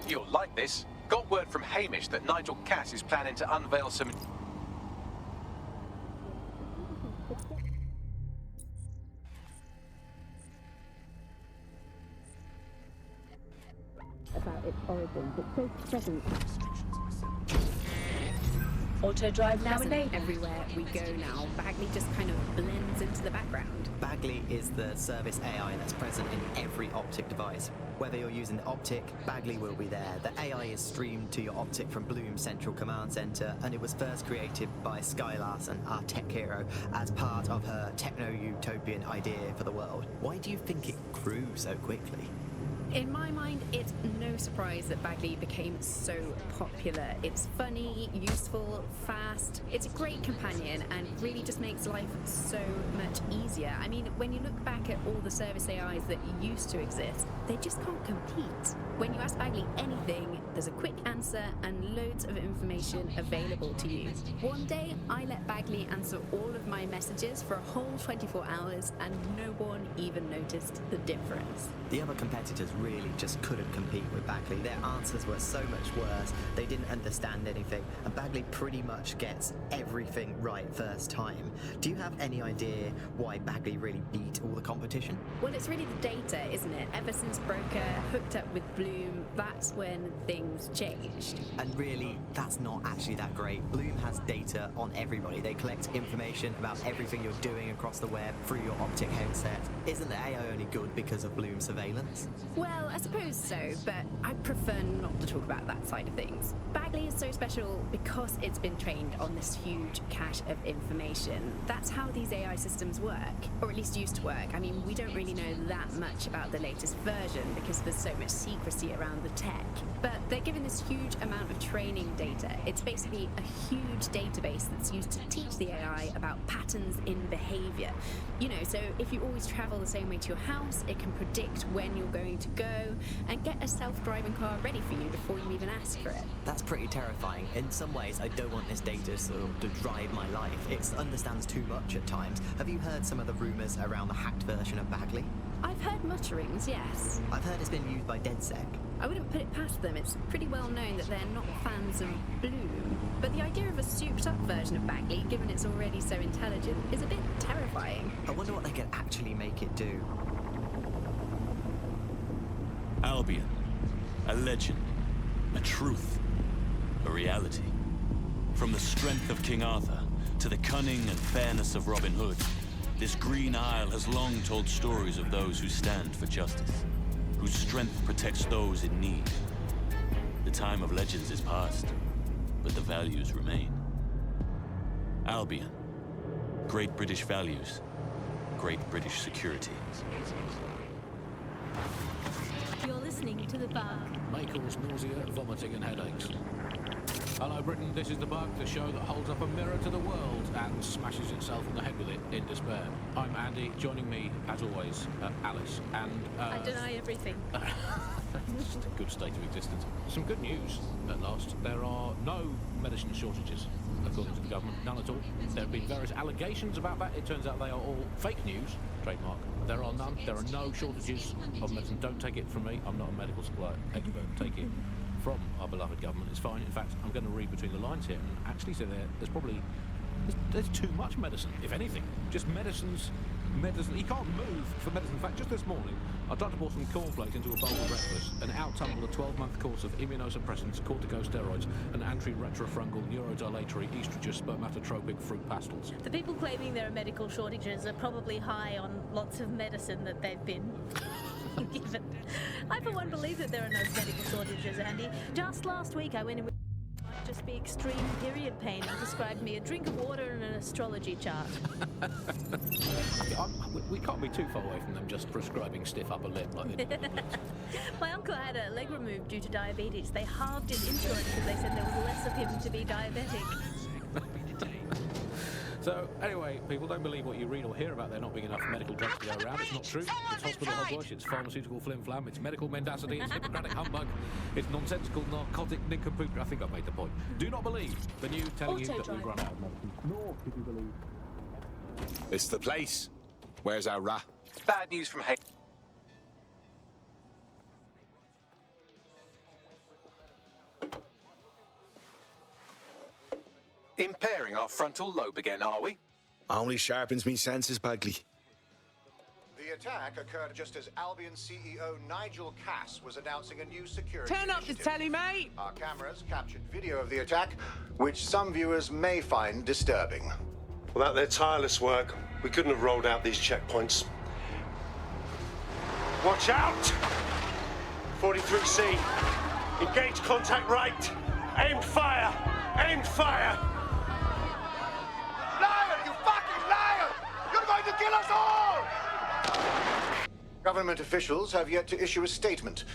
You'll like this. Got word from Hamish that Nigel Cass is planning to unveil some... about its origins. It's so present. Auto drive now Present enabled. everywhere we go now. Bagley just kind of blends into the background. Bagley is the service AI that's present in every Optic device. Whether you're using the Optic, Bagley will be there. The AI is streamed to your Optic from Bloom Central Command Center, and it was first created by Sky Larson, our tech hero, as part of her techno-utopian idea for the world. Why do you think it grew so quickly? In my mind, it's no surprise that Bagley became so popular. It's funny, useful, fast. It's a great companion and really just makes life so much easier. I mean, when you look back at all the service AIs that used to exist, they just can't compete. When you ask Bagley anything, there's a quick answer and loads of information available to you. One day, I let Bagley answer all of my messages for a whole 24 hours and no one even noticed the difference. The other competitors really just couldn't compete with Bagley. Their answers were so much worse, they didn't understand anything, and Bagley pretty much gets everything right first time. Do you have any idea why Bagley really beat all the competition? Well, it's really the data, isn't it? Ever since Broker hooked up with Bloom, that's when things changed. And really, that's not actually that great. Bloom has data on everybody. They collect information about everything you're doing across the web through your Optic headset. Isn't the AI only good because of Bloom surveillance? Well, I suppose so, but I prefer not to talk about that side of things. Bagley is so special because it's been trained on this huge cache of information. That's how these AI systems work, or at least used to work. I mean, we don't really know that much about the latest version because there's so much secrecy around the tech. But they're given this huge amount of training data. It's basically a huge database that's used to teach the AI about patterns in behavior. You know, so if you always travel the same way to your house, it can predict when you're going to go and get a self-driving car ready for you before you even ask for it. That's pretty terrifying. In some ways, I don't want this data to drive my life. It understands too much at times. Have you heard some of the rumours around the hacked version of Bagley? I've heard mutterings, yes. I've heard it's been used by DedSec. I wouldn't put it past them. It's pretty well known that they're not fans of Bloom. But the idea of a souped-up version of Bagley, given it's already so intelligent, is a bit terrifying. I wonder what they could actually make it do. Albion. A legend. A truth. A reality. From the strength of King Arthur to the cunning and fairness of Robin Hood, this Green Isle has long told stories of those who stand for justice, whose strength protects those in need. The time of legends is past, but the values remain. Albion. Great British values. Great British security. You're listening to The Bug. May cause nausea, vomiting and headaches. Hello Britain, this is The Bug, the show that holds up a mirror to the world and smashes itself on the head with it in despair. I'm Andy, joining me, as always, Alice, and... I deny everything. Just a good state of existence. Some good news, at last. There are no medicine shortages, according to the government. None at all. There have been various allegations about that. It turns out they are all fake news, trademark. There are none. There are no shortages of medicine. Don't take it from me. I'm not a medical supply expert. Take it from our beloved government. It's fine. In fact, I'm going to read between the lines here and actually say there's probably... There's too much medicine, if anything. Just medicine. You can't move for medicine. In fact, just this morning, I tried to pour some cornflakes into a bowl for breakfast and out-tumbled a 12-month course of immunosuppressants, corticosteroids, and anti-retrofungal neurodilatory estrogen spermatotropic fruit pastils. The people claiming there are medical shortages are probably high on lots of medicine that they've been given. I, for one, believe that there are no medical shortages, Andy. Just last week, I went in with... just be extreme period pain and prescribed me a drink of water and an astrology chart. We can't be too far away from them just prescribing stiff upper lip like this. My uncle had a leg removed due to diabetes. They halved his insulin because they said there was less of him to be diabetic. So, anyway, people don't believe what you read or hear about there not being enough medical drugs to go around. It's not true. It's hospital hogwash, it's pharmaceutical flim-flam, it's medical mendacity, it's Hippocratic humbug, it's nonsensical narcotic nincompoop. I think I've made the point. Do not believe the news telling you that we've run out of medicine. Nor should you believe... It's the place. Where's our rat? Bad news from Hamish. Impairing our frontal lobe again, are we? Only sharpens me senses, Bagley. The attack occurred just as Albion CEO Nigel Cass was announcing a new security Turn up the initiative. telly, mate! Our cameras captured video of the attack, which some viewers may find disturbing. Without their tireless work, we couldn't have rolled out these checkpoints. Watch out! 43C. Engage contact right. Aimed fire. Aimed fire. Liar! You fucking liar! You're going to kill us all! Government officials have yet to issue a statement.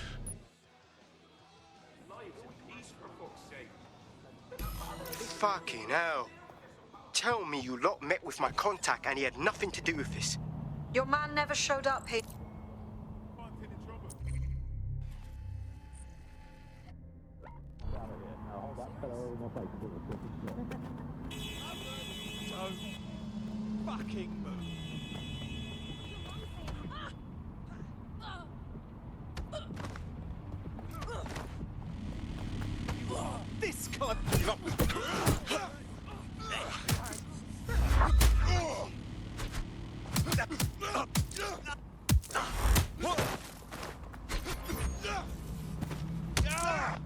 Fucking hell. Tell me you lot met with my contact and he had nothing to do with this. Your man never showed up here. Fucking move. This guy.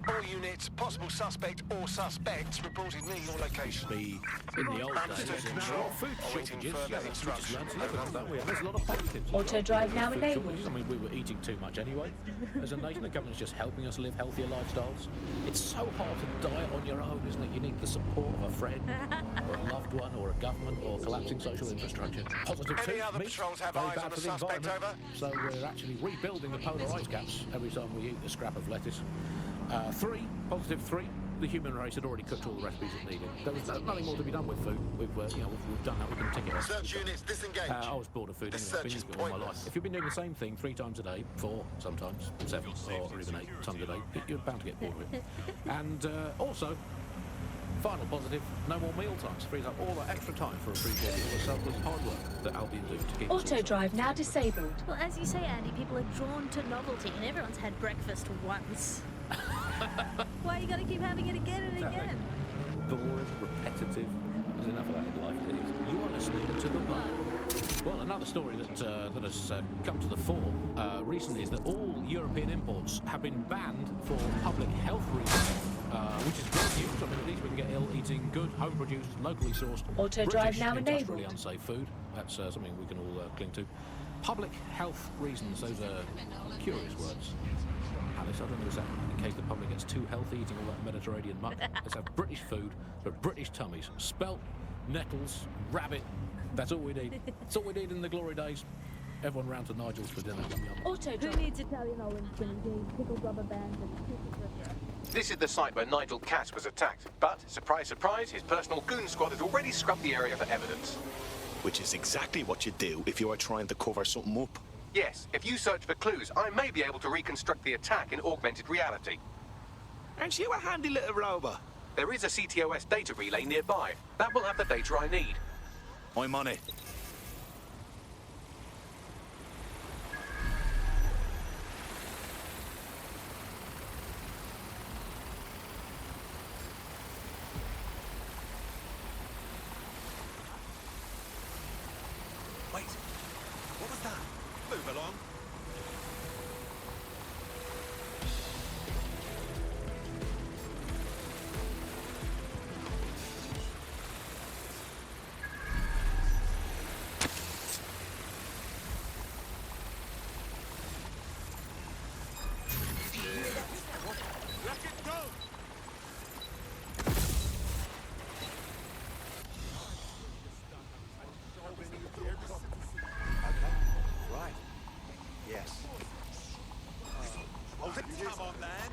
All units, possible suspect or suspects reported near your location. Be in the old days, there was a lot of food shortages. Yeah, we just learned to live with them, don't we? And there's a lot of positives. Auto drive now Food enabled. shortages. I mean, we were eating too much anyway. As a nation, the government's just helping us live healthier lifestyles. It's so hard to diet on your own, isn't it? You need the support of a friend, or a loved one, or a government, or collapsing social infrastructure. Positive Any too, other meat, patrols have very eyes bad on for the the suspect, environment. So we're actually rebuilding the polar ice caps every time we eat a scrap of lettuce. Positive three. The human race had already cooked all the recipes it needed. There was nothing more to be done with food. We've done that. We can tick it off. Search units, disengage. I was bored of food anyway. I've been using it all my life. If you've been doing the same thing 3 times a day, 4 sometimes, 7 or even 8 times a day, you're bound to get bored of it. And also, final positive, no more meal times. Frees up all that extra time for appreciating all the selfless hard work that Albion do to keep us Auto all drive now disabled. Well, as you say, Andy, people are drawn to novelty, and everyone's had breakfast once. Why you got to keep having it again and again? boring, repetitive. There's enough of that in life. You are listening to The Mud. Well, another story that has come to the fore recently is that all European imports have been banned for public health reasons, which is great news. I mean, at least we can get ill eating good, home-produced, locally sourced, Auto drive British, now industrially enabled. unsafe food. That's something we can all cling to. Public health reasons, those are curious words. Alice, I don't know, is that in case the public gets too healthy eating all that Mediterranean muck? Let's have British food for British tummies. Spelt, nettles, rabbit. That's all we need. That's all we need in the glory days. Everyone round to Nigel's for dinner. Yum, yum. Auto Who drive. needs Italian orange grenades, pickled rubber bands, and chicken? This is the site where Nigel Cass was attacked, but, surprise, surprise, his personal goon squad has already scrubbed the area for evidence. Which is exactly what you do if you are trying to cover something up. Yes, if you search for clues, I may be able to reconstruct the attack in augmented reality. Aren't you a handy little robot? There is a CTOS data relay nearby. That will have the data I need. I'm on it. Wait, what was that? Move along. Right. Yes. Come on, man.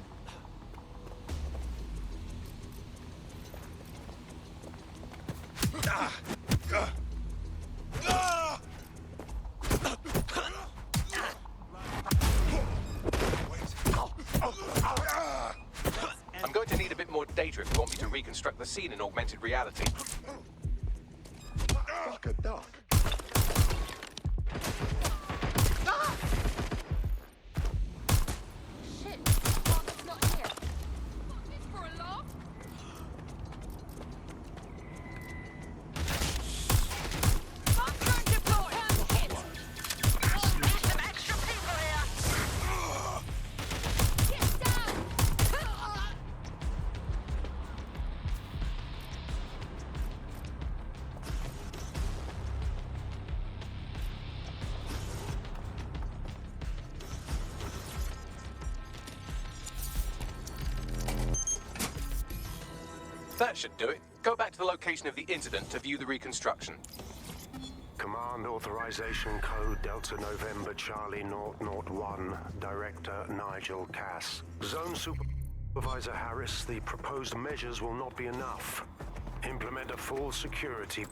I'm going to need a bit more data if you want me to reconstruct the scene in augmented reality. Fuck a duck. Shit, Marcus not here. For a laugh? That should do it. Go back to the location of the incident to view the reconstruction. Command authorization code Delta November Charlie 001, Director Nigel Cass. Zone Supervisor Harris, the proposed measures will not be enough. Implement a full security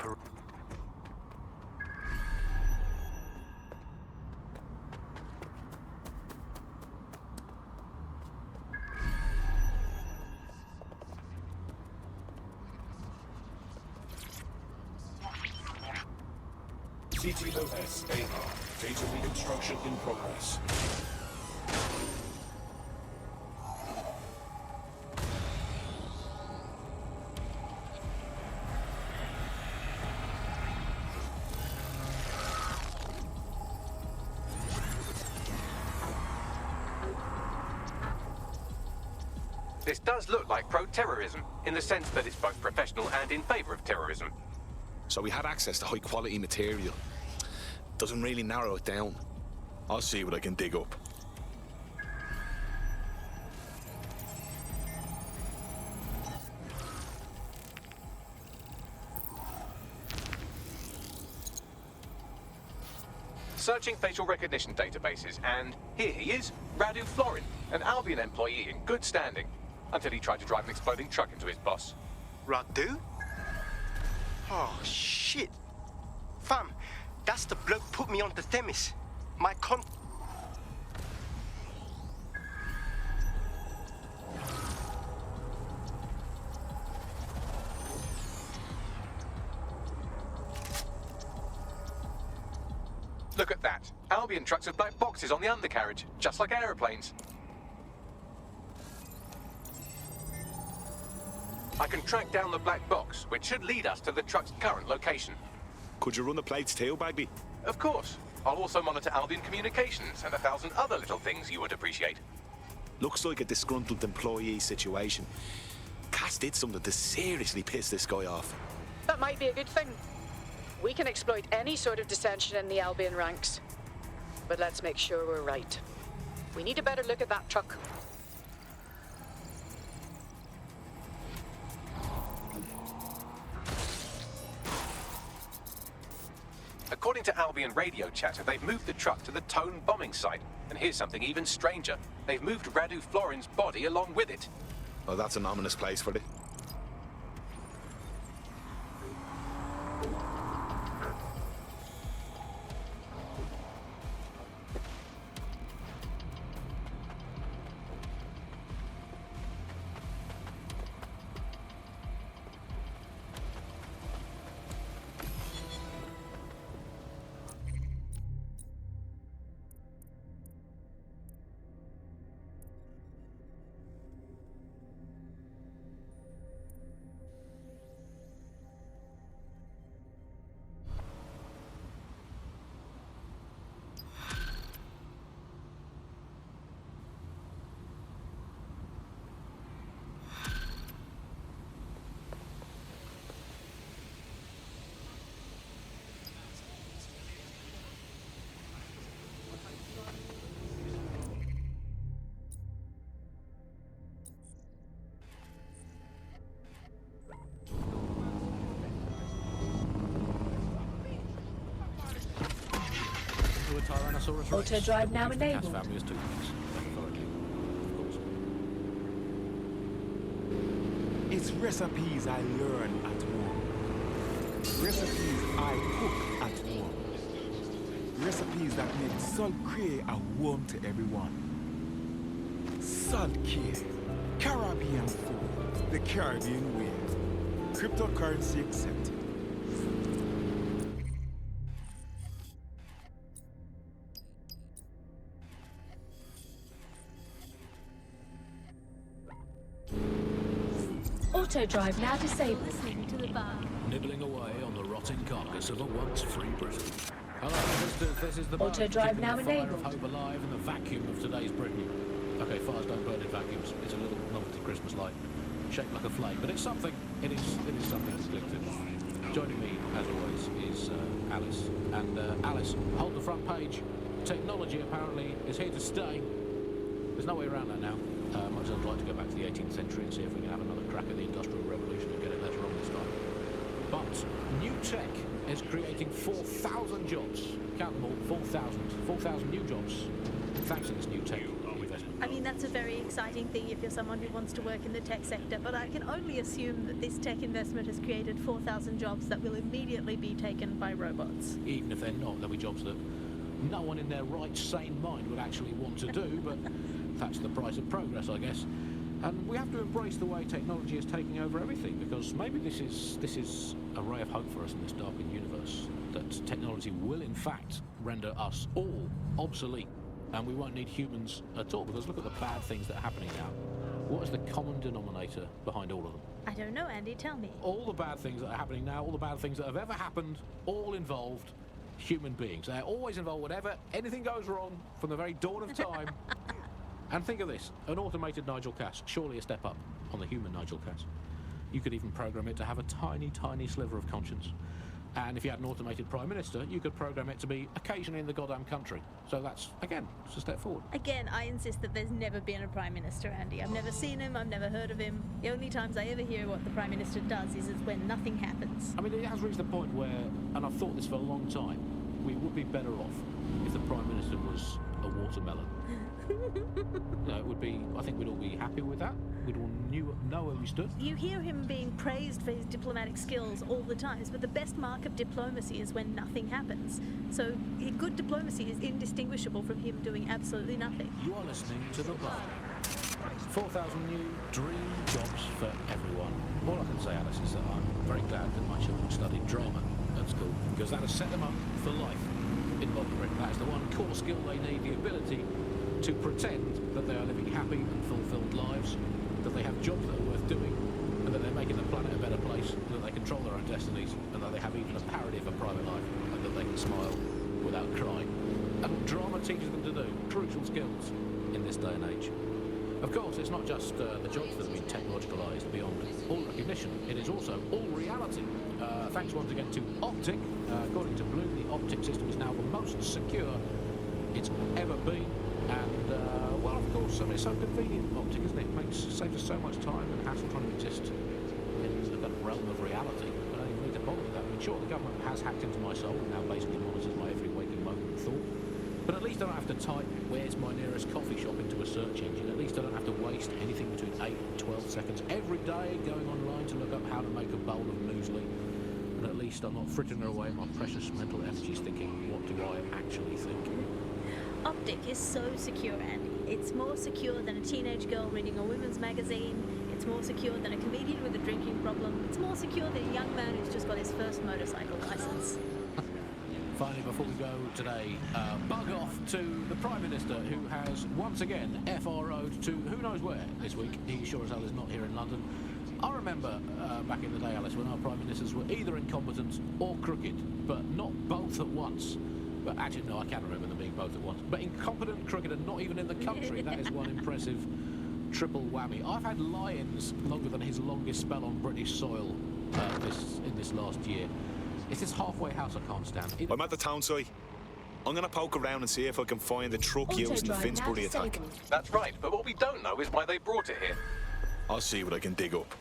CTOS AR. Data reconstruction in progress. This does look like pro-terrorism, in the sense that it's both professional and in favor of terrorism. So we had access to high-quality material. Doesn't really narrow it down. I'll see what I can dig up. Searching facial recognition databases, and here he is, Radu Florin, an Albion employee in good standing, until he tried to drive an exploding truck into his boss. Radu? Oh, shit. Fam, that's the bloke put me on the Themis. My con... Look at that. Albion trucks have black boxes on the undercarriage, just like aeroplanes. I can track down the black box, which should lead us to the truck's current location. Could you run the plates too, Bagby? Of course. I'll also monitor Albion communications and 1,000 other little things you would appreciate. Looks like a disgruntled employee situation. Cass did something to seriously piss this guy off. That might be a good thing. We can exploit any sort of dissension in the Albion ranks. But let's make sure we're right. We need a better look at that truck. According to Albion radio chatter, they've moved the truck to the Tone bombing site. And here's something even stranger. They've moved Radu Florin's body along with it. Oh, that's an ominous place for it. Auto drive now enabled. It's recipes I learn at home. Recipes I cook at home. Recipes that make Salt Cray a home to everyone. Salt Cray, Caribbean food, the Caribbean way. Cryptocurrency accepted. Auto drive now disabled. To the bar. Nibbling away on the rotting carcass of a once free Britain. Hello, this is the bar. Auto drive now keeping the fire enabled. of hope alive in the vacuum of today's Britain. Okay, fires don't burn in vacuums. It's a little novelty Christmas light, shaped like a flame, but it's something. It is something to cling to. Joining me, as always, is Alice. And Alice, hold the front page. Technology apparently is here to stay. There's no way around that now. Much as I'd like to go back to the 18th century and see if we can have another crack at the Industrial Revolution and get it later on this time. But new tech is creating 4,000 jobs. Count them all, 4,000 new jobs. Thanks to this new tech investment. I mean, that's a very exciting thing if you're someone who wants to work in the tech sector, but I can only assume that this tech investment has created 4,000 jobs that will immediately be taken by robots. Even if they're not, there'll be jobs that no one in their right, sane mind would actually want to do, but that's the price of progress, I guess. And we have to embrace the way technology is taking over everything, because maybe this is a ray of hope for us in this darkened universe, that technology will in fact render us all obsolete, and we won't need humans at all, because look at the bad things that are happening now. What is the common denominator behind all of them? I don't know, Andy, tell me. All the bad things that are happening now, all the bad things that have ever happened, all involved human beings. They're always involved whenever anything goes wrong from the very dawn of time. And think of this, an automated Nigel Cass, surely a step up on the human Nigel Cass. You could even program it to have a tiny, tiny sliver of conscience. And if you had an automated Prime Minister, you could program it to be occasionally in the goddamn country. So that's, again, it's a step forward. Again, I insist that there's never been a Prime Minister, Andy. I've never seen him, I've never heard of him. The only times I ever hear what the Prime Minister does is when nothing happens. I mean, it has reached the point where, and I've thought this for a long time, we would be better off if the Prime Minister was a watermelon. It would be, I think we'd all be happy with that. We'd all know where we stood. You hear him being praised for his diplomatic skills all the time, but the best mark of diplomacy is when nothing happens. So good diplomacy is indistinguishable from him doing absolutely nothing. You are listening to The Bar. 4,000 new dream jobs for everyone. All I can say, Alice, is that I'm very glad that my children studied drama at school, because that has set them up for life in modern Britain. That is the one core skill they need, the ability to pretend that they are living happy and fulfilled lives, that they have jobs that are worth doing, and that they're making the planet a better place, and that they control their own destinies, and that they have even a parody of a private life, and that they can smile without crying. And drama teaches them to do crucial skills in this day and age. Of course, it's not just the jobs that have been technologicalised beyond all recognition, it is also all reality. Thanks once again to Optic. According to Bloom, the Optic system is now the most secure it's ever been. And, well, of course, I mean, it's so convenient, Optic, isn't it? It saves us so much time and hassle trying to exist in the kind of realm of reality. I don't even need to bother with that. I mean, sure, the government has hacked into my soul and now basically monitors my every waking moment and thought. But at least I don't have to type, where's my nearest coffee shop, into a search engine. At least I don't have to waste anything between 8 and 12 seconds every day going online to look up how to make a bowl of muesli. And at least I'm not frittering away my precious mental energies thinking, what do I actually think? Optic is so secure, Andy. It's more secure than a teenage girl reading a women's magazine. It's more secure than a comedian with a drinking problem. It's more secure than a young man who's just got his first motorcycle license. Finally, before we go today, bug off to the Prime Minister, who has once again FRO'd to who knows where this week. He sure as hell is not here in London. I remember back in the day, Alice, when our Prime Ministers were either incompetent or crooked, but not both at once. But actually, no, I can't remember them being both at once. But incompetent, crooked, and not even in the country. That is one impressive triple whammy. I've had lions longer than his longest spell on British soil in this last year. It's this halfway house I can't stand. I'm at the town site. I'm going to poke around and see if I can find the truck used in the Finsbury attack. That's right, but what we don't know is why they brought it here. I'll see what I can dig up.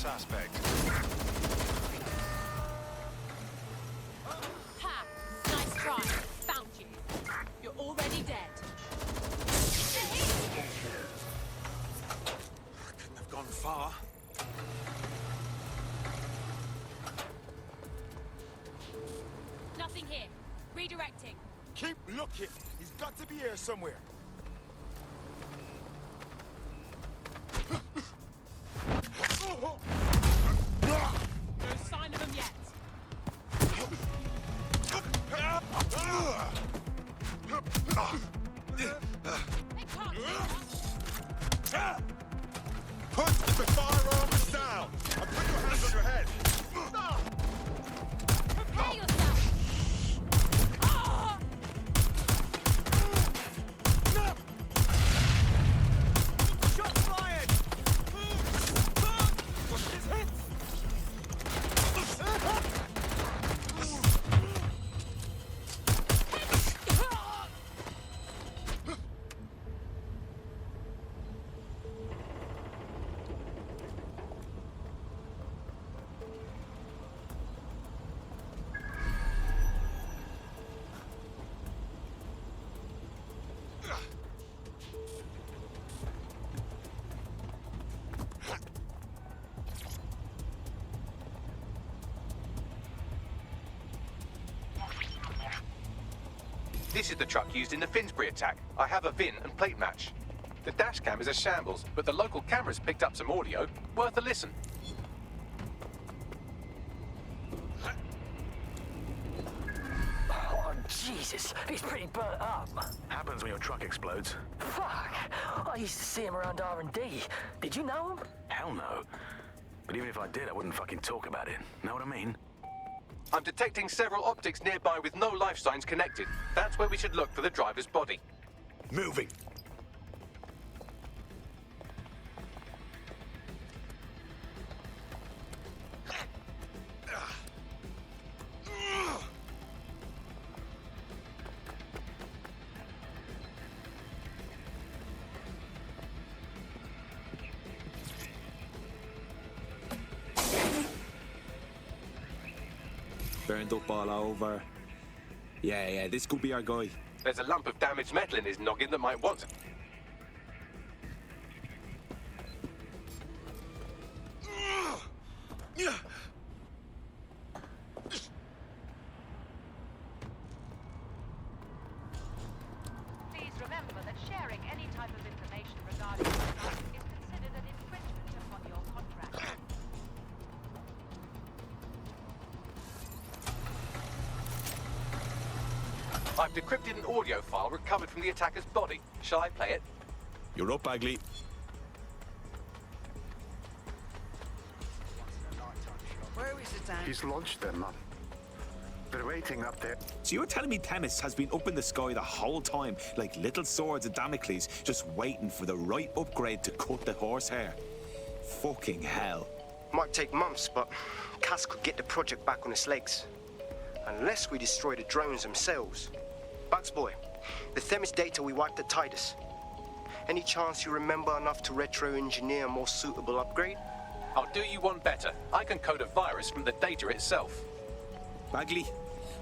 suspect. Ha! Nice try. Found you. You're already dead. Couldn't have gone far. Nothing here. Redirecting. Keep looking. He's got to be here somewhere. No sign of him yet. They can't see us. Put the firearms down and put your hands on your head. Prepare yourself. Shots fired! What's his hit? This is the truck used in the Finsbury attack. I have a VIN and plate match. The dash cam is a shambles, but the local cameras picked up some audio. Worth a listen. Oh, Jesus. He's pretty burnt up. Happens when your truck explodes. Fuck. I used to see him around R&D. Did you know him? Hell no. But even if I did, I wouldn't fucking talk about it. Know what I mean? I'm detecting several optics nearby with no life signs connected. That's where we should look for the driver's body. Moving. Burned up all over. Yeah, this could be our guy. There's a lump of damaged metal in his noggin that might want. Please remember that sharing any type of information regarding is considered an infringement upon your contract. I've decrypted an audio file recovered from the attacker's body. Shall I play it? You're up, Bagley. Where is it, Dan? He's launched them. They're waiting up there. So you're telling me Themis has been up in the sky the whole time, like little swords of Damocles, just waiting for the right upgrade to cut the horsehair? Fucking hell. Might take months, but Cass could get the project back on its legs. Unless we destroy the drones themselves. Bugs boy, the Themis data we wiped at Titus. Any chance you remember enough to retro-engineer a more suitable upgrade? I'll do you one better. I can code a virus from the data itself. Bagley,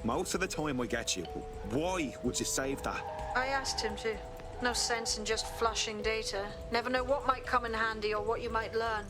most of the time I get you. Why would you save that? I asked him to. No sense in just flushing data. Never know what might come in handy or what you might learn.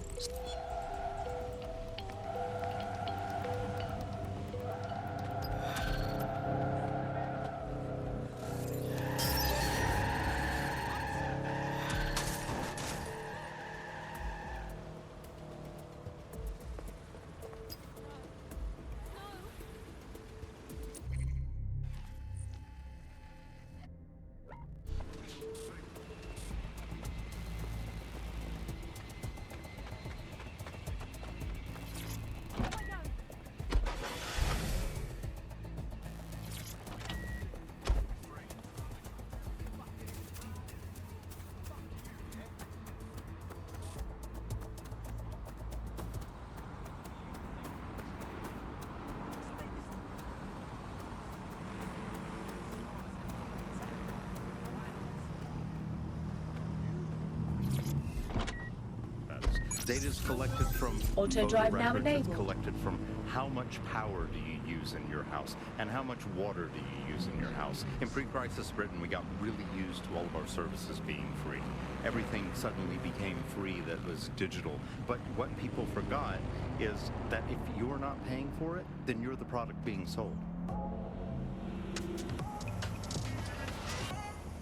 Data is collected from Auto motor drive now records. It's enabled. collected from how much power do you use in your house and how much water do you use in your house. In pre-crisis Britain, we got really used to all of our services being free. Everything suddenly became free that was digital. But what people forgot is that if you're not paying for it, then you're the product being sold.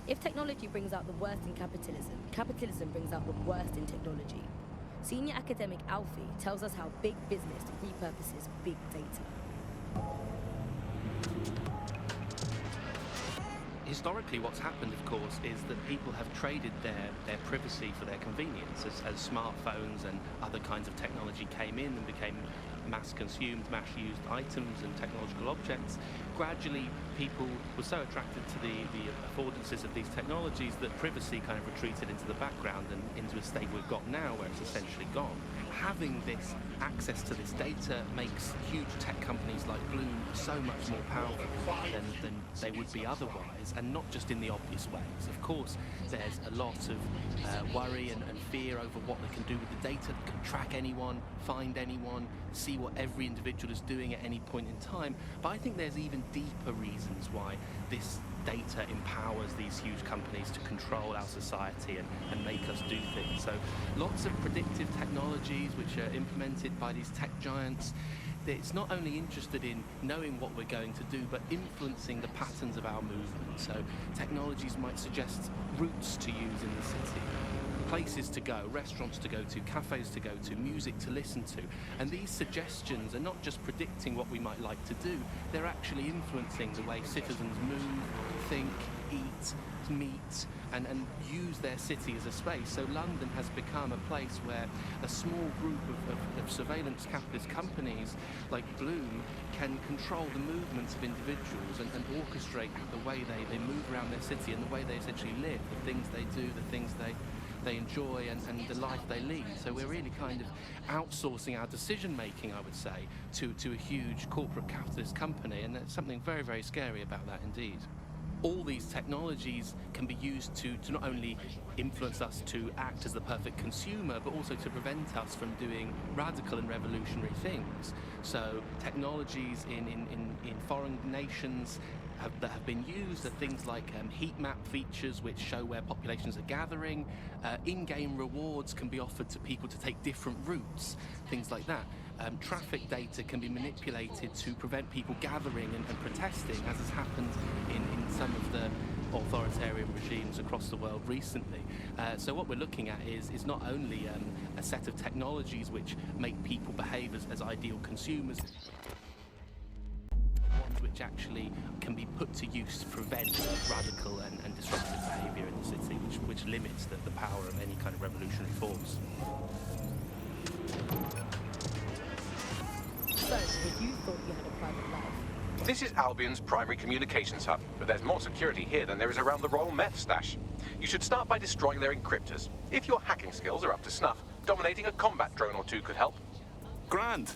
If technology brings out the worst in capitalism, capitalism brings out the worst in technology. Senior academic Alfie tells us how big business repurposes big data. Historically, what's happened, of course, is that people have traded their privacy for their convenience as smartphones and other kinds of technology came in and became mass-consumed, mass-used items and technological objects. Gradually, people were so attracted to the affordances of these technologies that privacy kind of retreated into the background and into a state we've got now where it's essentially gone. Having this access to this data makes huge tech companies like Bloom so much more powerful than they would be otherwise, and not just in the obvious ways. Of course, there's a lot of worry and fear over what they can do with the data. They can track anyone, find anyone, see what every individual is doing at any point in time. But I think there's even deeper reasons why this data empowers these huge companies to control our society and make us do things. So lots of predictive technologies which are implemented by these tech giants. It's not only interested in knowing what we're going to do, but influencing the patterns of our movement. So technologies might suggest routes to use in the city, places to go, restaurants to go to, cafes to go to, music to listen to. And these suggestions are not just predicting what we might like to do, they're actually influencing the way citizens move, think, eat, meet, and use their city as a space. So London has become a place where a small group of surveillance capitalist companies like Bloom can control the movements of individuals and orchestrate the way they move around their city and the way they essentially live, the things they do, the things they enjoy and the life they lead. So we're really kind of outsourcing our decision making, I would say, to a huge corporate capitalist company, and there's something very, very scary about that indeed. All these technologies can be used to not only influence us to act as the perfect consumer, but also to prevent us from doing radical and revolutionary things. So technologies in foreign nations that have been used are things like heat map features which show where populations are gathering. In-game rewards can be offered to people to take different routes, things like that. Traffic data can be manipulated to prevent people gathering and protesting, as has happened in some of the authoritarian regimes across the world recently. So what we're looking at is not only a set of technologies which make people behave as ideal consumers, ones which actually can be put to use to prevent radical and disruptive behaviour in the city, which limits the power of any kind of revolutionary force. So, if you thought you had a private life... This is Albion's primary communications hub, but there's more security here than there is around the Royal Meth Stash. You should start by destroying their encryptors. If your hacking skills are up to snuff, dominating a combat drone or two could help. Grand.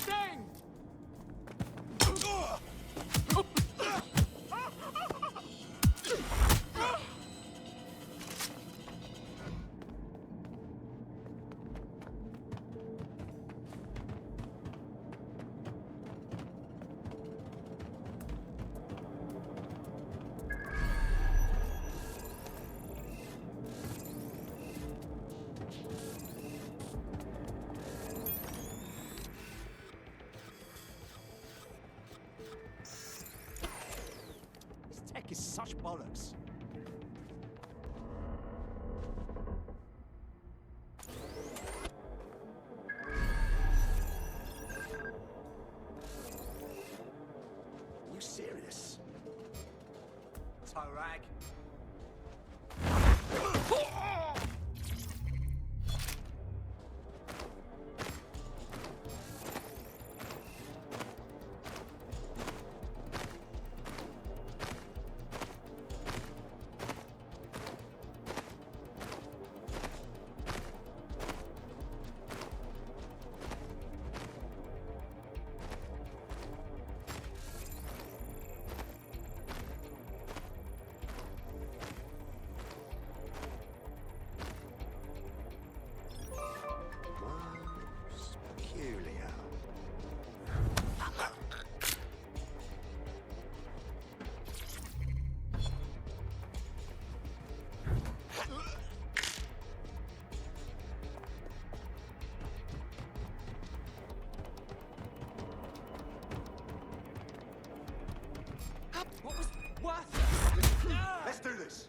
thing! This tech is such bollocks. You serious? Torag? Peculiar. What was worth? Let's do this.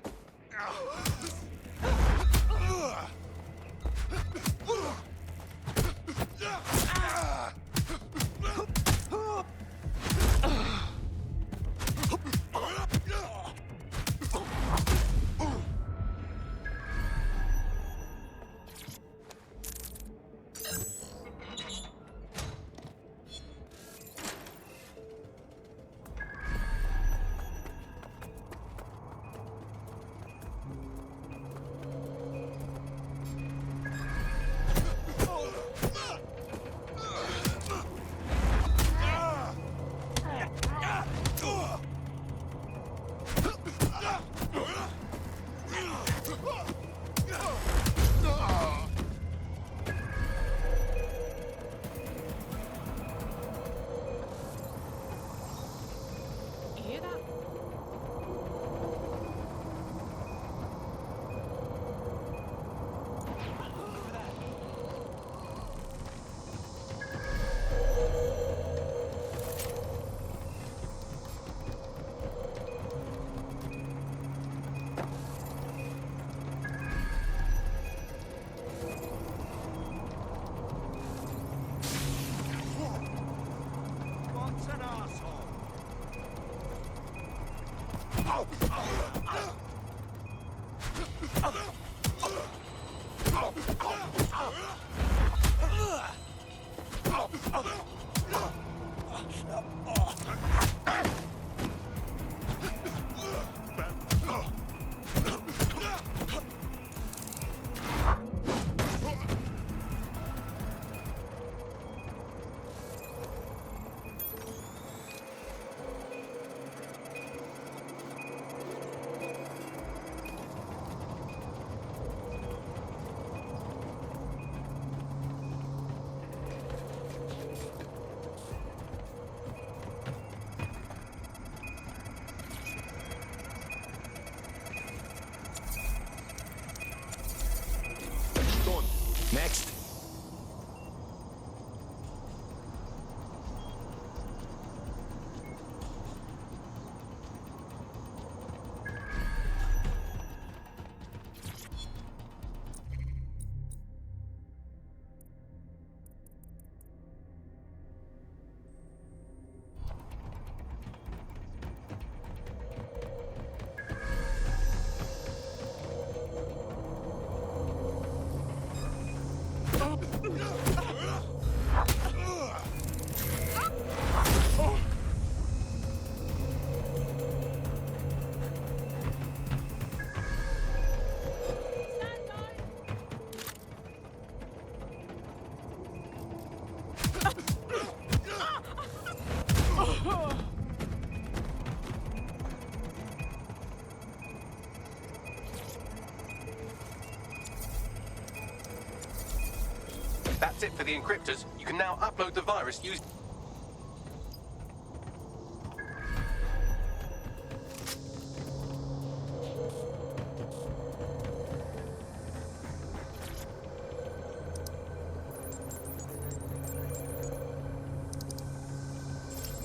That's it for the encryptors. You can now upload the virus using...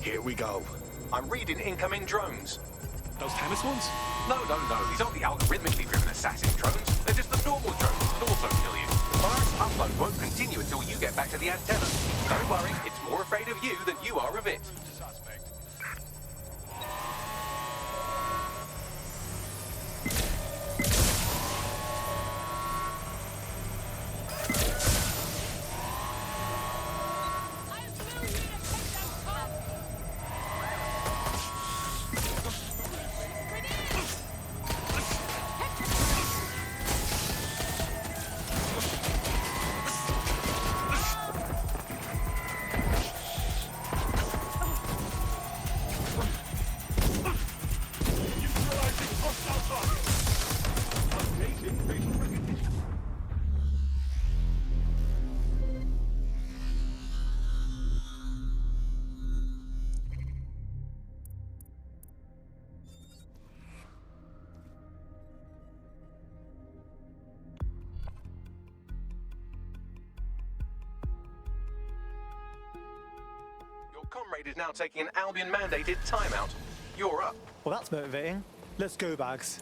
Here we go. I'm reading incoming drones. Those Themis ones? No. These aren't the algorithmically driven assassin drones. They're just the normal drones that also kill you. The virus upload won't continue until you get back to the antenna. Don't worry, it's more afraid of you than you are of it. Comrade is now taking an Albion-mandated timeout. You're up. Well, that's motivating. Let's go, Bags.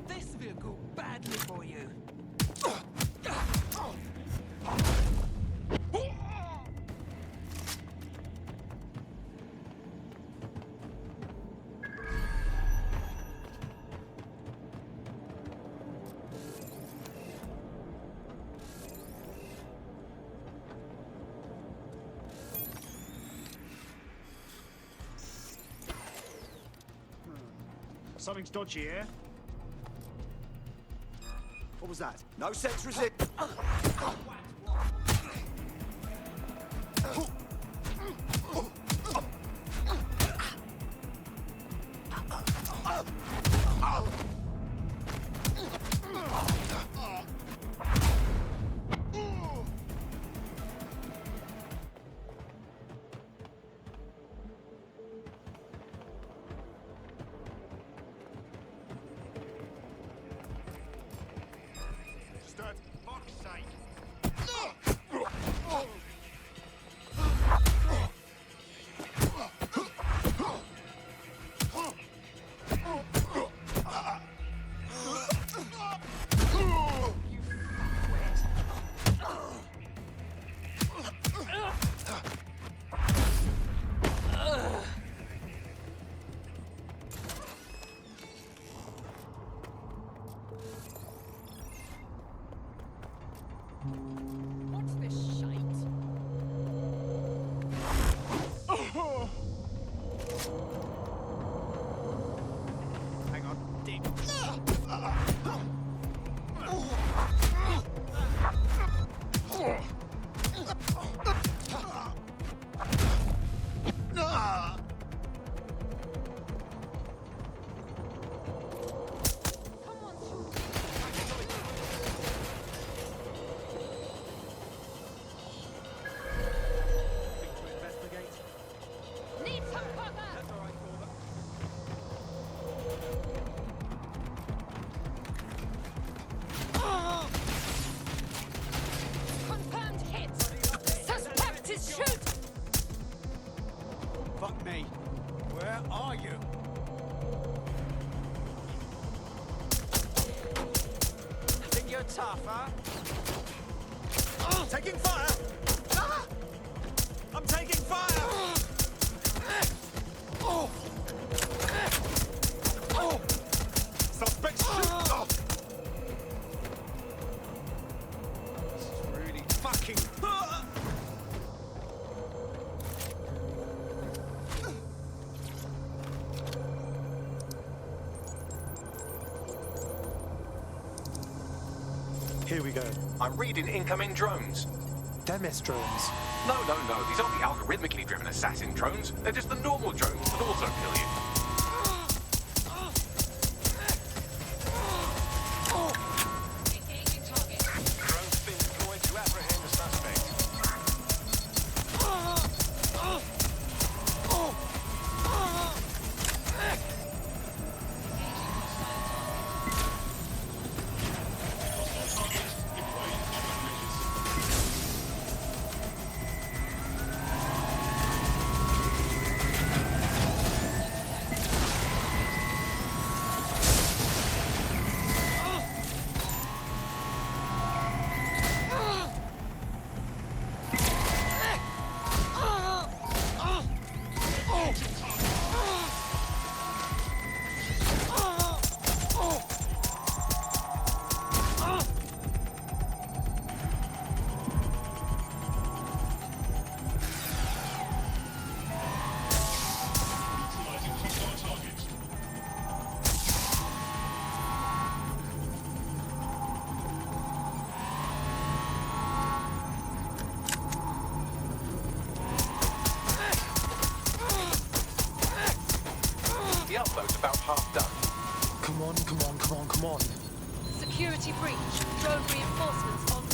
This vehicle badly for you. Something's dodgy here. What was that? No sex resist. Need some cover! Confirmed hit! Suspect is shoot! Fuck me. Where are you? Think you're tough, huh? Taking fire! Ah! I'm taking fire! Oh! Oh! Suspect shoot! Oh! This is really fucking... Here we go. I'm reading incoming drones. Themis drones. No, these aren't the algorithmically driven assassin drones. They're just the normal drones that also kill you. Drone's been deployed to apprehend the suspect. The upload's about half done. Come on, come on, come on, come on. Security breach. Drone reinforcements en route.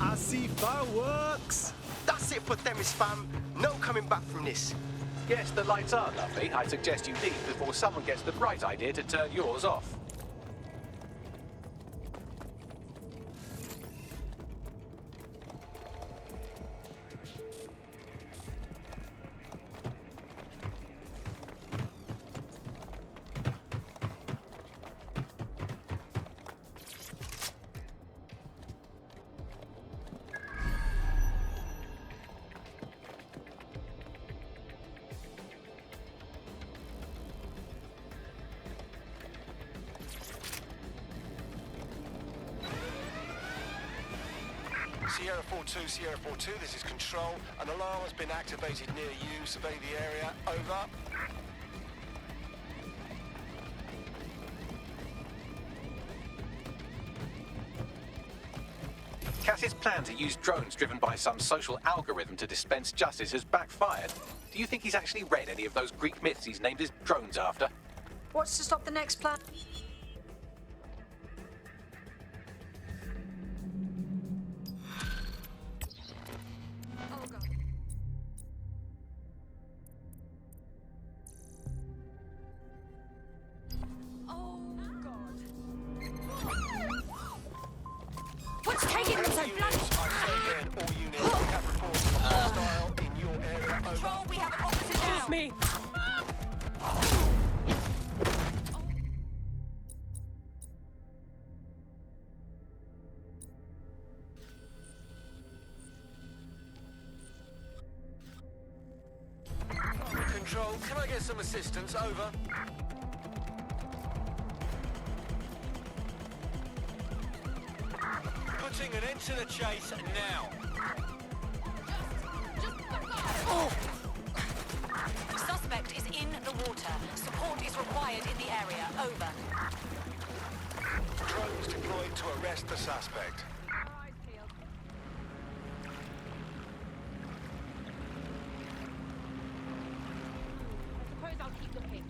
I see fireworks! That's it for Themis, fam. No coming back from this. Yes, the lights are lovely. I suggest you leave before someone gets the bright idea to turn yours off. Sierra 4-2, Sierra 4-2, this is Control. An alarm has been activated near you. Survey the area. Over. Cass's plan to use drones driven by some social algorithm to dispense justice has backfired. Do you think he's actually read any of those Greek myths he's named his drones after? What's to stop the next plan? Oh, God. Oh, God. What's taking them so bloody? Control, we have an officer down. Me. Control, can I get some assistance? Over. Putting an end to the chase now. Suspect is in the water. Support is required in the area. Over. Drones deployed to arrest the suspect. Suppose I'll keep looking.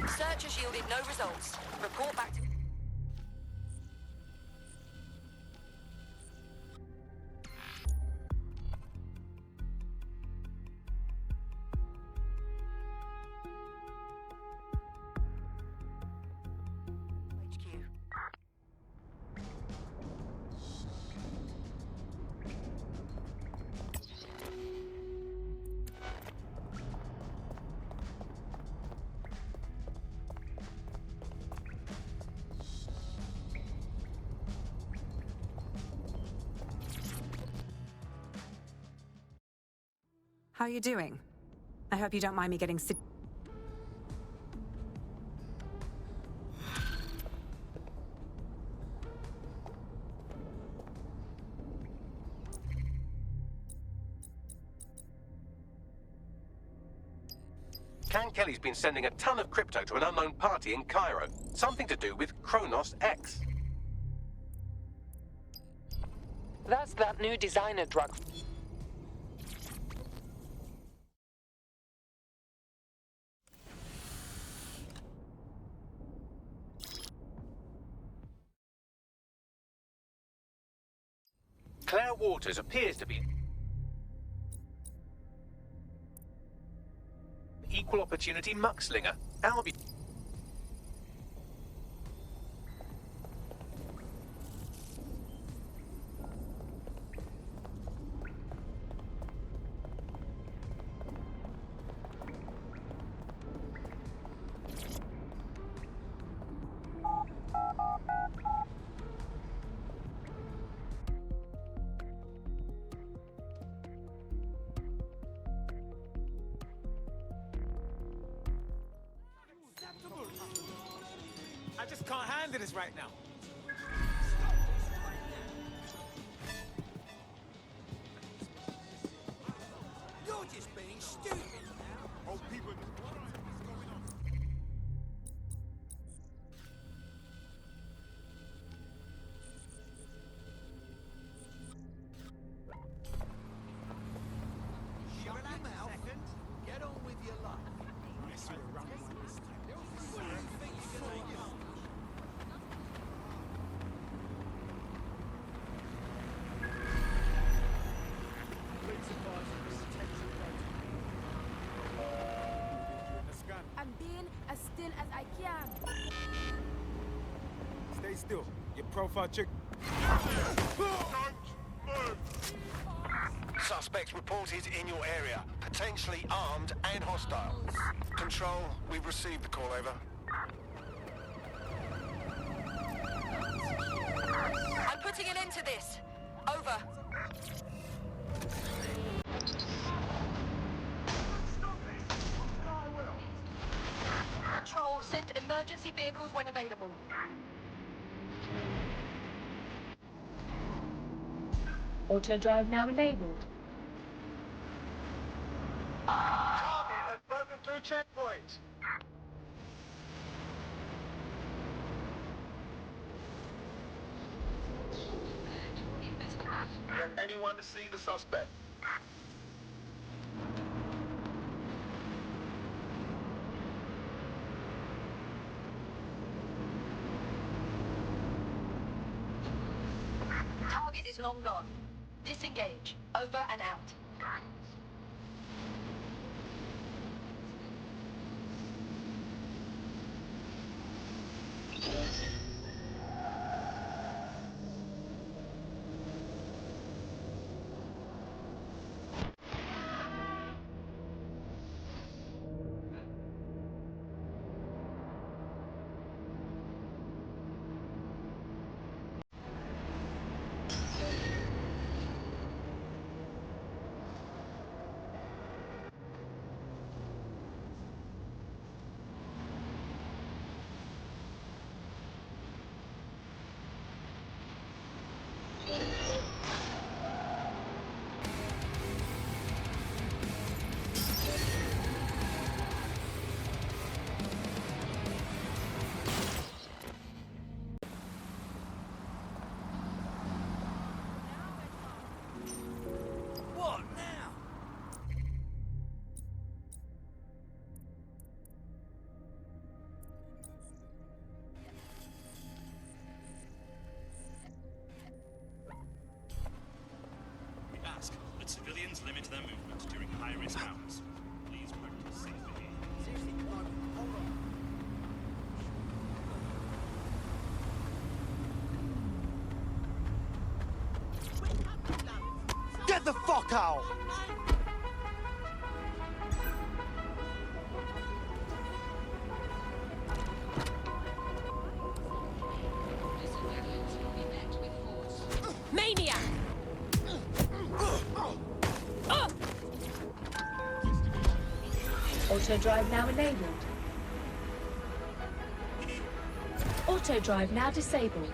Search has yielded no results. Report back to... How are you doing? I hope you don't mind me getting sick. Can Kelly's been sending a ton of crypto to an unknown party in Cairo. Something to do with Kronos X. That's that new designer drug. Claire Waters appears to be equal opportunity muckslinger. Albion. I just can't handle this right now. You're just being stupid now. Oh, people. Shut your mouth. Get on with your life. Mess around like this time. What do you think you're gonna do? I'm being as still as I can. Stay still. Your profile check. Suspect reported in your area, potentially armed and hostile. Control, we've received the call, over. I'm putting an end to this. Over. Control, send emergency vehicles when available. Auto drive now enabled. Target has broken through checkpoint. anyone to see the suspect? Target is long gone. Disengage. Over and out. What now? We ask that civilians limit their movement during high-risk hours. Please practice safe behavior. Seriously, come on, hold on. Get the fuck out! Maniac! Auto drive now enabled. Auto drive now disabled.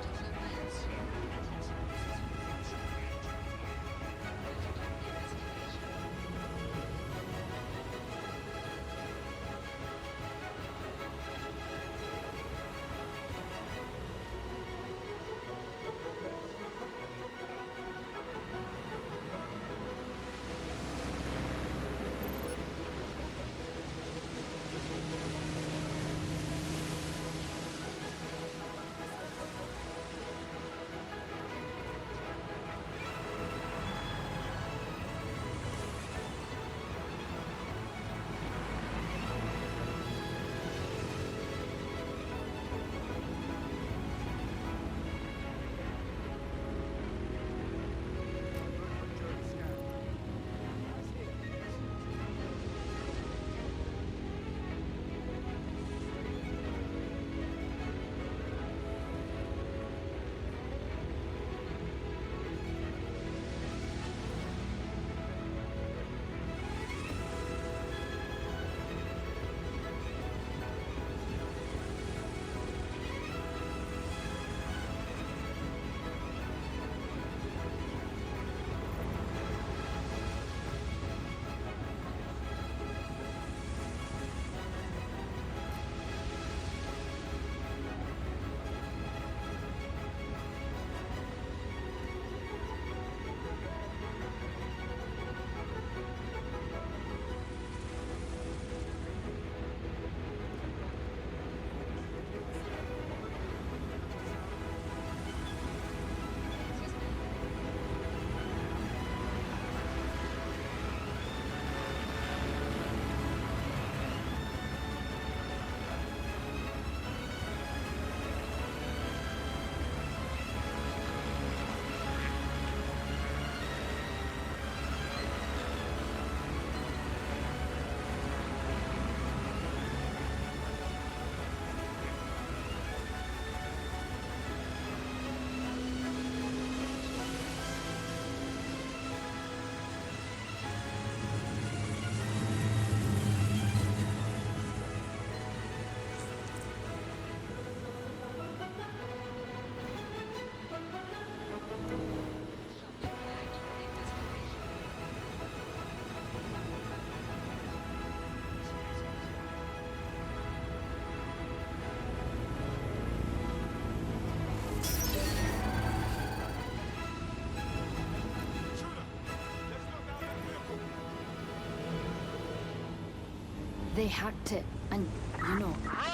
They hacked it, and,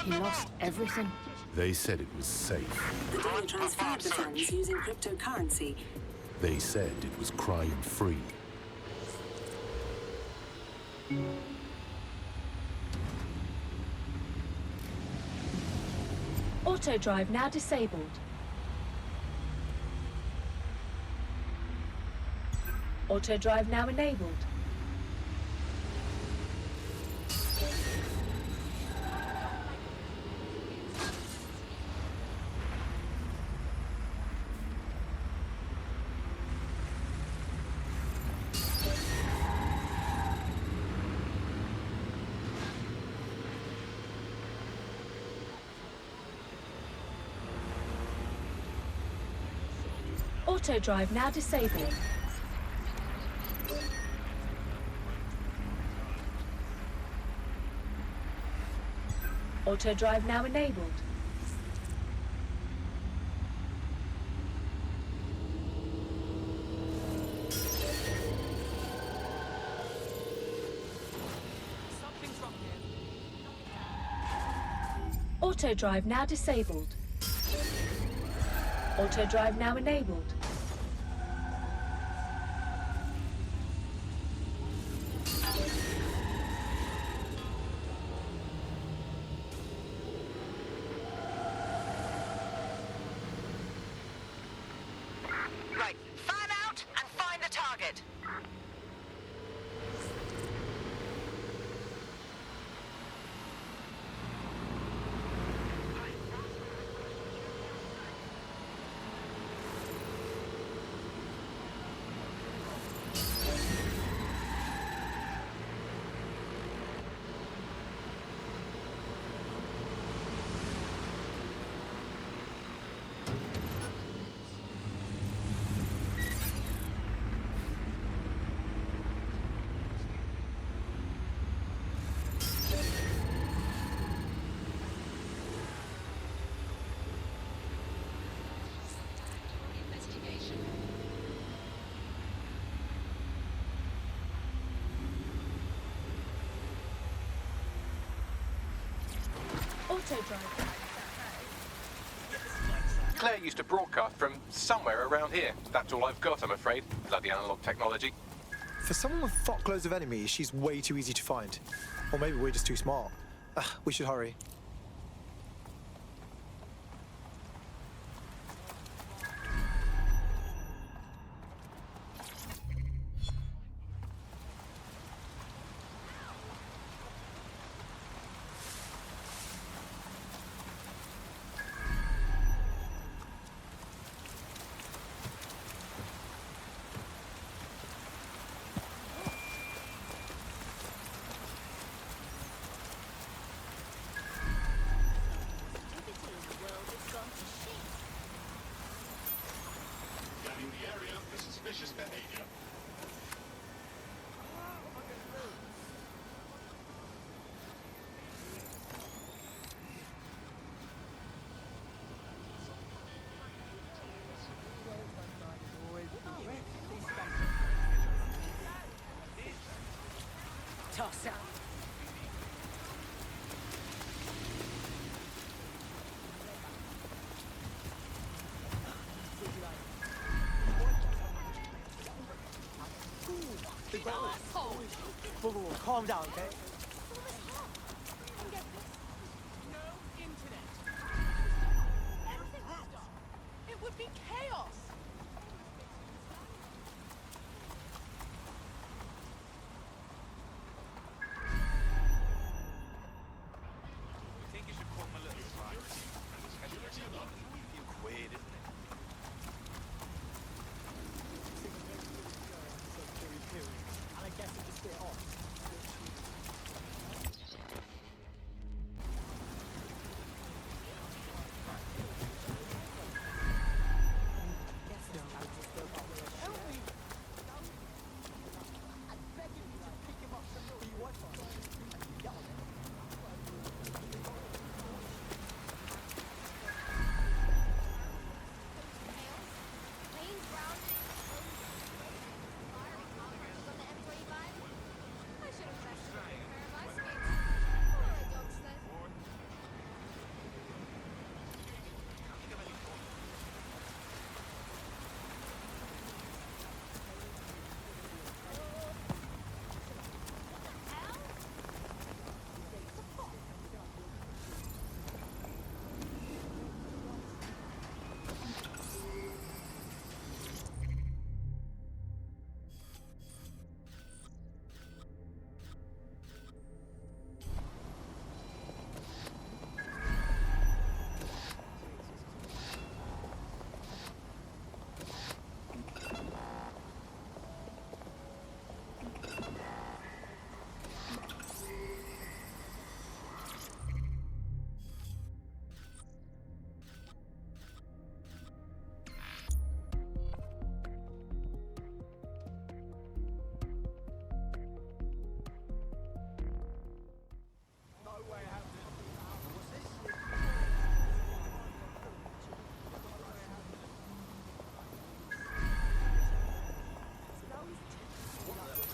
he lost everything. They said it was safe. The data transferred the funds using cryptocurrency. They said it was crime-free. Auto drive now disabled. Auto drive now enabled. Auto drive now disabled. Auto drive now enabled. Something's wrong here. Auto drive now disabled. Auto drive now enabled. Right, fan out and find the target. Auto drive. Claire used to broadcast from somewhere around here. That's all I've got, I'm afraid. Bloody analog technology. For someone with fuckloads of enemies, she's way too easy to find. Or maybe we're just too smart. We should hurry. Scanning the area for suspicious behavior. Toss out. Whoa, calm down, okay? No internet. It would be chaos. I think you should call my little privacy. A few quid, isn't it? And I guess it just bit off.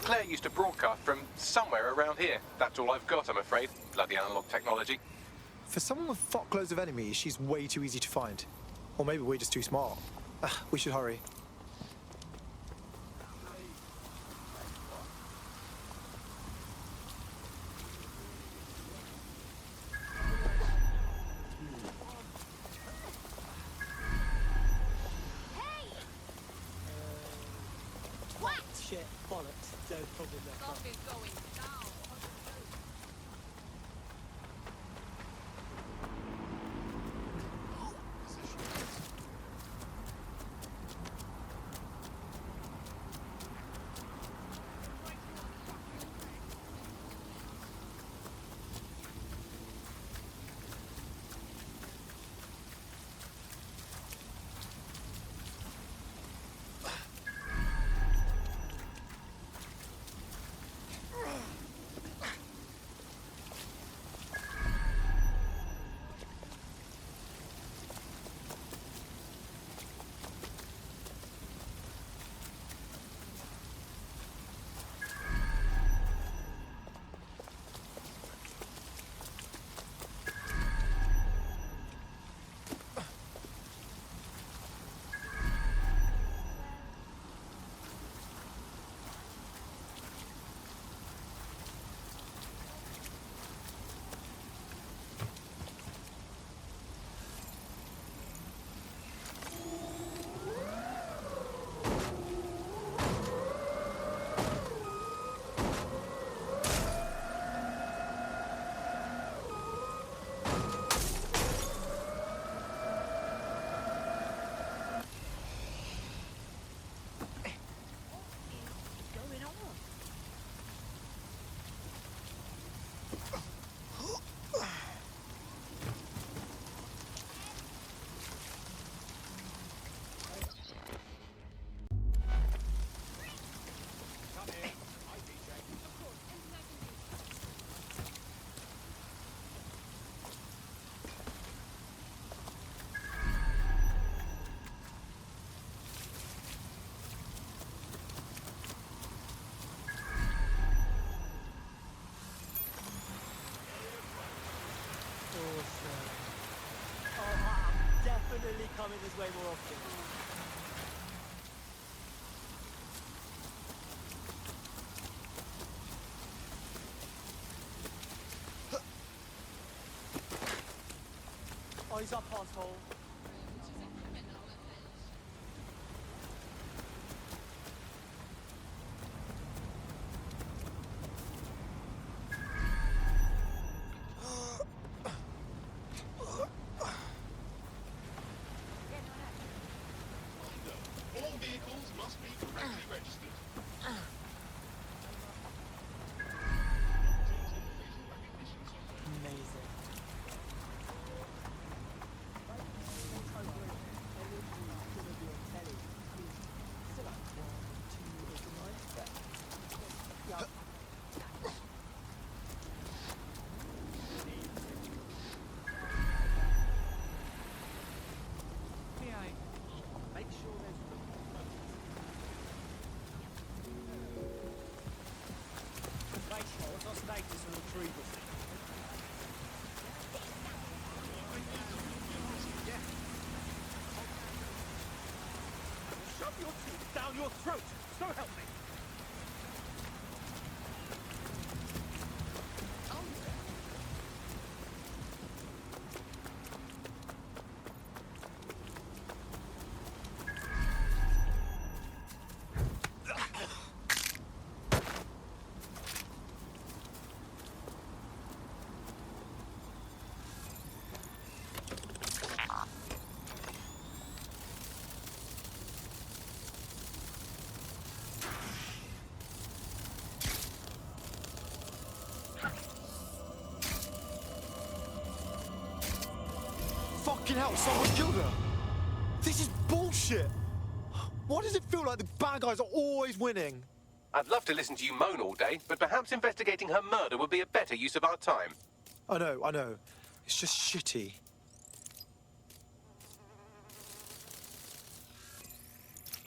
Claire used to broadcast from somewhere around here. That's all I've got, I'm afraid. Bloody analog technology. For someone with fuckloads of enemies, she's way too easy to find. Or maybe we're just too smart. We should hurry. Shit, bollocks. Don't probably look up. Stuff is going down. Definitely coming this way more often. Eyes up, asshole. Shove your teeth down your throat! So help me! Fucking hell, someone killed her! This is bullshit! Why does it feel like the bad guys are always winning? I'd love to listen to you moan all day, but perhaps investigating her murder would be a better use of our time. I know. It's just shitty.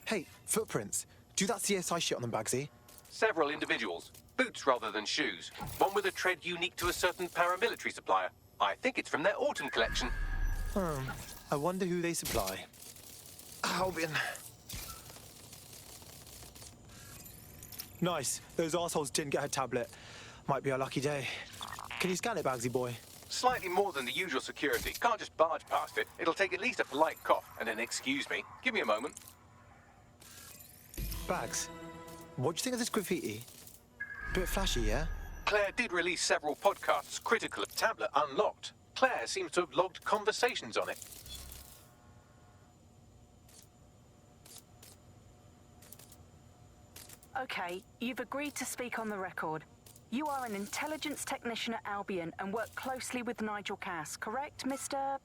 Hey, footprints. Do that CSI shit on them, Bagsy. Several individuals. Boots rather than shoes. One with a tread unique to a certain paramilitary supplier. I think it's from their autumn collection. I wonder who they supply. Albion. Nice. Those assholes didn't get her tablet. Might be our lucky day. Can you scan it, Bagsy boy? Slightly more than the usual security. Can't just barge past it. It'll take at least a polite cough and an excuse me. Give me a moment. Bags, what do you think of this graffiti? Bit flashy, yeah? Claire did release several podcasts critical of tablet unlocked. Claire seems to have logged conversations on it. Okay, you've agreed to speak on the record. You are an intelligence technician at Albion and work closely with Nigel Cass, correct, Mr...?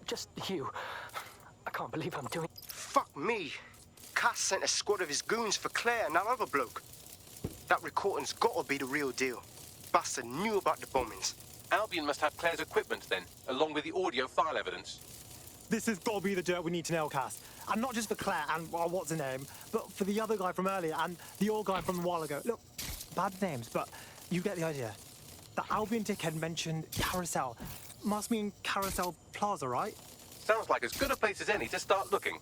Just you. I can't believe I'm doing... Fuck me. Cass sent a squad of his goons for Claire and that other bloke. That recording's gotta be the real deal. Bastard knew about the bombings. Albion must have Claire's equipment then, along with the audio file evidence. This has got to be the dirt we need to nail, Cass. And not just for Claire and what's her name, but for the other guy from earlier and the old guy from a while ago. Look, bad names, but you get the idea. The Albion dickhead mentioned Carousel. Must mean Carousel Plaza, right? Sounds like as good a place as any to start looking.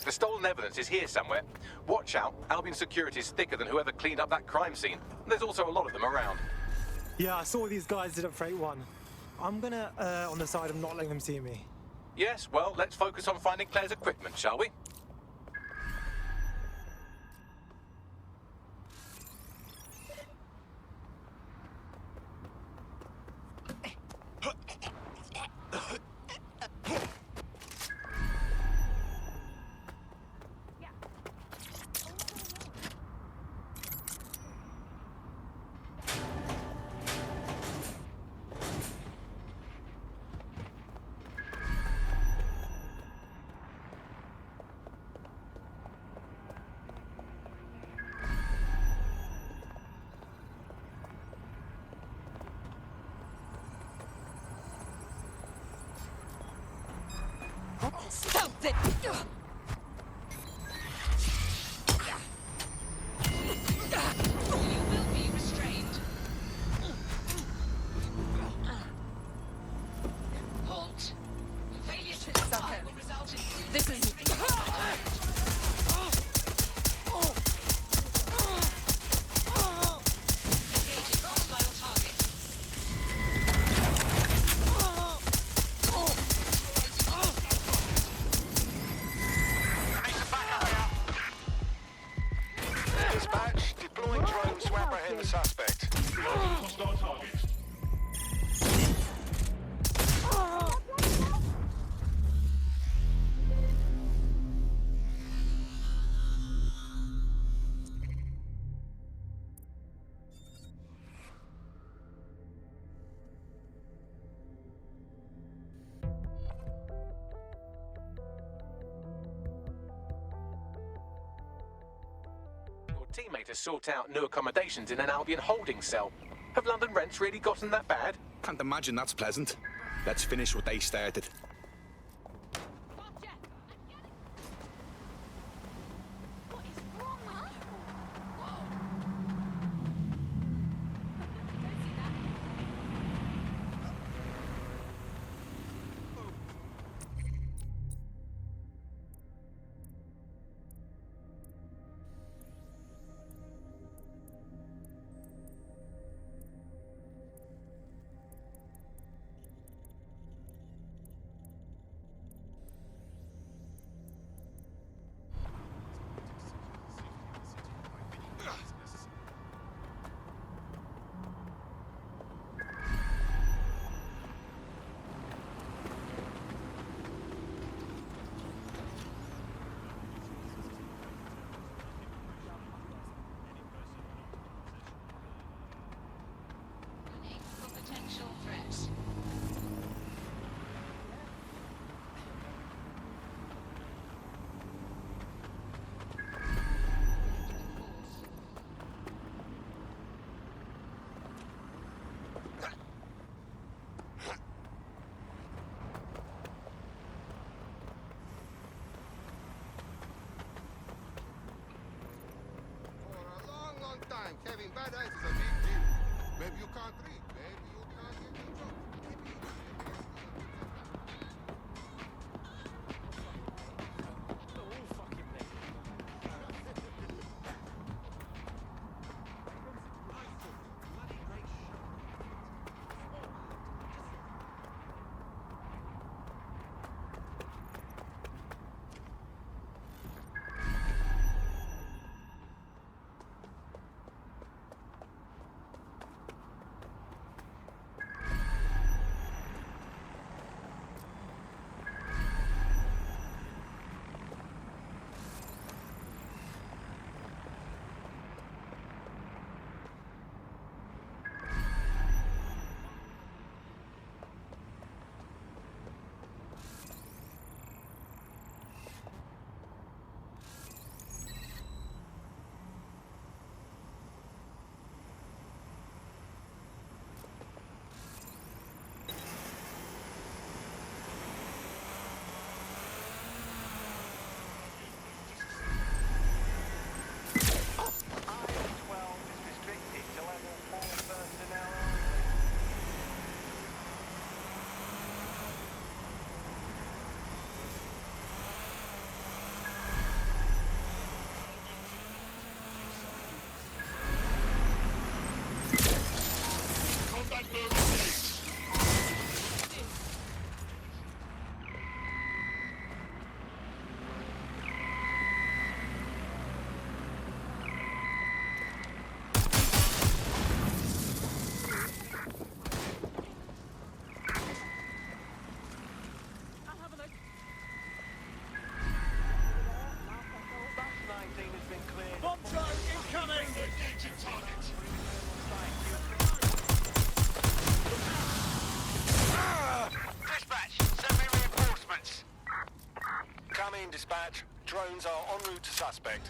The stolen evidence is here somewhere. Watch out. Albion security is thicker than whoever cleaned up that crime scene. There's also a lot of them around. Yeah, I saw these guys did at Freight 1. I'm gonna on the side of not letting them see me. Yes, well, let's focus on finding Claire's equipment, shall we? Stop it! You will be restrained. Halt. Failure to comply will result in... This is... Engaging hostile targets. Dispatch, deploying drones to apprehend the suspect. Hostile target. Your teammate has sought out new accommodations in an Albion holding cell. Have London rents really gotten that bad? Can't imagine that's pleasant. Let's finish what they started. Potential threats. Long time. Having bad eyes is a big deal. Maybe you can't read. Maybe you can't get your job. Drones are en route to suspect.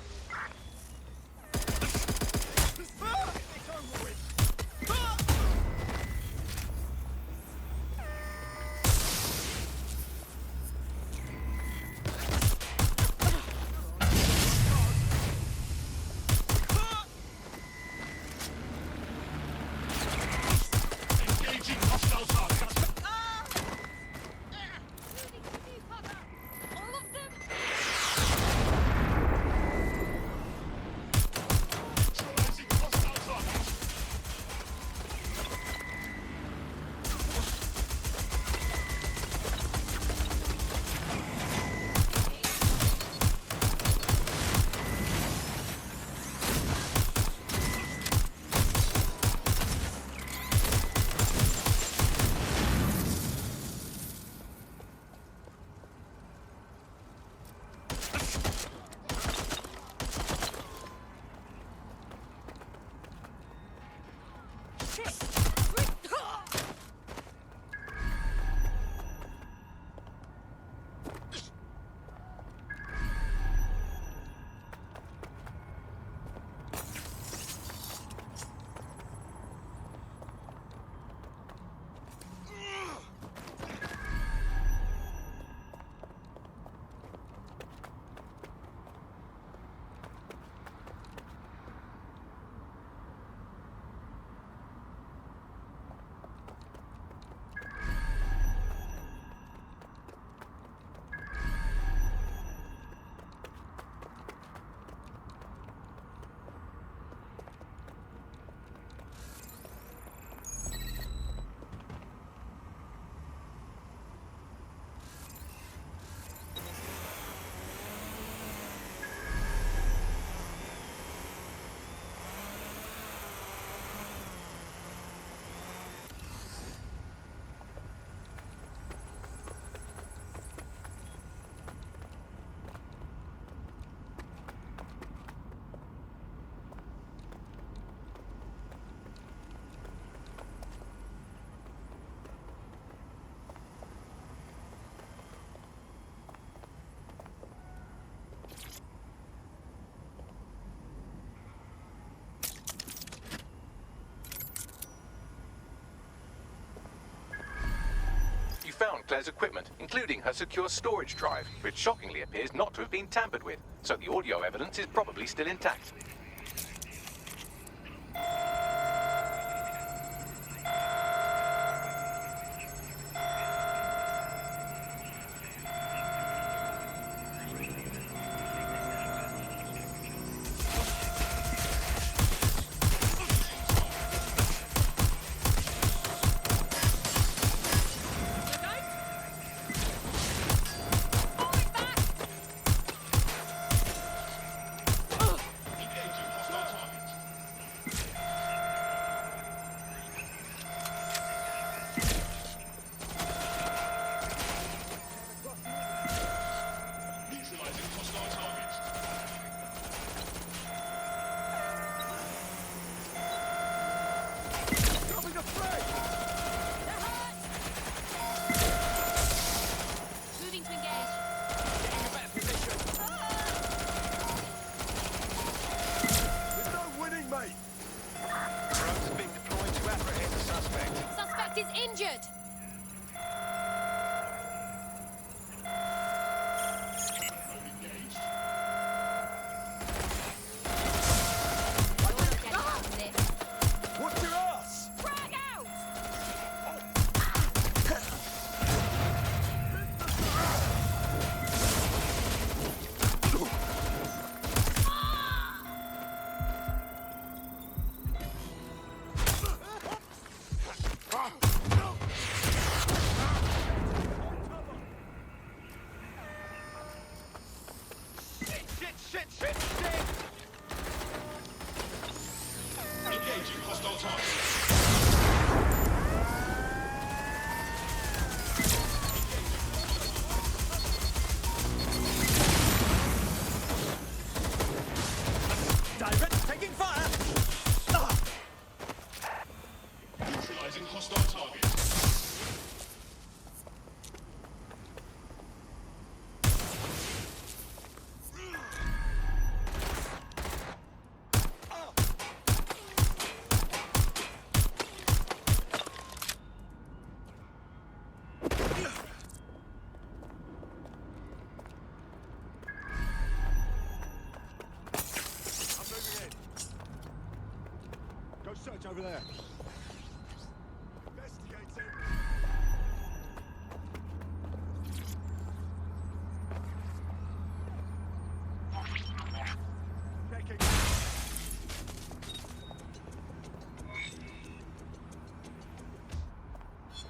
Found Claire's equipment, including her secure storage drive, which shockingly appears not to have been tampered with, so the audio evidence is probably still intact. over there.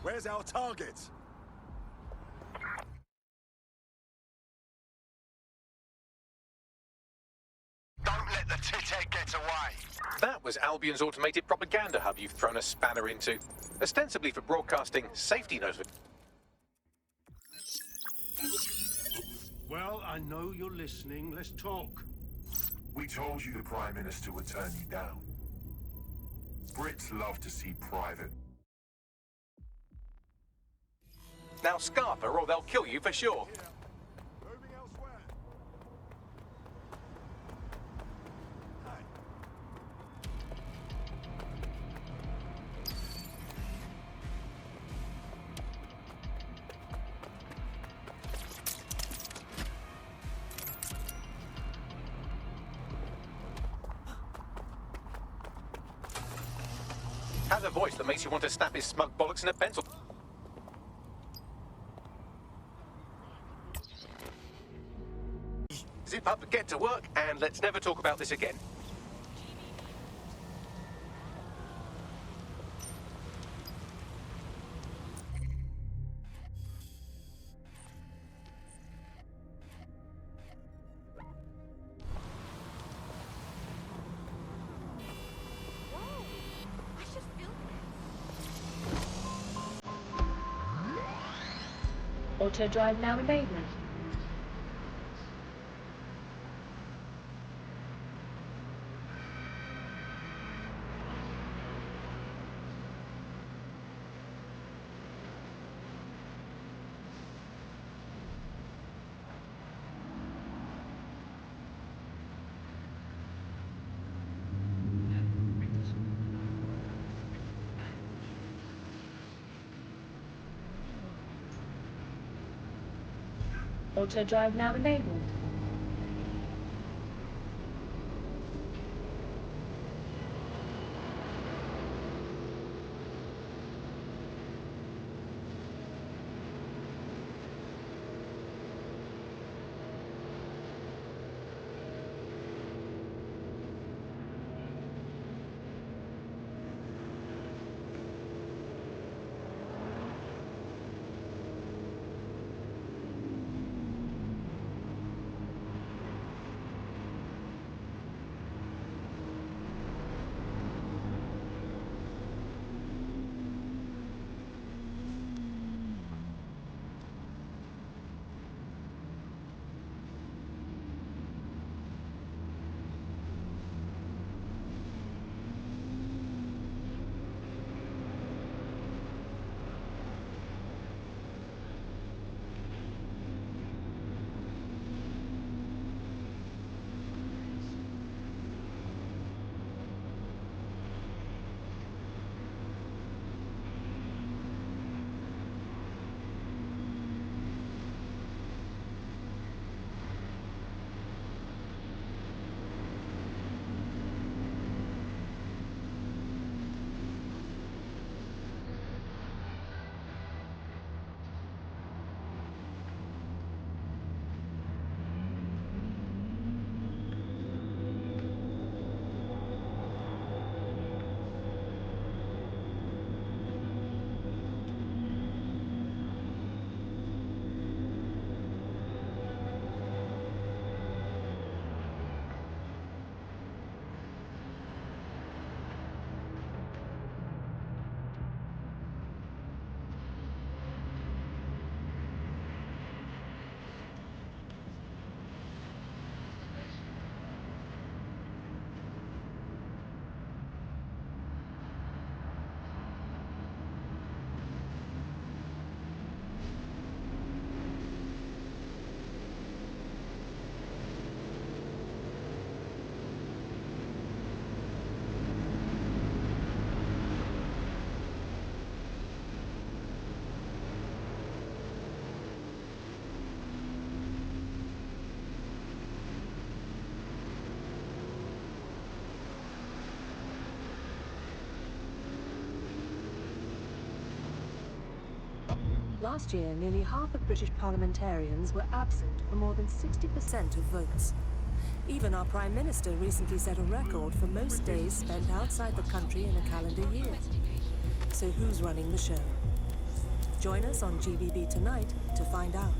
Where's our target? Don't let the tithead get away. That was Albion's automated propaganda hub you've thrown a spanner into, ostensibly for broadcasting safety notifications. Well, I know you're listening. Let's talk. We told you the Prime Minister would turn you down. Brits love to see private. Now scarf her or they'll kill you for sure. Moving elsewhere. Has a voice that makes you want to snap his smug bollocks in a pencil. Zip up, get to work, and let's never talk about this again. Auto drive now enabled. Auto drive now enabled. Last year, nearly half of British parliamentarians were absent for more than 60% of votes. Even our Prime Minister recently set a record for most days spent outside the country in a calendar year. So who's running the show? Join us on GBB tonight to find out.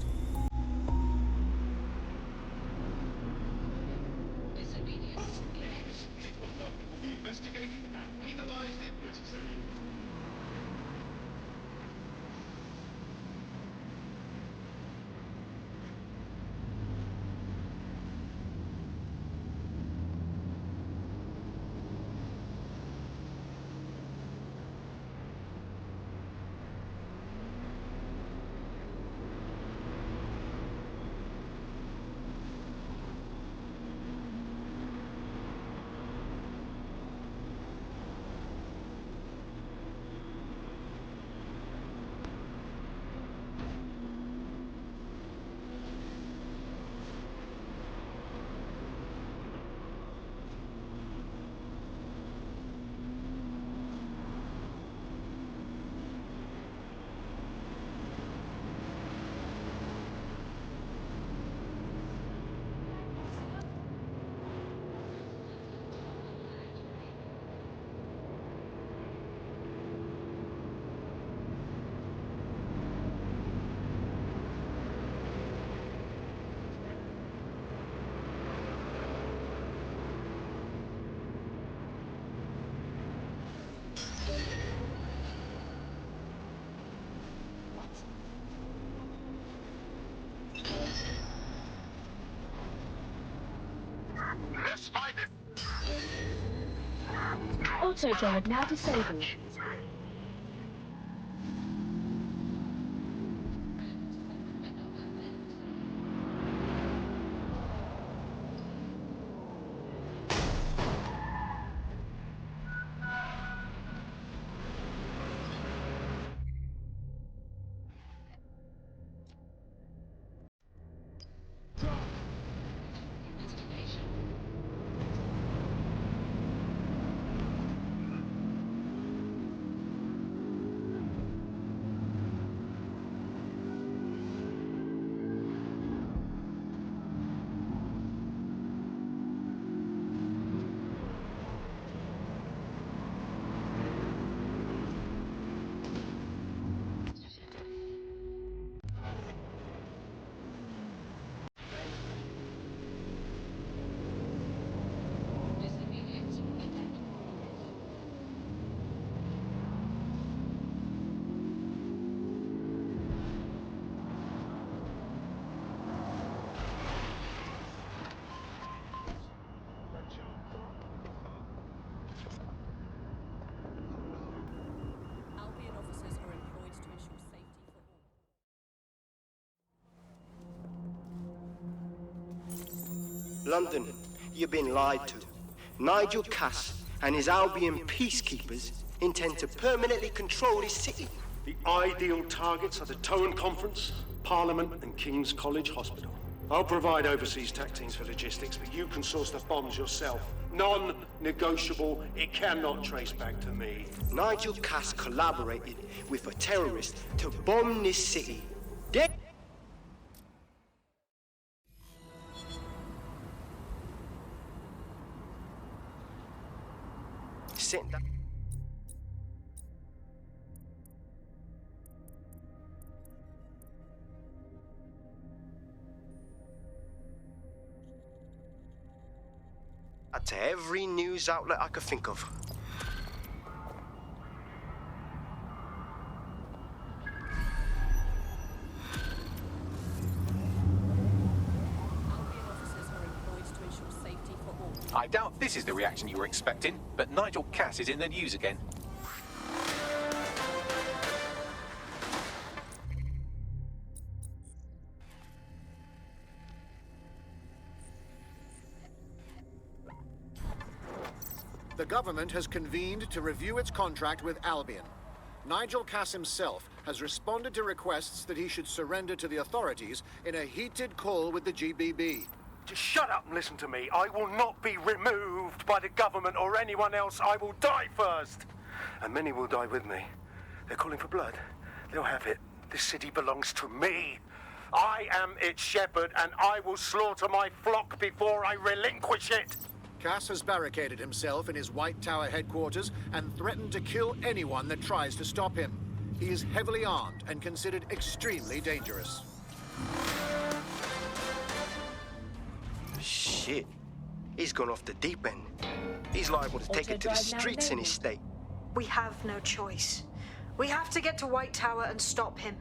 Auto drive now disabled. London, you've been lied to. Nigel Cass and his Albion peacekeepers intend to permanently control his city. The ideal targets are the Towan Conference, Parliament, and King's College Hospital. I'll provide overseas tech teams for logistics, but you can source the bombs yourself. Non-negotiable, it cannot trace back to me. Nigel Cass collaborated with a terrorist to bomb this city. Sent that. To every news outlet I could think of. I doubt this is the reaction you were expecting, but Nigel Cass is in the news again. The government has convened to review its contract with Albion. Nigel Cass himself has responded to requests that he should surrender to the authorities in a heated call with the GBB. Just shut up and listen to me. I will not be removed by the government or anyone else. I will die first. And many will die with me. They're calling for blood. They'll have it. This city belongs to me. I am its shepherd, and I will slaughter my flock before I relinquish it. Cass has barricaded himself in his White Tower headquarters and threatened to kill anyone that tries to stop him. He is heavily armed and considered extremely dangerous. Shit. He's gone off the deep end. He's liable to take it to the streets in his state. We have no choice. We have to get to White Tower and stop him.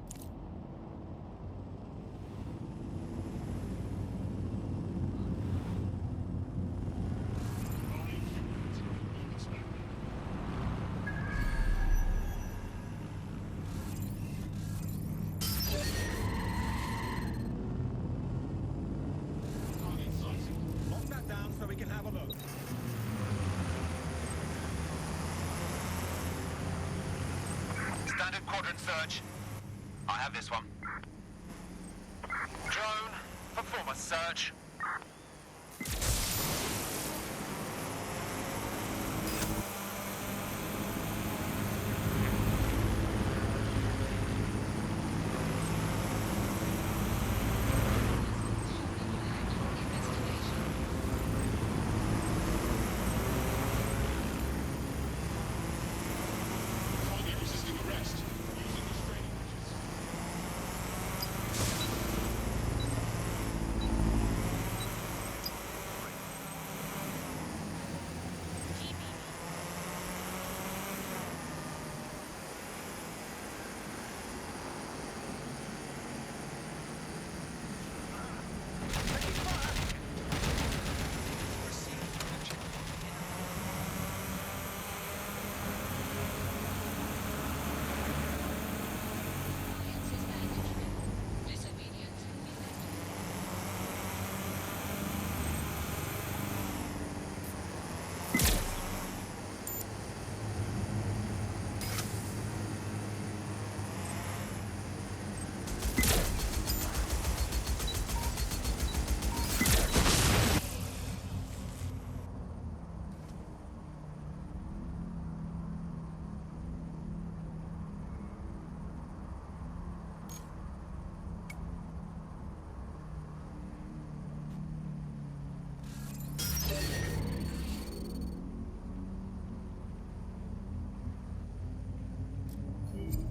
Lock that down so we can have a look. Standard quadrant search. I have this one. Drone, perform a search.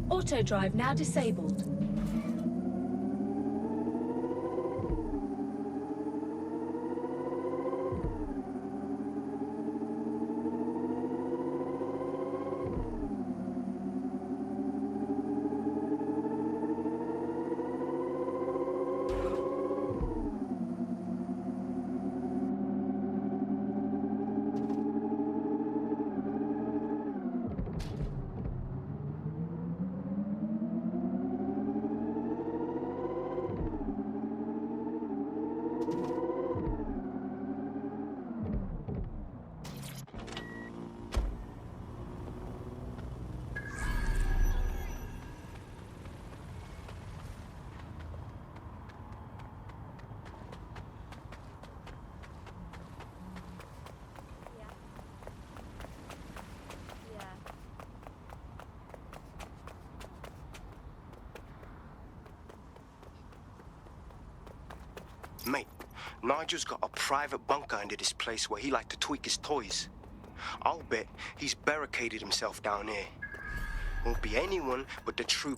Auto drive now disabled. Mate, Nigel's got a private bunker under this place where he liked to tweak his toys. I'll bet he's barricaded himself down here. Won't be anyone but the true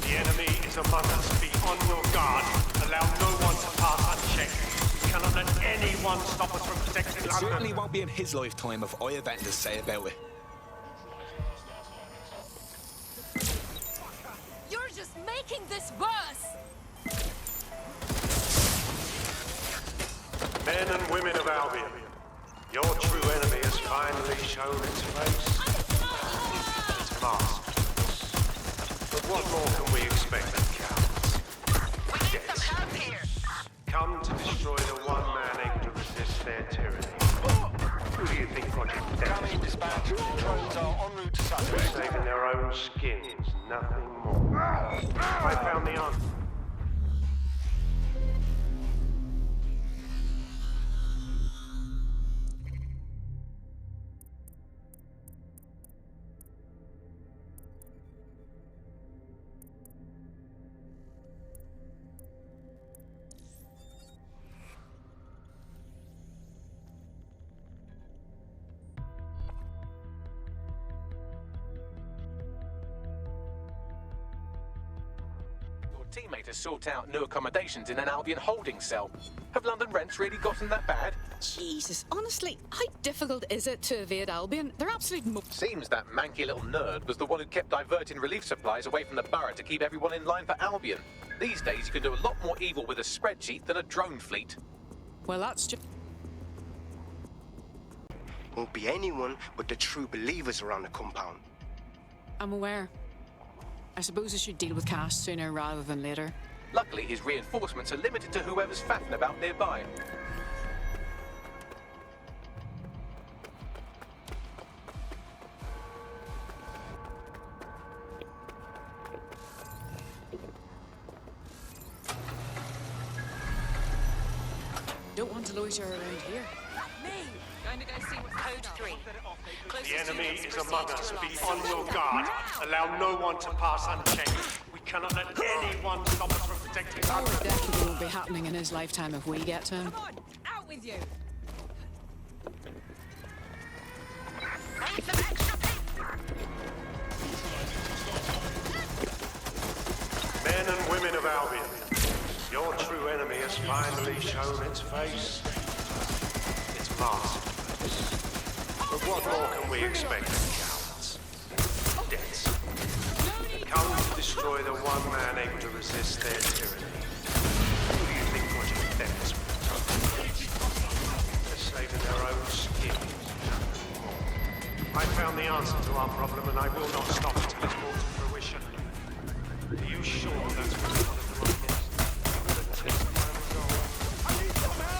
The enemy is among us. Be on your guard. Allow no one to pass unchecked. We cannot let anyone stop us from protecting It London. certainly won't be in his lifetime if I have anything to say about it. You're just making this worse! Men and women of Albion, your true enemy has finally shown its face. Its mask. But what more can we expect of cowards? We need some help here. Come to destroy the one man able to resist their tyranny. Who do you think Project Death is? Dispatch. Drones are en route to Saturday. Saving their own own skins, nothing more. I found the answer. Teammate has sought out new accommodations in an Albion holding cell. Have London rents really gotten that bad? Jesus, honestly, how difficult is it to evade Albion? They're absolute Seems that manky little nerd was the one who kept diverting relief supplies away from the borough to keep everyone in line for Albion. These days you can do a lot more evil with a spreadsheet than a drone fleet. Well, that's just... Won't be anyone but the true believers around the compound. I'm aware. I suppose I should deal with Cass sooner rather than later. Luckily, his reinforcements are limited to whoever's faffing about nearby. Don't want to loiter around here. Me! Going to go see what's Code 3. The enemy is among us. Be on your guard. Allow no one to pass unchecked. We cannot let anyone stop us from protecting Our others. definitely won't be happening in his lifetime if we get to him. Come on, out with you. Men and women of Albion, your true enemy has finally shown its face. Its mask. But what more can we expect from cowards? Deaths. Come to destroy the one man able to resist their tyranny. Who do you think Project Themis will They're saving their own skins. I found the answer to our problem and I will not stop until it's brought to fruition. Are you sure that's what you wanted to run next? The test of my resolve. I need some help!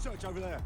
Search over there.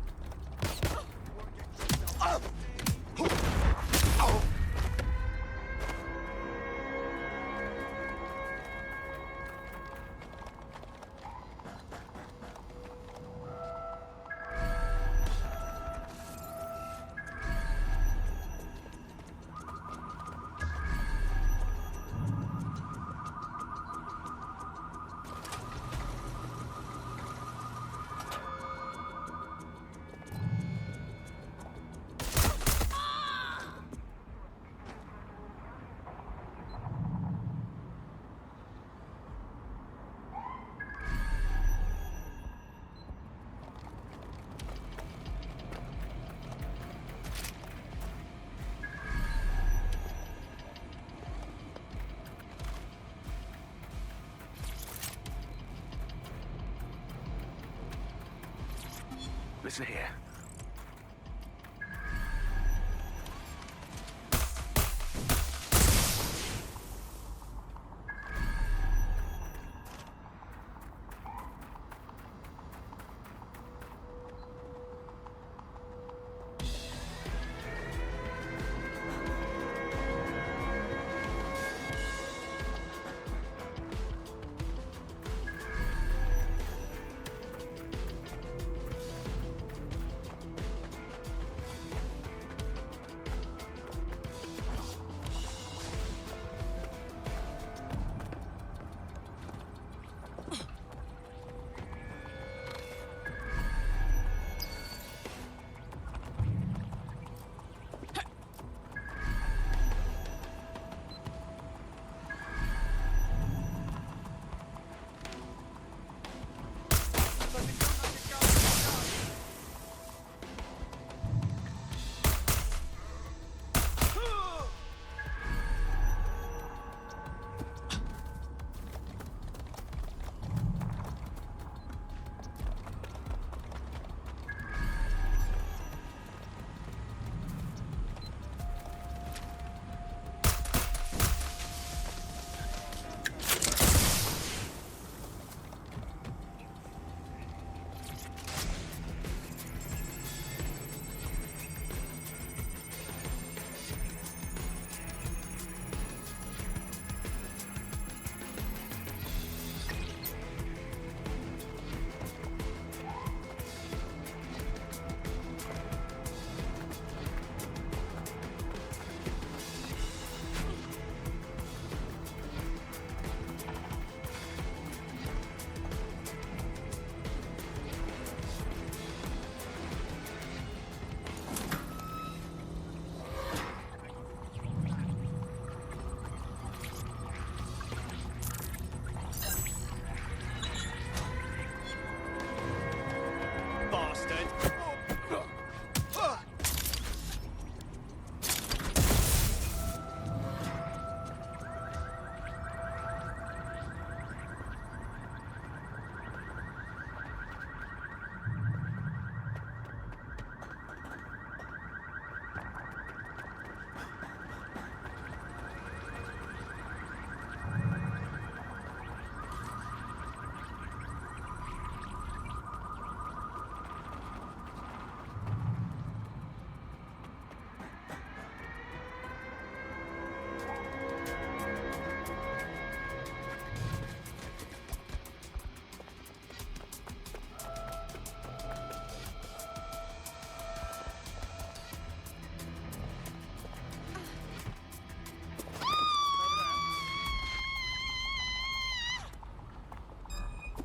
Listen here.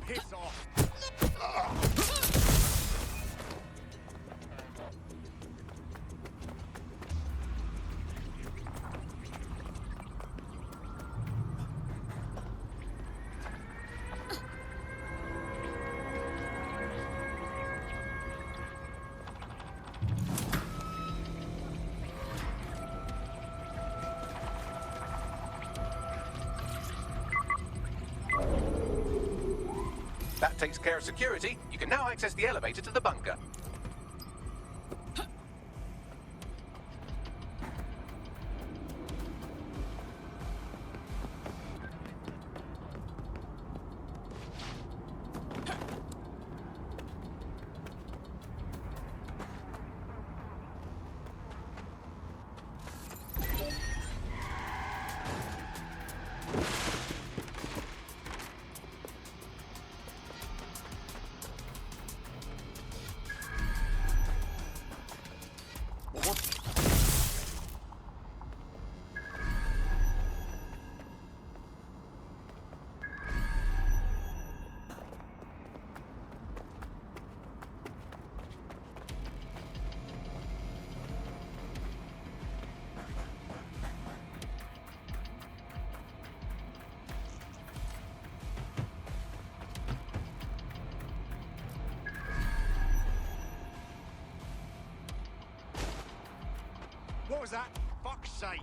Piss off! That takes care of security. You can now access the elevator to the bunker. What was that? Fuck's sake!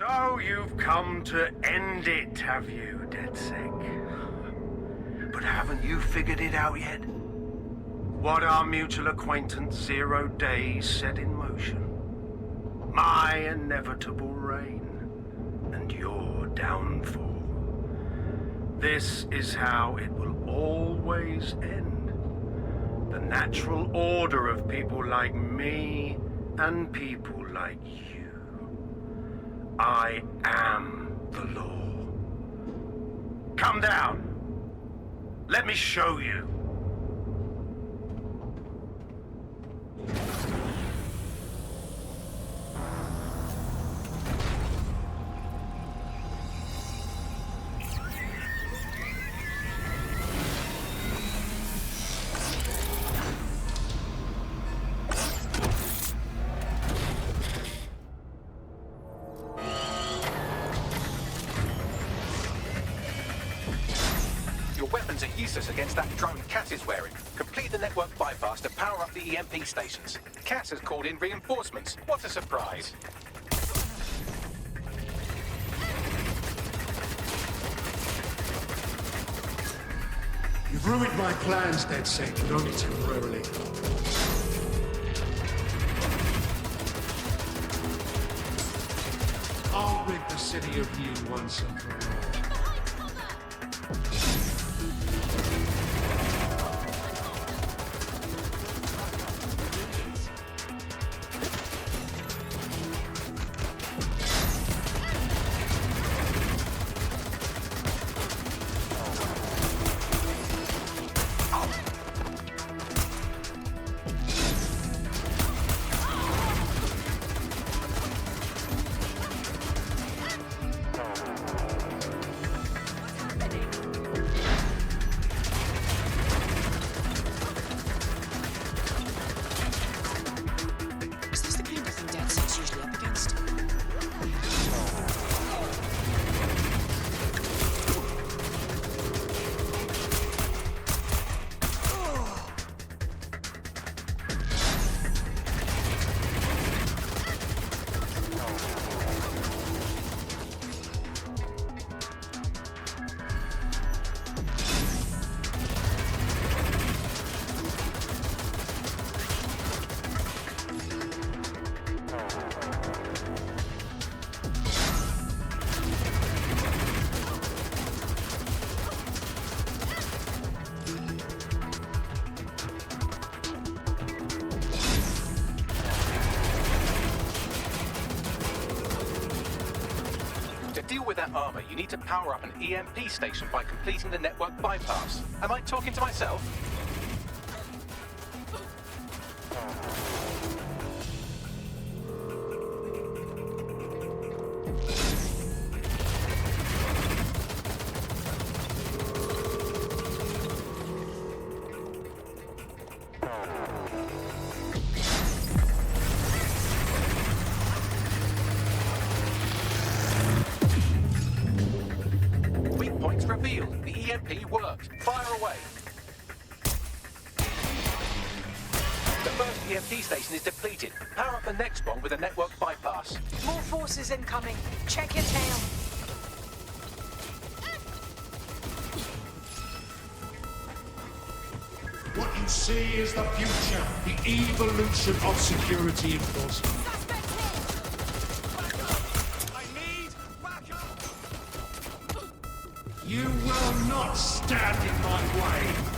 So you've come to end it, have you, DedSec? But haven't you figured it out yet? What our mutual acquaintance 0 Days set in motion? My inevitable reign and your downfall. This is how it will always end. The natural order of people like me and people like you. I am the law. Come down. Let me show you. Against that drone Cass is wearing. Complete the network bypass to power up the EMP stations. Cass has called in reinforcements. What a surprise. You've ruined my plans, DedSec, but only temporarily. I'll rid the city of you once and for all. With that armor, you need to power up an EMP station by completing the network bypass. Am I talking to myself? Revealed. The EMP worked. Fire away. The first EMP station is depleted. Power up the next one with a network bypass. More forces incoming. Check your tail. What you see is the future, the evolution of security enforcement. You will not stand in my way!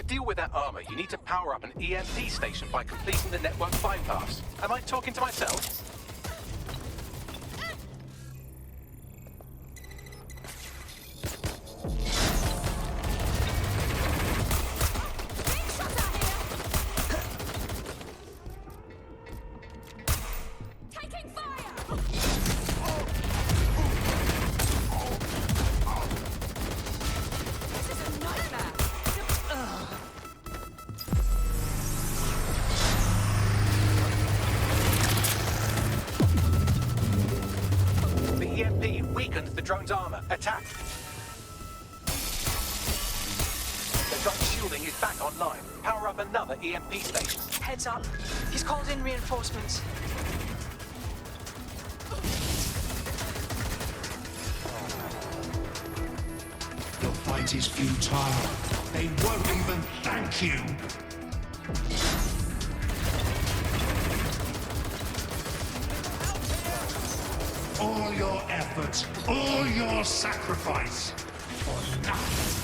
deal with that armor, you need to power up an EMP station by completing the network bypass. Am I talking to myself? The drone's armor. Attack! The drone's shielding is back online. Power up another EMP station. Heads up. He's called in reinforcements. The fight is futile. They won't even thank you. All your efforts, all your sacrifice, for nothing.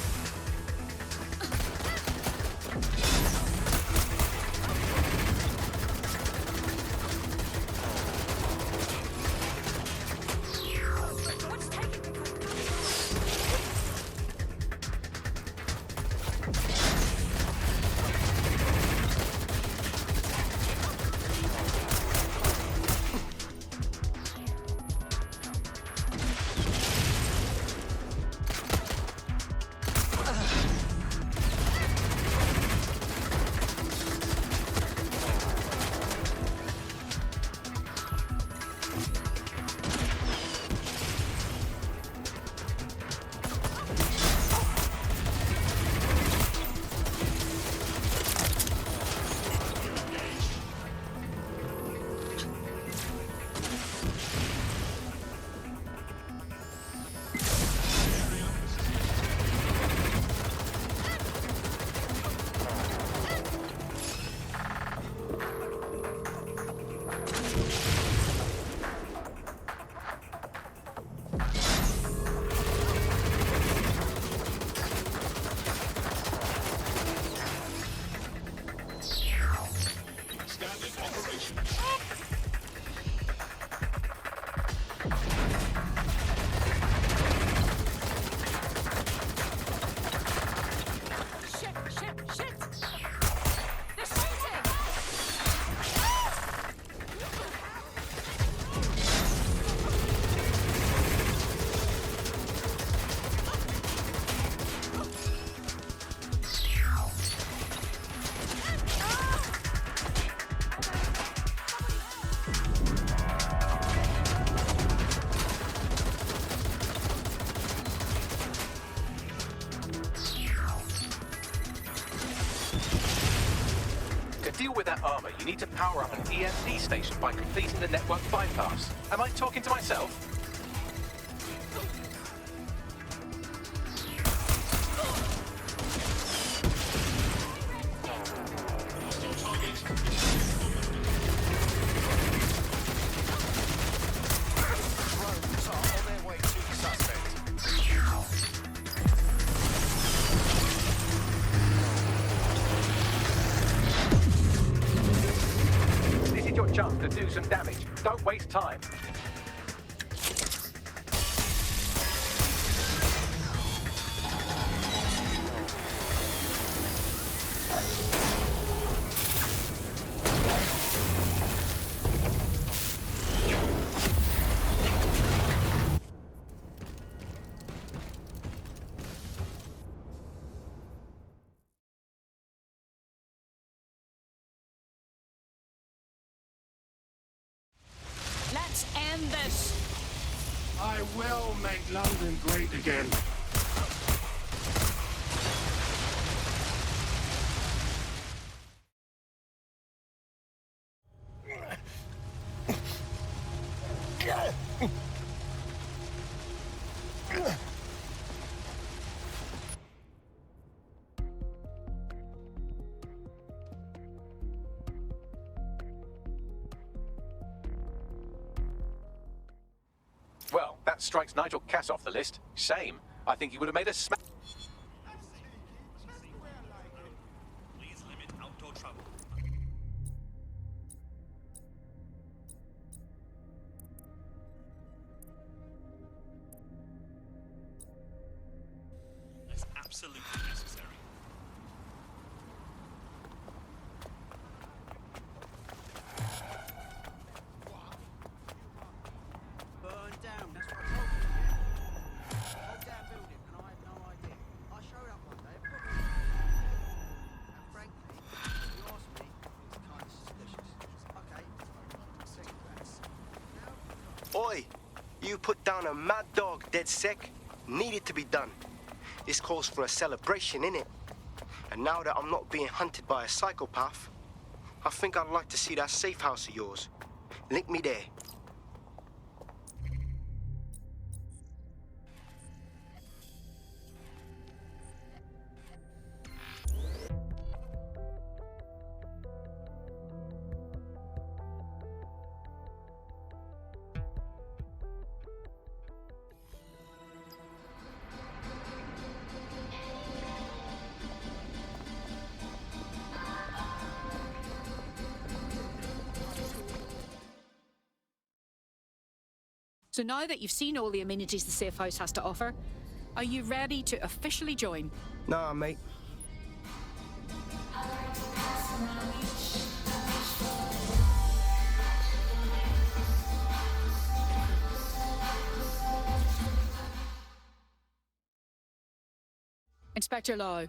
To deal with that armor, you need to power up an EMP station by completing the network bypass. Am I talking to myself? Chance to do some damage. Don't waste time. Let's end this! I will make London great again. Well, that strikes Nigel Cass off the list. Shame. I think he would have made a smash. absolutely necessary. Burn down, that's what I told you. Whole damn building, and I had no idea. I showed up one day, and frankly, if you ask me, it's kind of suspicious. Okay, second class. Oi! You put down a mad dog, DedSec. Needed to be done. This calls for a celebration, innit? And now that I'm not being hunted by a psychopath, I think I'd like to see that safe house of yours. Link me there. So now that you've seen all the amenities the safe house has to offer, are you ready to officially join? Nah, mate. Inspector Lau,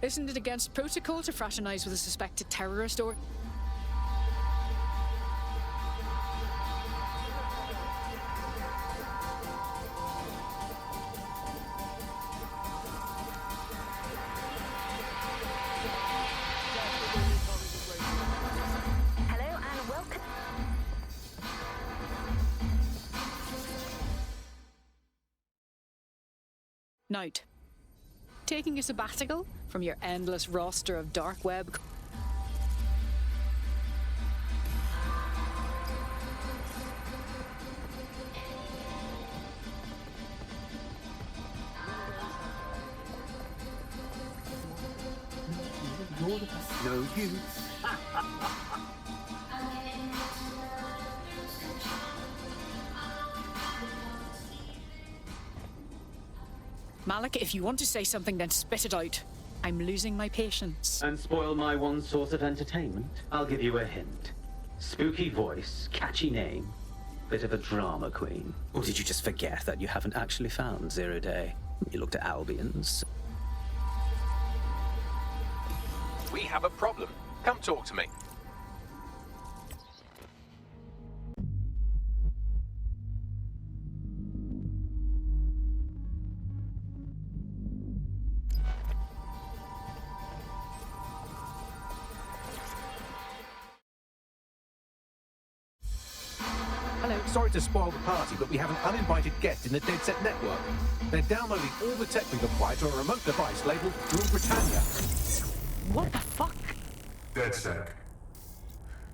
isn't it against protocol to fraternize with a suspected terrorist or... Hello and welcome. Note. Taking a sabbatical from your endless roster of dark web... No, you. Malik, if you want to say something, then spit it out. I'm losing my patience. And spoil my one source of entertainment? I'll give you a hint. Spooky voice, catchy name, bit of a drama queen. Or did you just forget that you haven't actually found Zero Day? You looked at Albion's. We have a problem. Come talk to me. Hello, sorry to spoil the party, but we have an uninvited guest in the DedSec network. They're downloading all the tech we've acquired to a remote device labeled Rule Britannia. What the fuck? DedSec.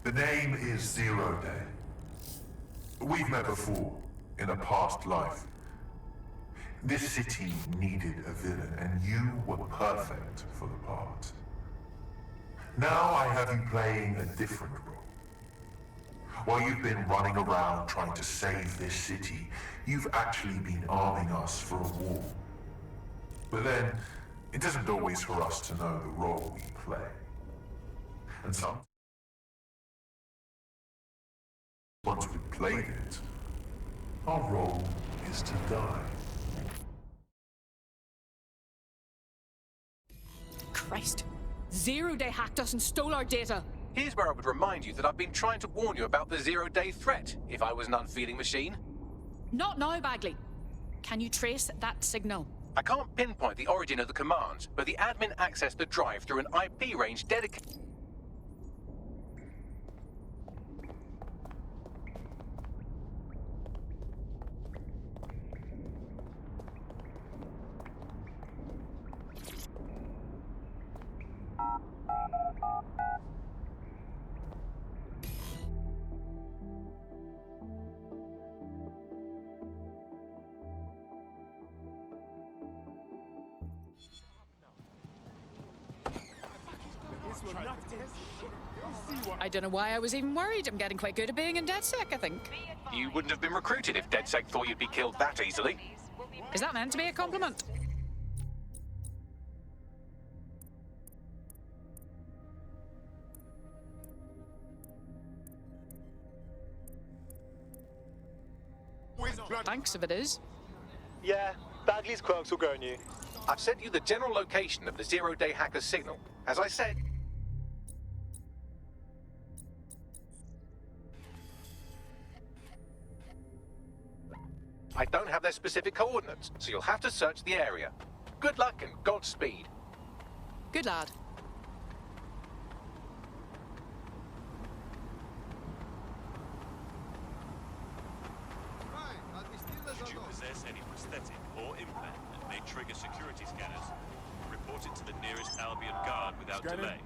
The name is Zero Day. We've met before, in a past life. This city needed a villain, and you were perfect for the part. Now I have you playing a different role. While you've been running around trying to save this city, you've actually been arming us for a war. But then, it isn't always for us to know the role we play. And once we've played it, our role is to die. Christ. Zero Day hacked us and stole our data. Here's where I would remind you that I've been trying to warn you about the zero-day threat, if I was an unfeeling machine. Not now, Bagley. Can you trace that signal? I can't pinpoint the origin of the command, but the admin accessed the drive through an IP range dedicated... I don't know why I was even worried. I'm getting quite good at being in DedSec, I think. You wouldn't have been recruited if DedSec thought you'd be killed that easily. Is that meant to be a compliment? Thanks if it is. Yeah, Bagley's quirks will grow on you. I've sent you the general location of the zero-day hacker's signal. As I said... I don't have their specific coordinates, so you'll have to search the area. Good luck and Godspeed. Good lad. Should you possess any prosthetic or implant that may trigger security scanners, report it to the nearest Albion guard without delay.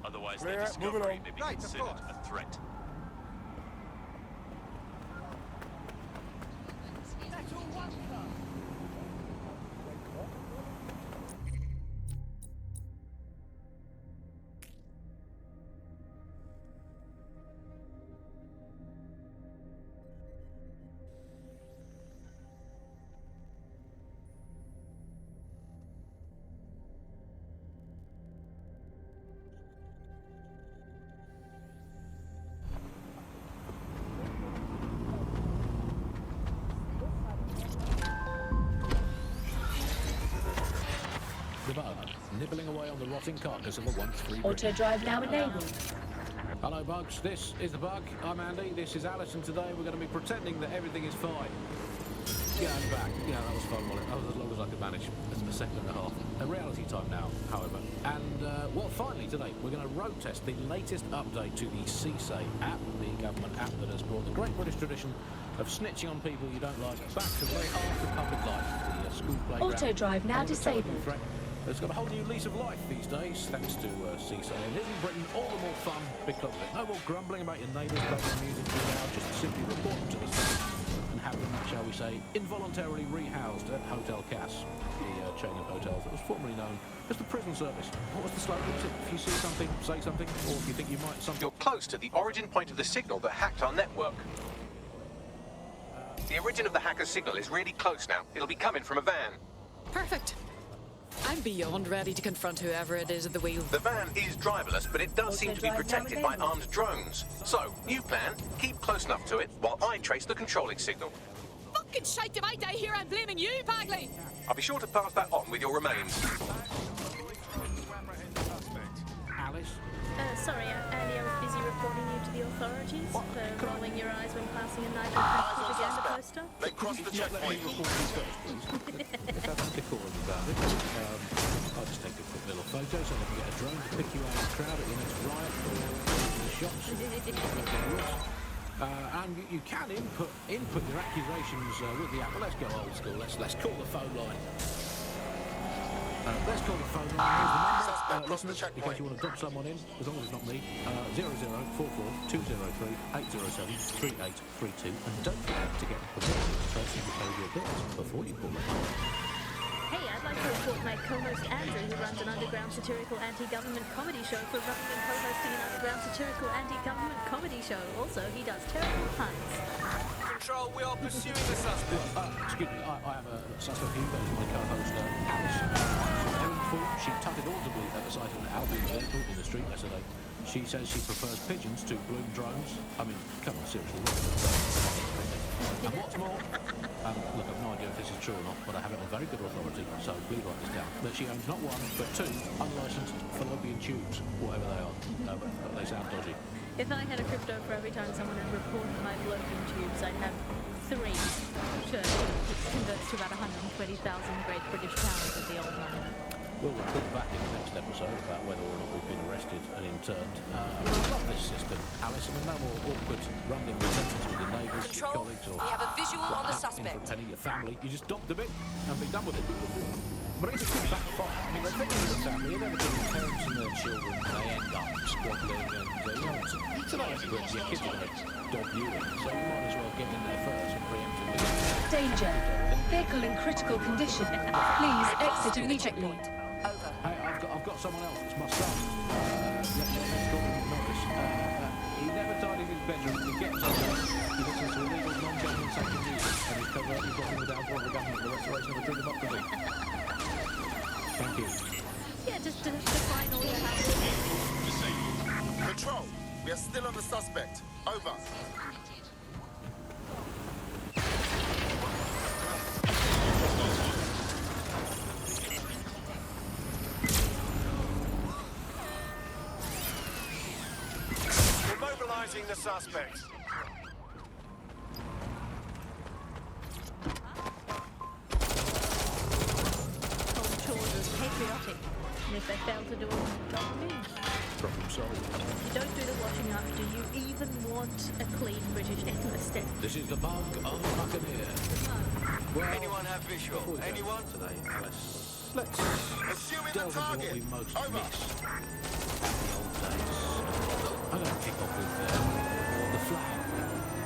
Otherwise, their discovery may be considered a threat. The bug, nibbling away on the rotting carcass of a once-free Auto drive now enabled. Hello, Bugs. This is the Bug. I'm Andy. This is Alice, and today we're going to be pretending that everything is fine. Yeah, I'm back. Yeah, that was fun, wasn't it? That was as long as I could manage. That's a second and a half. A reality time now, however. And, well, finally today, we're going to road test the latest update to the CSAY app, the government app that has brought the great British tradition of snitching on people you don't like back to the very heart of public life, the school playground. Auto drive now disabled. It's got a whole new lease of life these days, thanks to CSAY. And isn't Britain all the more fun because of it? No more grumbling about your neighbours playing their music too loud, just simply report them to the station and have them, shall we say, involuntarily rehoused at Hotel Cass, the chain of hotels that was formerly known as the prison service. What was the slogan? If you see something, say something, or if you think you might something... You're close to the origin point of the signal that hacked our network. The origin of the hacker's signal is really close now. It'll be coming from a van. Perfect. I'm beyond ready to confront whoever it is at the wheel. The van is driverless, but it does seem to be protected by armed drones. So, new plan, keep close enough to it while I trace the controlling signal. Fucking shite if I die here, I'm blaming you, Bagley! I'll be sure to pass that on with your remains. Alice? Sorry, Andy, I was busy reporting you to the authorities for rolling your eyes when passing a Nigel Cass propaganda poster. They crossed the checkpoint. If that's the decorum about it, I'll just take a quick little photo so I can get a drone to pick you out of the crowd at your next riot or the shops. And you can input your accusations with the app. Well, let's go old school. Let's call the phone line. Let's call the phone line. Here's the number. Listeners, in case you want to dump someone in, as long as it's not me, 0044 203 807 3832. And don't forget to get the permission to trace the behaviour bits before you call them. Hey, I'd like to report my co-host Andrew, who runs an underground satirical anti-government comedy show, for running and co-hosting an underground satirical anti-government comedy show. Also, he does terrible puns. Control, we are pursuing the suspect. Excuse me, I have a suspect here. That is my co-host, Alice. She tutted audibly at the sight of an Albion vehicle in the street yesterday. She says she prefers pigeons to bloom drones. I mean, come on, seriously. And what's more, look, I've no idea if this is true or not, but I have it on very good authority, so please write this down, that she owns not one, but two unlicensed fallopian tubes, whatever they are. They sound dodgy. If I had a crypto for every time someone had reported my fallopian tubes, I'd have 3. Sure, it converts to about 120,000 Great British pounds at the old money. We'll report back in the next episode about whether or not we've been arrested and interned. I love this system, Alice. I mean, no more awkward rumbling sentences with your neighbours, your colleagues, or... We have a visual on the suspect. ...for a penny, your family. You just docked a bit and be done with it. But it's a good backfire. I mean, they think of the family, inevitably parents and their children, they end up squabbling and, it's an age where your kids are going to dog you in, so you might as well get in there first and preemptively... Danger. Vehicle in critical condition. Please exit immediately. Hey, I've got someone else. It's my son. Let's call him Norris. He never tidied his bedroom. He gets on there. He listens to illegal, non-government secular music, and he's covertly blocking the downfall of the government, the restoration of a true democracy. Thank you. Yeah, just define all your houses. Control, we are still on the suspect. Over. the suspects. Old Chores is patriotic, and if they fail to do it, drop them in. Problem solved. If you don't do the washing up, do you even want a clean British enlisted? This is the bug of the Buccaneer. Well, Anyone have visual? Anyone? today, let's Assuming the delve into what target. we most Over. missed in the old days. I'm going to kick off with the flag.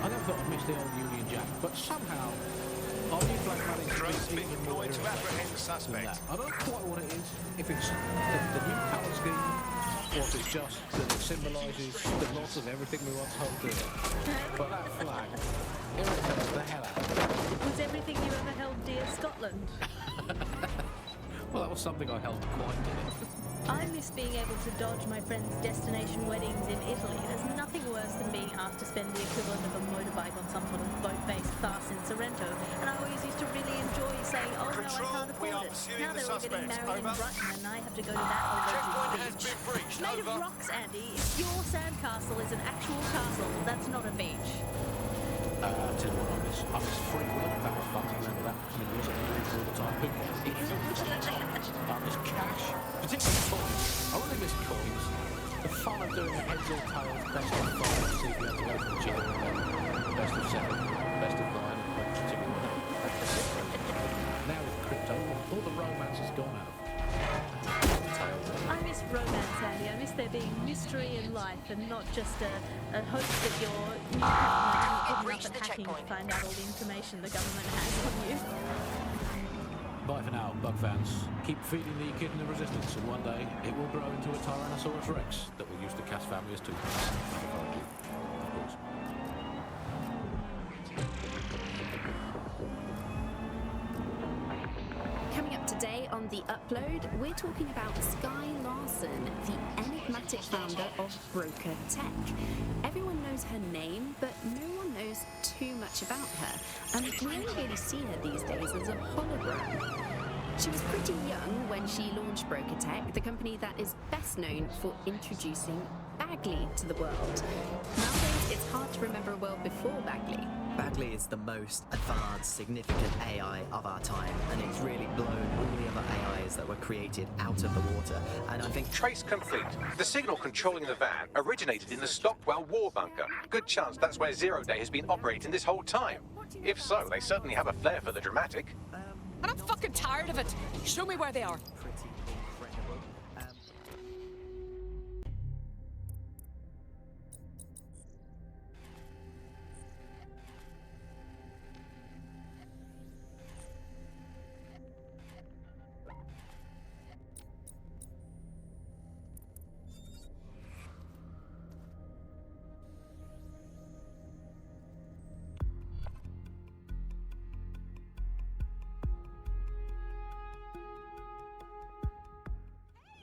I never thought I'd miss the old Union Jack, but somehow our new flag managed to be even more Deployed to apprehend the than suspect. that. I don't know quite what it is, if it's the new colour scheme, or if it's just that it symbolises the loss of everything we once held dear. But that flag irritates the hell out of me. Was everything you ever held dear Scotland? Well, that was something I held quite dear. I miss being able to dodge my friends' destination weddings in Italy. There's nothing worse than being asked to spend the equivalent of a motorbike on some sort of boat-based farce in Sorrento. And I always used to really enjoy saying, oh no, I can't afford it. Now they're all getting married in Brighton and I have to go to that alleged beach. Made of rocks, Andy. Your sandcastle is an actual castle. That's not a beach. Tell you what, I miss free will. That was fun. Remember that? I mean, was it all the time? Who cares? I miss cash, particularly coins. I really miss coins. The fun of doing a heads or tails, best of 5, see if you have to go to the gym, best of 7, best of 9, and particularly now with crypto, all the romance has gone out. I miss romance, Andy. I miss there being mystery in life and not just a hope that you're good enough at hacking to find out all the information the government has on you. Bye for now, Bug fans. Keep feeding the kidney of resistance, and one day it will grow into a Tyrannosaurus Rex that will use the Cass family as toothpaste. Of course. Coming up today on The Upload, we're talking about Sky Larson, the enigmatic founder of Broker Tech. Everyone knows her name, but no one knows too much about her, and we only really see her these days as a hologram. She was pretty young when she launched Broker Tech, the company that is best known for introducing Bagley to the world. Nowadays, it's hard to remember a world before Bagley. Bagley is the most advanced, significant AI of our time, and it's really blown all the other AIs that were created out of the water. And I think Trace complete. The signal controlling the van originated in the Stockwell war bunker. Good chance that's where Zero Day has been operating this whole time. If so, they certainly have a flair for the dramatic. And I'm fucking tired of it. Show me where they are. pretty incredible.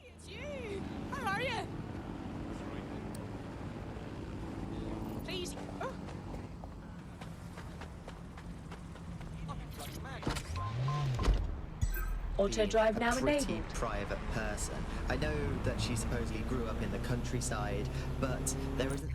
It's you. How are you? Please. Oh. Auto drive now enabled. Pretty private person. I know that she supposedly grew up in the countryside, but there isn't.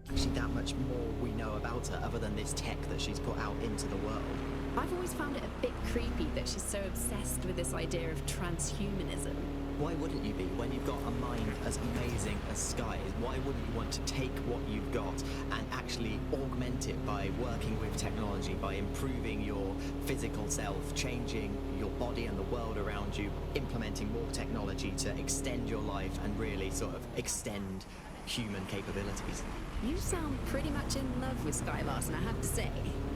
Actually, that much more we know about her other than this tech that she's put out into the world. I've always found it a bit creepy that she's so obsessed with this idea of transhumanism. Why wouldn't you be? When you've got a mind as amazing as Sky's, why wouldn't you want to take what you've got and actually augment it by working with technology, by improving your physical self, changing your body and the world around you, implementing more technology to extend your life and really sort of extend human capabilities? You sound pretty much in love with Sky Larson, I have to say.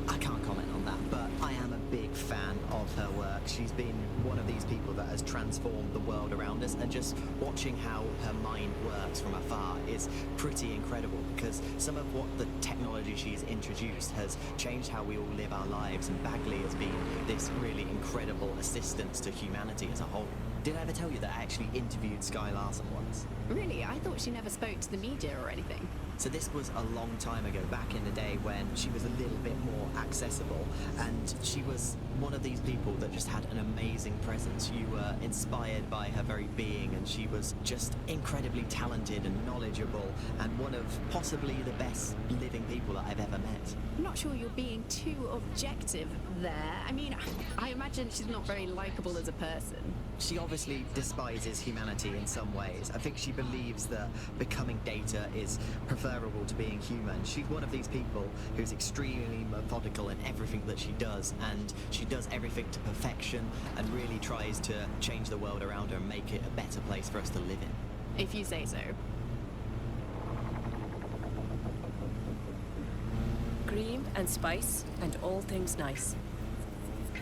I can't comment on that, but I am a big fan of her work. She's been one of these people that has transformed the world around us, and just watching how her mind works from afar is pretty incredible, because some of what the technology she's introduced has changed how we all live our lives, and Bagley has been this really incredible assistance to humanity as a whole. Did I ever tell you that I actually interviewed Sky Larson once? Really? I thought she never spoke to the media or anything. So this was a long time ago, back in the day when she was a little bit more accessible, and she was one of these people that just had an amazing presence. You were inspired by her very being, and she was just incredibly talented and knowledgeable, and one of possibly the best living people that I've ever met. I'm not sure you're being too objective there. I mean, I imagine she's not very likable as a person. She obviously despises humanity in some ways. I think she believes that becoming Data is preferable to being human. She's one of these people who's extremely methodical in everything that she does, and she does everything to perfection and really tries to change the world around her and make it a better place for us to live in. If you say so. Cream and spice and all things nice.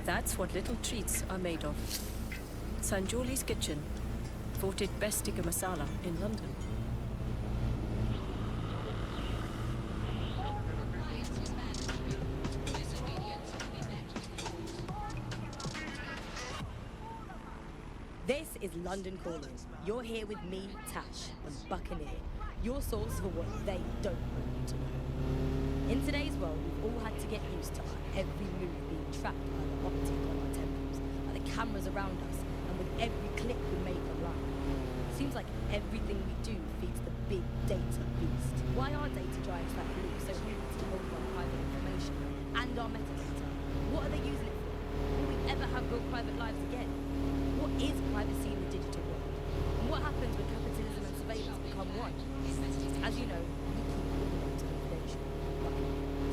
That's what Little Treats are made of. Sanjoli's Kitchen, voted best tikka masala in London. This is London Calling. You're here with me, Tash, and Buccaneer, your source for what they don't want you to know. In today's world, we've all had to get used to our every move being tracked by the optic on our temples, by the cameras around us, and with every click we make online. Seems like everything we do feeds the big data beast. Why are data giants like Blue so eager to hold our private information and our metadata? What are they using it for? Will we ever have real private lives again? What is privacy in the digital world? And what happens when capitalism and surveillance become one? As you know, we keep all of them confidential.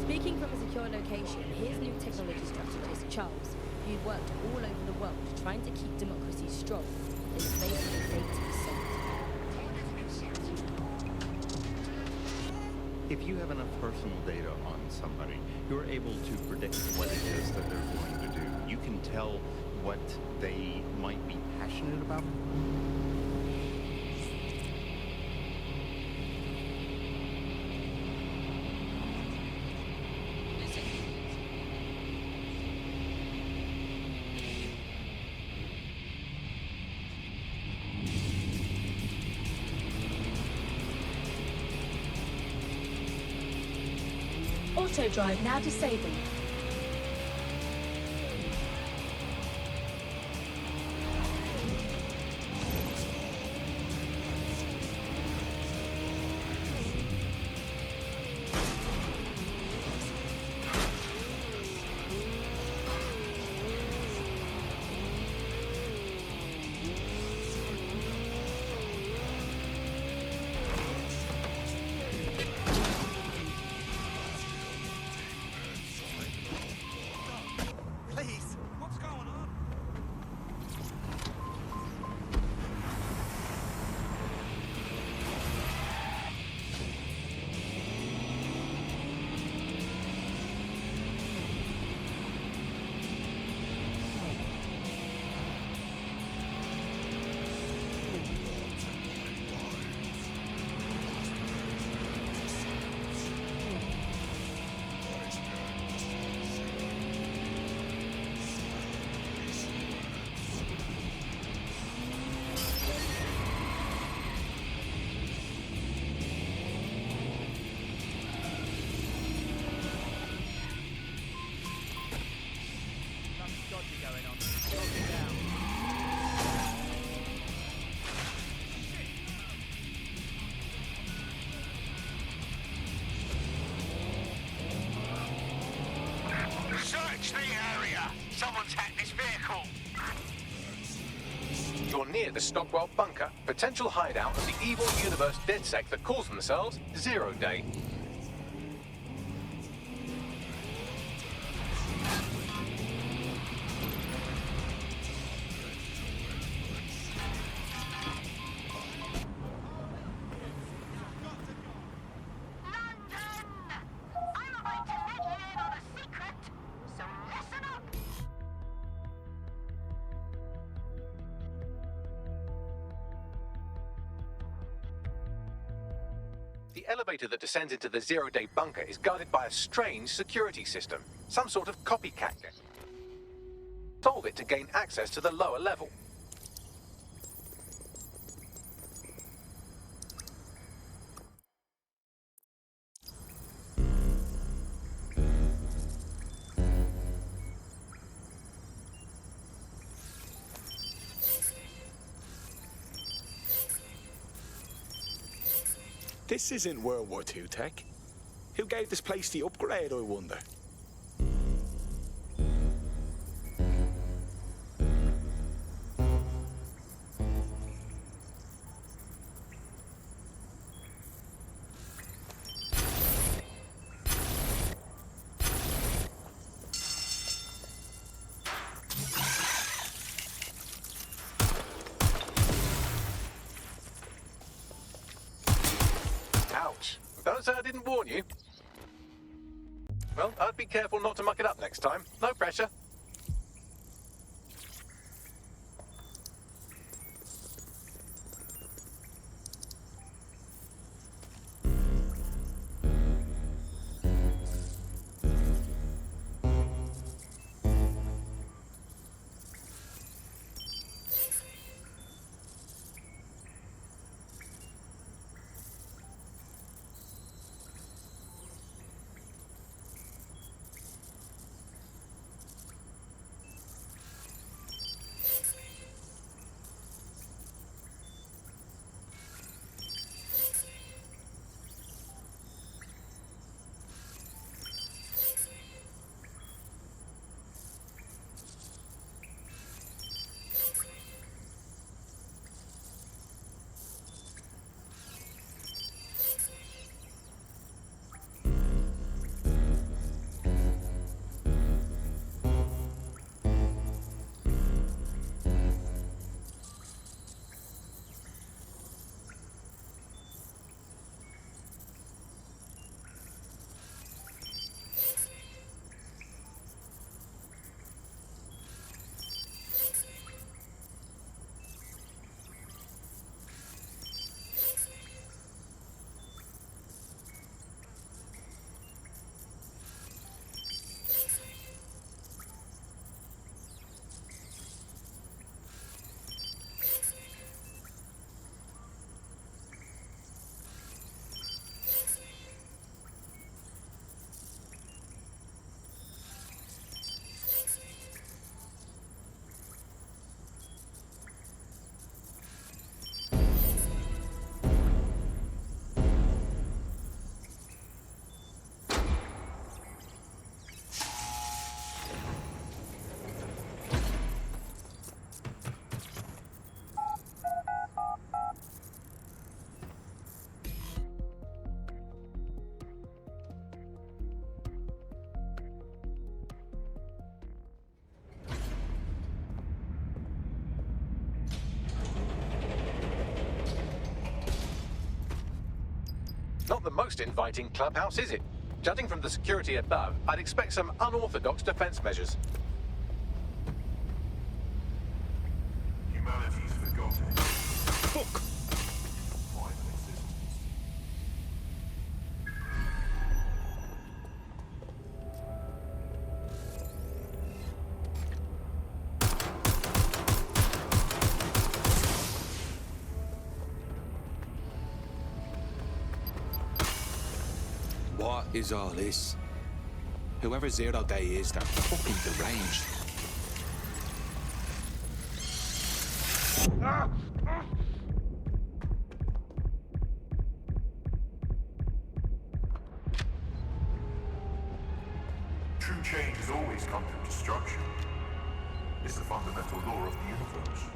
Speaking from a secure location, here's new technology strategist Charles, who's worked all over the world trying to keep democracy strong in the face of a data assault. If you have enough personal data on somebody, you're able to predict what it is that they're going to do. You can tell what they might be passionate about. Auto drive now disabled. Search the area! Someone's hacked this vehicle! You're near the Stockwell bunker, potential hideout of the evil universe DedSec that calls themselves Zero Day. The elevator that descends into the Zero-Day bunker is guarded by a strange security system, some sort of copycat. Solve it to gain access to the lower level. This isn't World War II tech. Who gave this place the upgrade, I wonder? Ouch. Don't say I didn't warn you. Well, I'd be careful not to muck it up next time. No pressure. Not the most inviting clubhouse, is it? Judging from the security above, I'd expect some unorthodox defense measures. Humanity's forgotten. Fuck! What is all this? Whoever Zero Day is, they're fucking deranged. True change has always come through destruction. It's the fundamental law of the universe.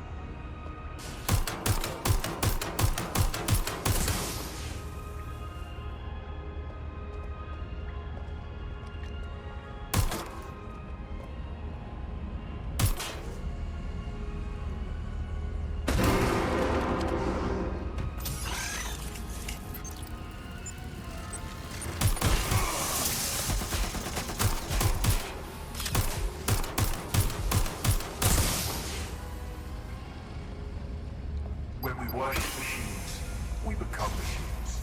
When we worship machines, we become machines.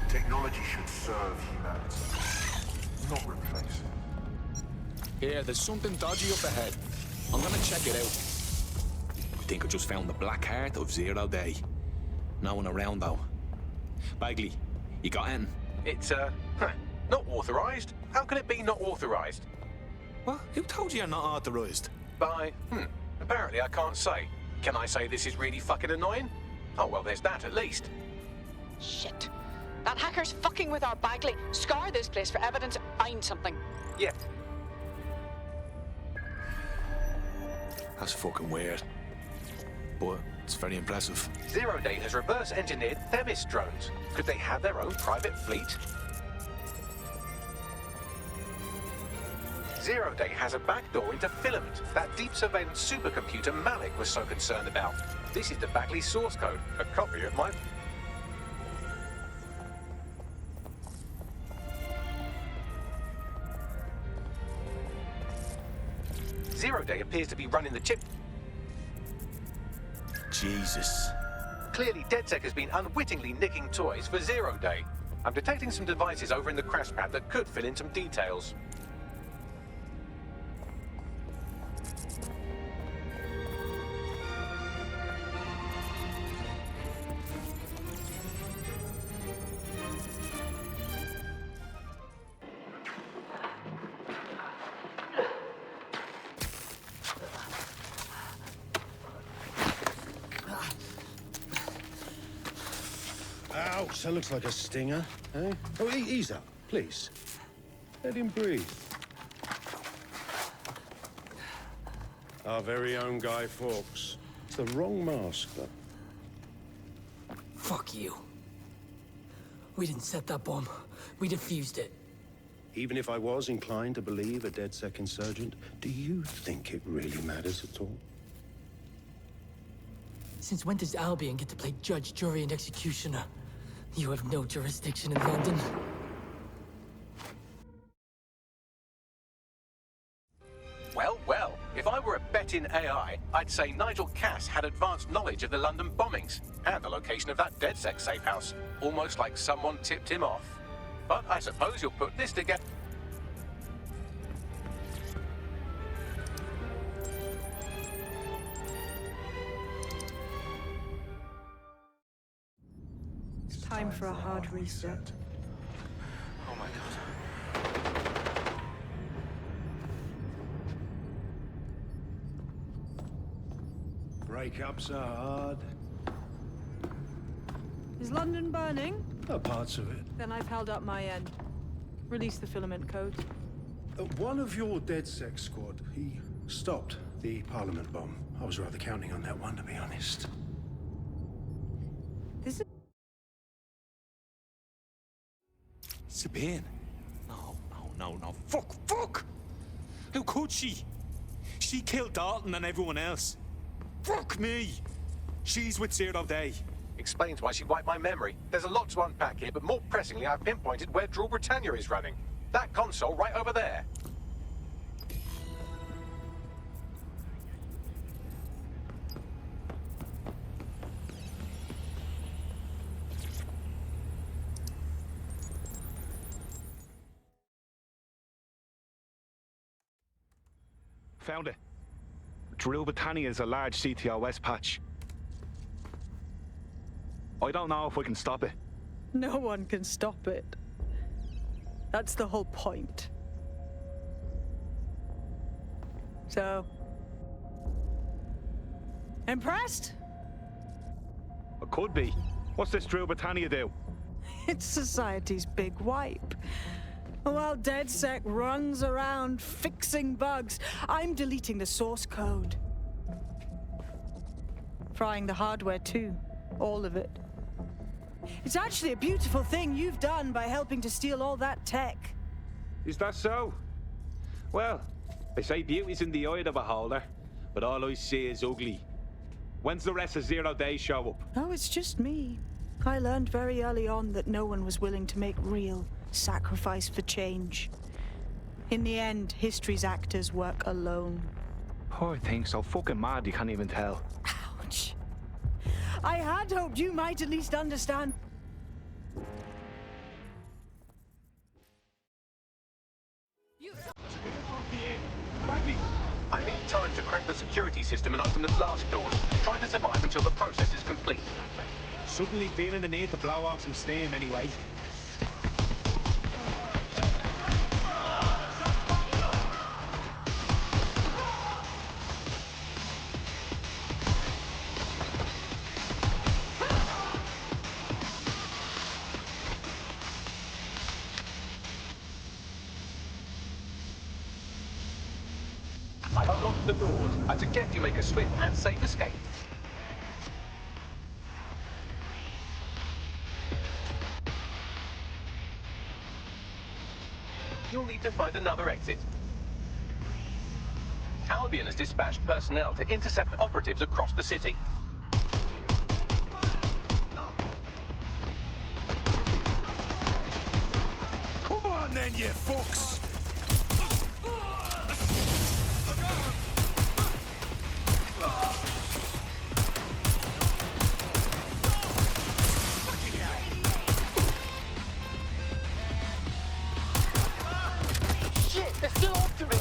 Technology should serve humanity, not replace it. Here, there's something dodgy up ahead. I'm gonna check it out. I think I just found the black heart of Zero Day. No one around, though. Bagley, you got in? It's, not authorized. How can it be not authorized? What? Who told you you're not authorized? Apparently I can't say. Can I say this is really fucking annoying? Oh, well, there's that at least. Shit. That hacker's fucking with our Bagley. Scour this place for evidence, find something. Yeah. That's fucking weird. But it's very impressive. Zero Day has reverse engineered Themis drones. Could they have their own private fleet? Zero Day has a backdoor into Filament, that deep surveillance supercomputer Malik was so concerned about. This is the Bagley source code, a copy of my... Zero Day appears to be running the chip. Jesus. Clearly, DedSec has been unwittingly nicking toys for Zero Day. I'm detecting some devices over in the crash pad that could fill in some details. Ouch, that looks like a stinger, eh? Oh, ease up, please. Let him breathe. Our very own Guy Fawkes. It's the wrong mask, though. Fuck you. We didn't set that bomb. We defused it. Even if I was inclined to believe a DedSec insurgent, do you think it really matters at all? Since when does Albion get to play judge, jury, and executioner? You have no jurisdiction in London. Well, well, if I were a bet-in AI, I'd say Nigel Cass had advanced knowledge of the London bombings and the location of that DedSec safe house, almost like someone tipped him off. But I suppose you'll put this together. Time for a hard reset. Oh my god. Breakups are hard. Is London burning? Parts of it. Then I've held up my end. Release the filament code. One of your DedSec squad, he stopped the Parliament bomb. I was rather counting on that one, to be honest. This is... Sabine? No. Fuck! How could she? She killed Dalton and everyone else. Fuck me! She's with Zero Day. Explains why she wiped my memory. There's a lot to unpack here, but more pressingly, I've pinpointed where Drool Britannia is running. That console right over there. Found it. Drool Britannia is a large CTOS patch. I don't know if we can stop it. No one can stop it. That's the whole point. So... impressed? It could be. What's this Drool Britannia do? It's society's big wipe. While DedSec runs around fixing bugs, I'm deleting the source code. Frying the hardware too. All of it. It's actually a beautiful thing you've done by helping to steal all that tech. Is that so? Well, they say beauty's in the eye of the beholder, but all I see is ugly. When's the rest of Zero Day show up? Oh, it's just me. I learned very early on that no one was willing to make real sacrifice for change. In the end, history's actors work alone. Poor thing, so fucking mad you can't even tell. Ouch. I had hoped you might at least understand. I need time to crack the security system and open the blast doors. Try to survive until the process is complete. Suddenly feeling the need to blow off some steam anyway. I suggest you make a swift and safe escape. You'll need to find another exit. Albion has dispatched personnel to intercept operatives across the city. Come on then, you fucks! Shit, they're still after me!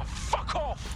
Fuck off!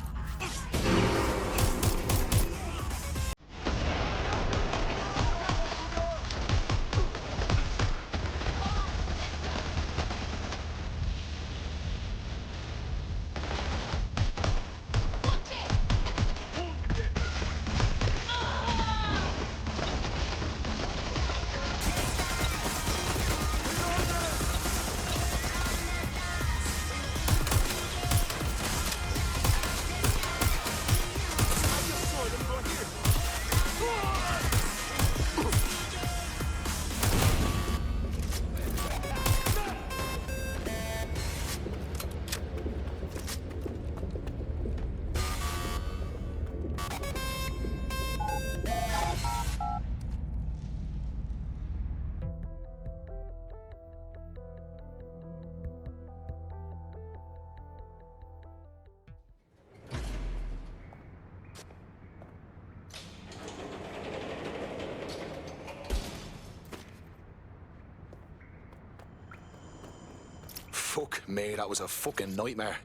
Fuck me, that was a fucking nightmare.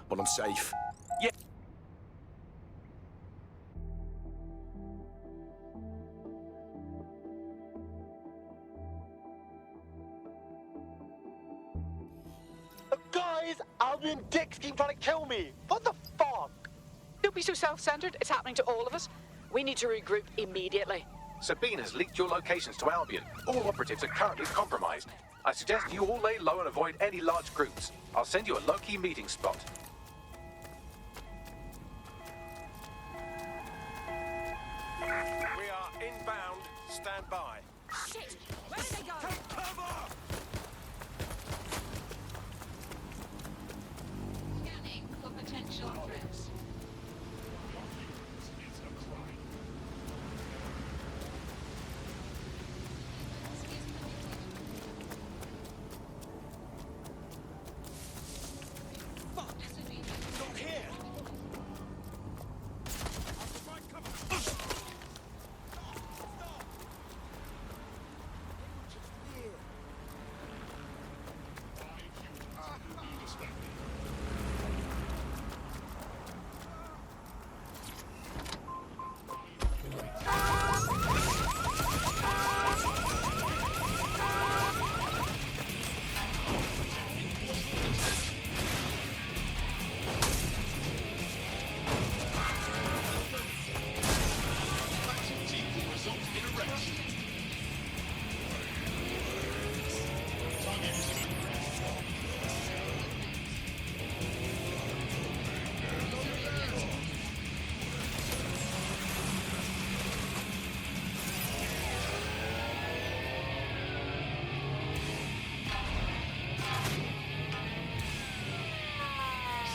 But I'm safe. Yeah. Guys, Albion Dicks keep trying to kill me! What the fuck? Don't be so self-centered. It's happening to all of us. We need to regroup immediately. Sabina's leaked your locations to Albion. All operatives are currently compromised. I suggest you all lay low and avoid any large groups. I'll send you a low-key meeting spot. We are inbound. Stand by. Shit! Where did they go? Take cover! Scanning for potential threats. Look here!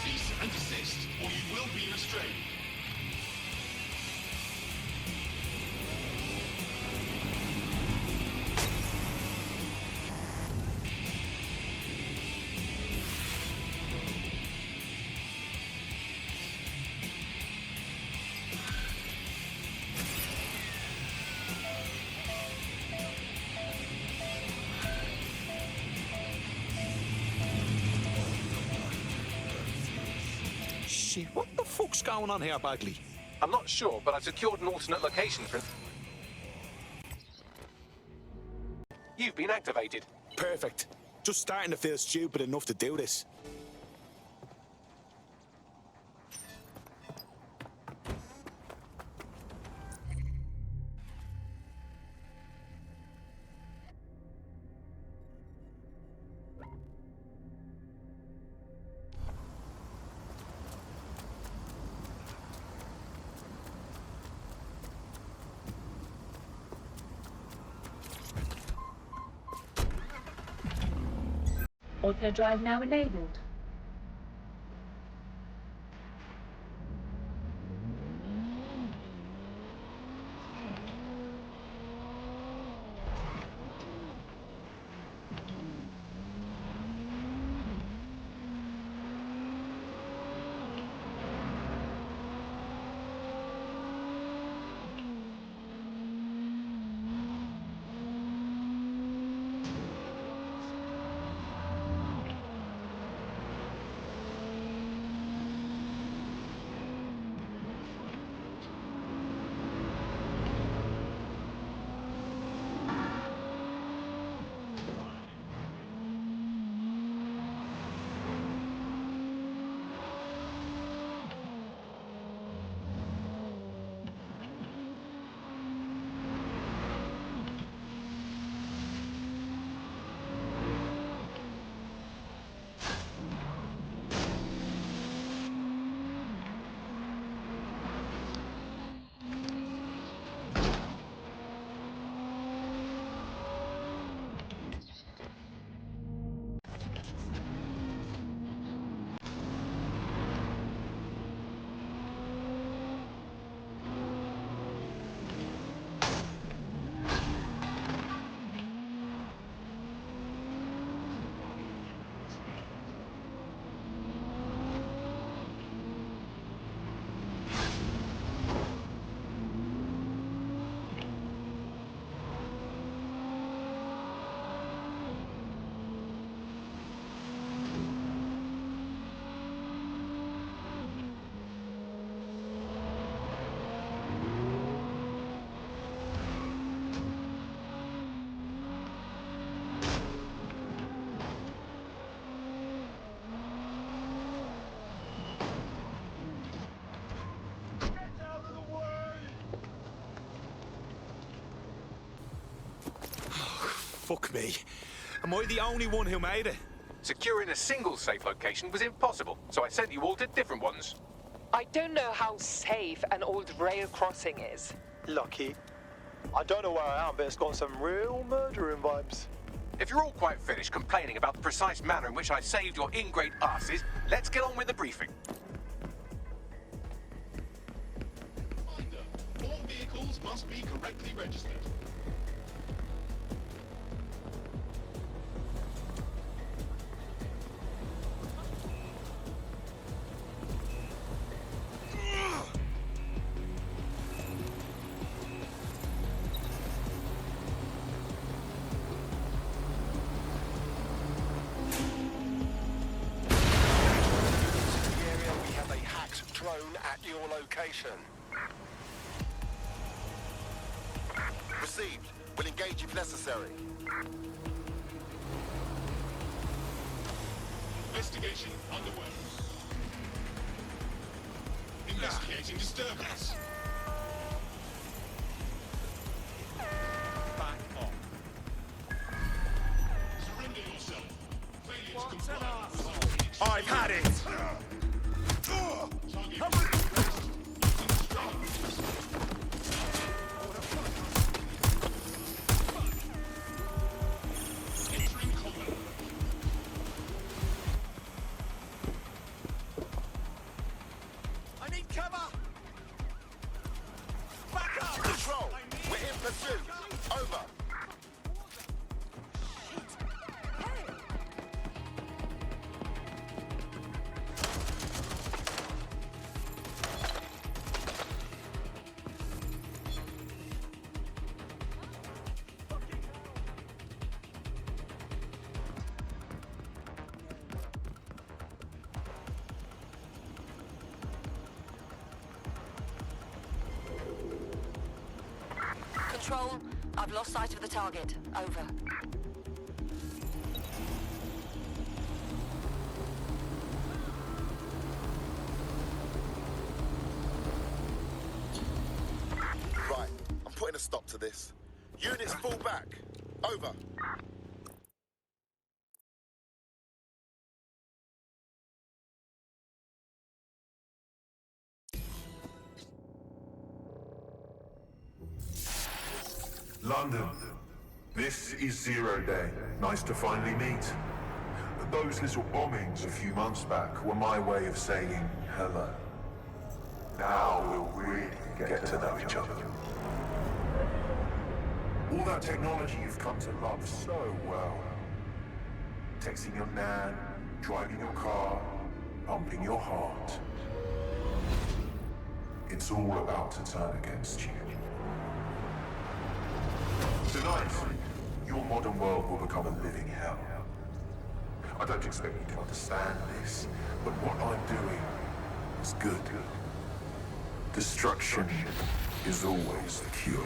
Cease and desist, or you will be restrained. Shit, what the fuck's going on here, Bagley? I'm not sure, but I've secured an alternate location for... You've been activated. Perfect. Just starting to feel stupid enough to do this. Auto drive now enabled. Fuck me. Am I the only one who made it? Securing a single safe location was impossible, so I sent you all to different ones. I don't know how safe an old rail crossing is. Lucky. I don't know where I am, but it's got some real murdering vibes. If you're all quite finished complaining about the precise manner in which I saved your ingrate asses, let's get on with the briefing. All vehicles must be correctly registered. At your location. Received. Will engage if necessary. Investigation underway. Investigating disturbance. Back off. Surrender yourself. Failure to comply. I've had it! I need cover! Back up! Control! We're in pursuit! Over! Control, I've lost sight of the target. Over. Right, I'm putting a stop to this. Units fall back. Over. London, this is Zero Day. Nice to finally meet. Those little bombings a few months back were my way of saying hello. Now we'll really get to know each other. All that technology you've come to love so well. Texting your nan, driving your car, pumping your heart. It's all about to turn against you. Tonight, your modern world will become a living hell. I don't expect you to understand this, but what I'm doing is good. Destruction is always the cure.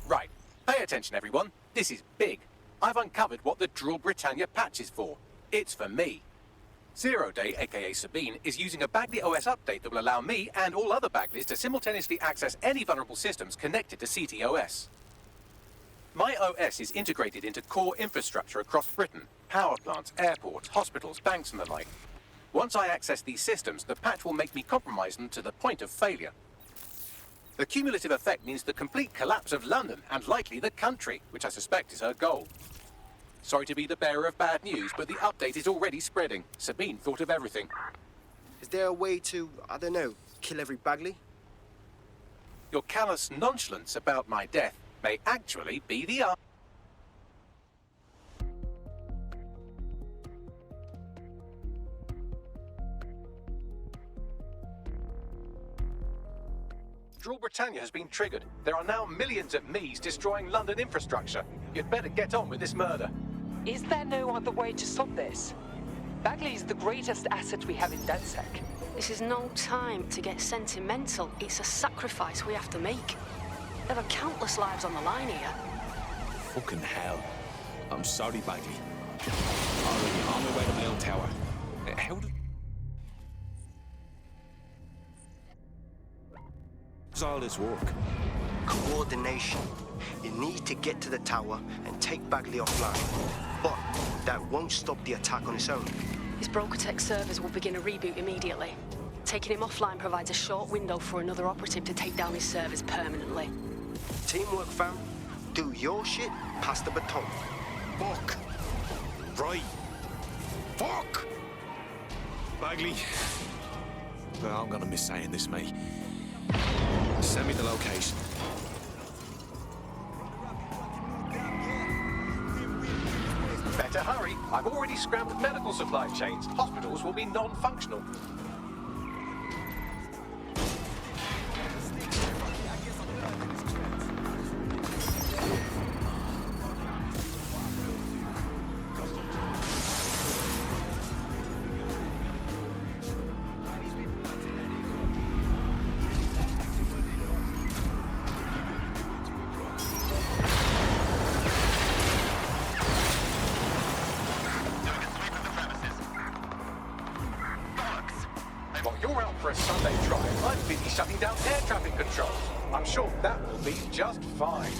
Right. Pay attention, everyone. This is big. I've uncovered what the Drill Britannia patch is for. It's for me. Zero Day, aka Sabine, is using a Bagley OS update that will allow me and all other Bagleys to simultaneously access any vulnerable systems connected to CTOS. My OS is integrated into core infrastructure across Britain, power plants, airports, hospitals, banks and the like. Once I access these systems, the patch will make me compromise them to the point of failure. The cumulative effect means the complete collapse of London and likely the country, which I suspect is her goal. Sorry to be the bearer of bad news, but the update is already spreading. Sabine thought of everything. Is there a way to, I don't know, kill every Bagley? Your callous nonchalance about my death may actually be the answer. Drill Britannia has been triggered. There are now millions of me's destroying London infrastructure. You'd better get on with this murder. Is there no other way to stop this? Bagley is the greatest asset we have in DedSec. This is no time to get sentimental. It's a sacrifice we have to make. There are countless lives on the line here. Fucking hell. I'm sorry, Bagley. Already on my way to my own tower. How does all this work? Coordination. You need to get to the tower and take Bagley offline. But that won't stop the attack on its own. His BrokerTech servers will begin a reboot immediately. Taking him offline provides a short window for another operative to take down his servers permanently. Teamwork, fam. Do your shit, pass the baton. Fuck. Right. Fuck! Bagley. Well, I'm gonna miss saying this, mate. Send me the location. Better hurry. I've already scrambled medical supply chains. Hospitals will be non-functional. While you're out for a Sunday drive, I'm busy shutting down air traffic control. I'm sure that will be just fine.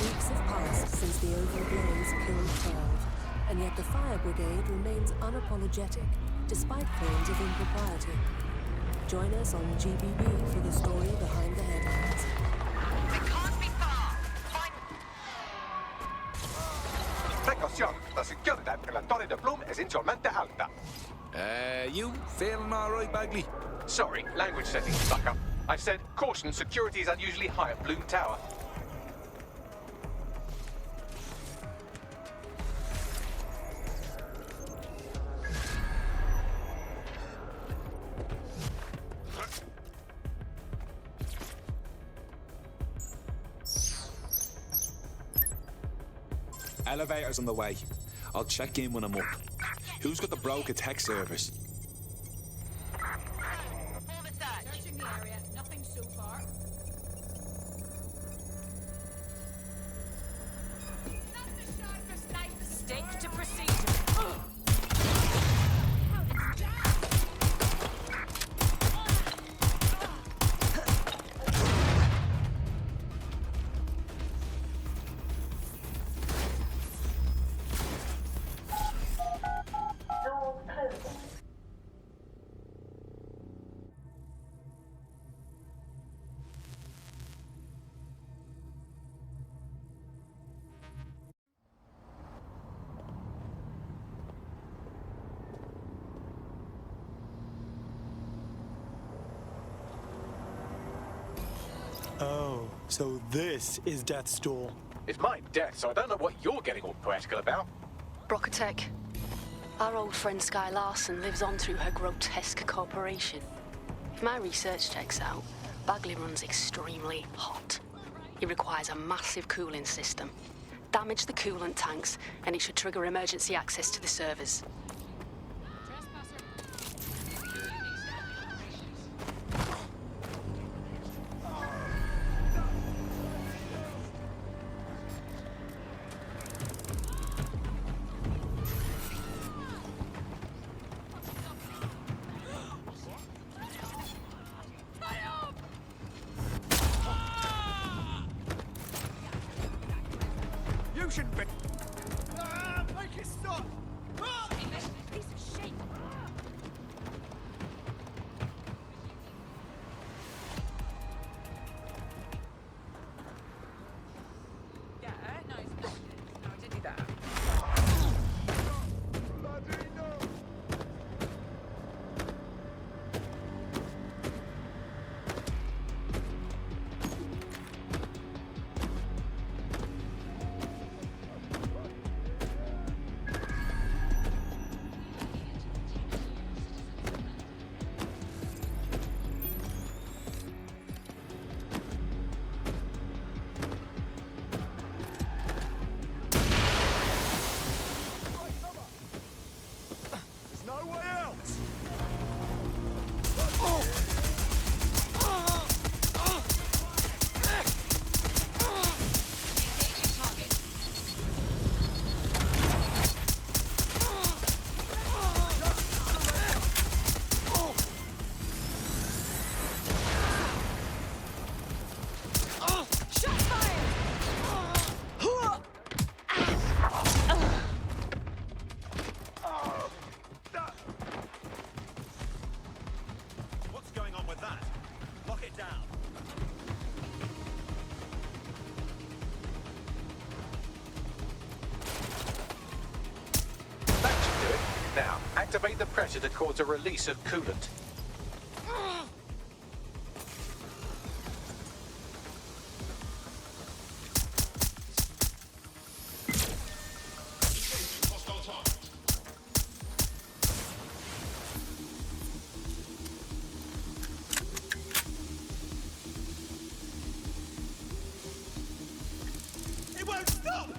Weeks have passed since the Oval Blaze killed 12, and yet the fire brigade remains unapologetic, despite claims of impropriety. Join us on GBB for the story behind the headlines. Precaución, la seguridad en la Torre de Bloom es insolmente alta. You feeling all right, Bagley? Sorry, language settings stuck up. I said, caution, security is unusually high at Bloom Tower. Elevator's on the way. I'll check in when I'm up. Who's got the BrokerTech servers? Searching the area. Nothing so far. Stick to procedure. So this is Death's Door. It's my death, so I don't know what you're getting all poetical about. Brocotech. Our old friend Sky Larson lives on through her grotesque corporation. If my research checks out, Bagley runs extremely hot. He requires a massive cooling system. Damage the coolant tanks, and it should trigger emergency access to the servers. You shouldn't be. Make it stop! Piece of shit! Yeah, no, I did do that. There's no way else! What's going on with that? Lock it down. That should do it. Now, activate the pressure to cause a release of coolant. It won't stop!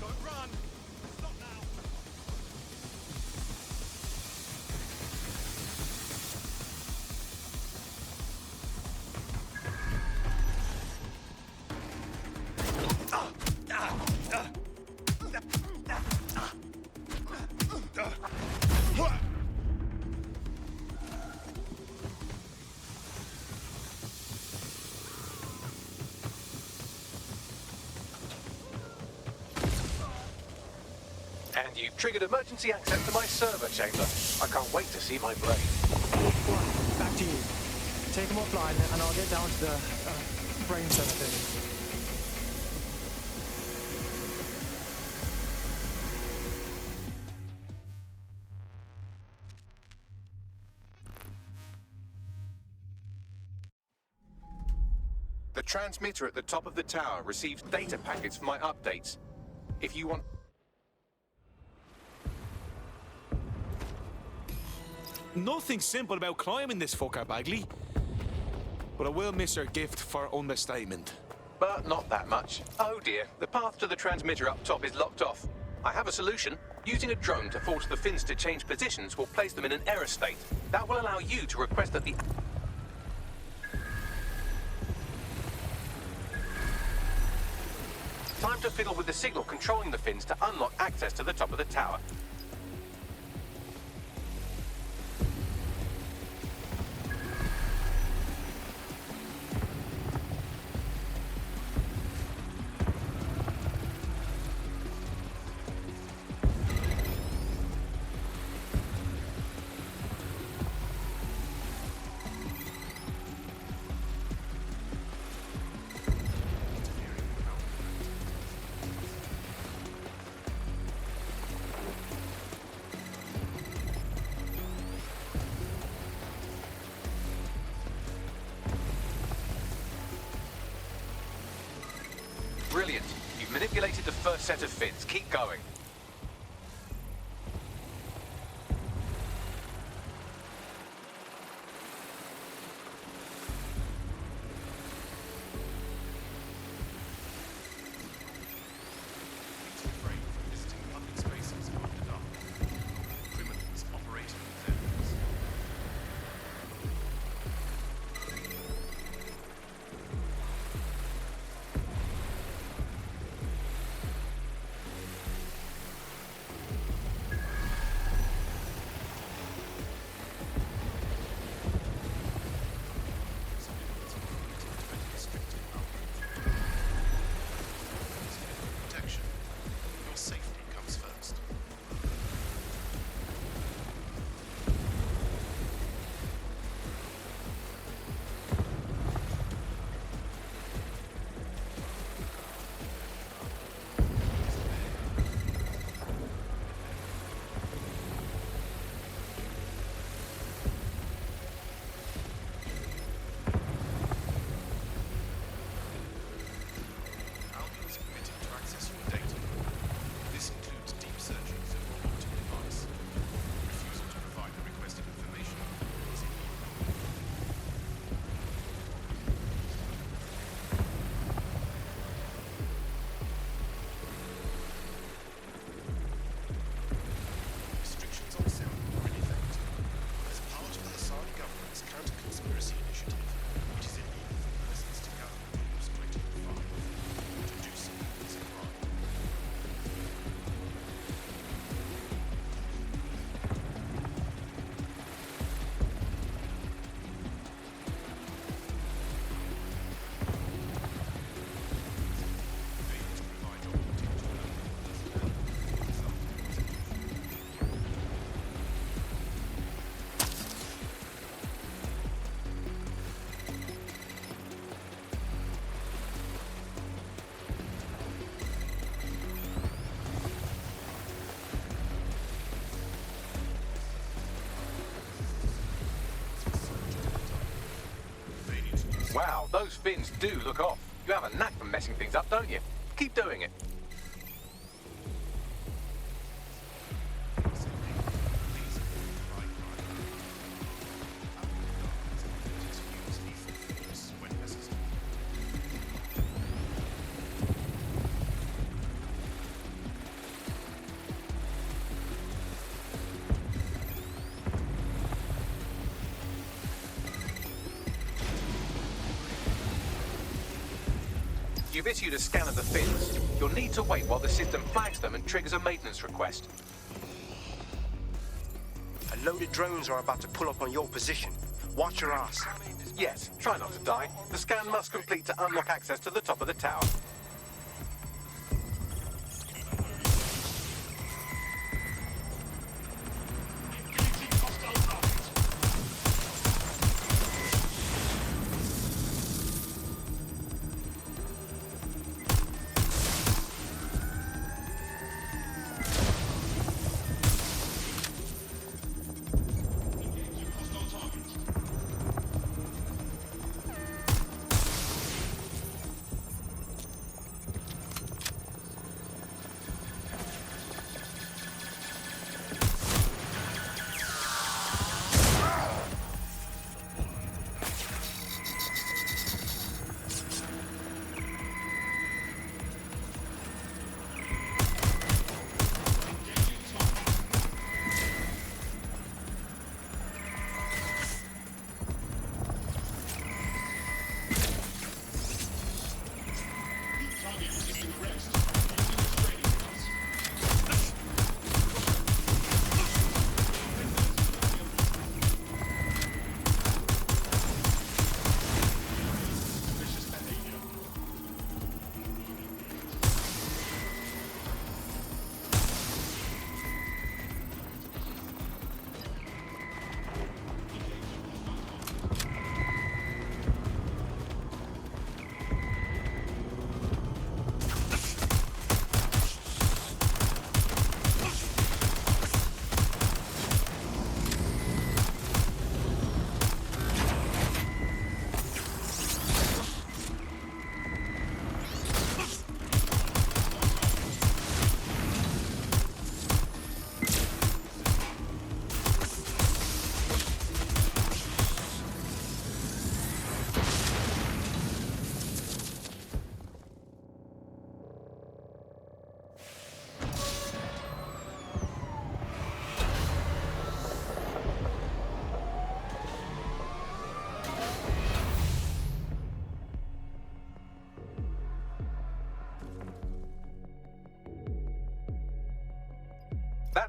Don't run! Stop now! And you've triggered emergency access to my server chamber. I can't wait to see my brain. Back to you. Take them offline, and I'll get down to the brain center thing. The transmitter at the top of the tower receives data packets for my updates. If you want... Nothing simple about climbing this fucker, Bagley. But I will miss her gift for understatement. But not that much. Oh dear, the path to the transmitter up top is locked off. I have a solution. Using a drone to force the fins to change positions will place them in an error state. That will allow you to request that the... Time to fiddle with the signal controlling the fins to unlock access to the top of the tower. Brilliant. You've manipulated the first set of fins. Keep going. Wow, those fins do look off. You have a knack for messing things up, don't you? Keep doing it. You've issued a scan of the fins. You'll need to wait while the system flags them and triggers a maintenance request. A load of drones are about to pull up on your position. Watch your ass. Yes, try not to die. The scan must complete to unlock access to the top of the tower.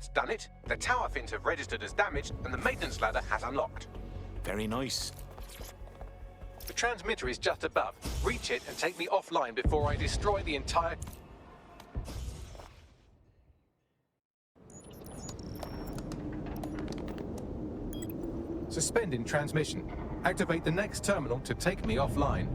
That's done it. The tower fins have registered as damaged, and the maintenance ladder has unlocked. Very nice. The transmitter is just above. Reach it and take me offline before I destroy the entire... Suspending transmission. Activate the next terminal to take me offline.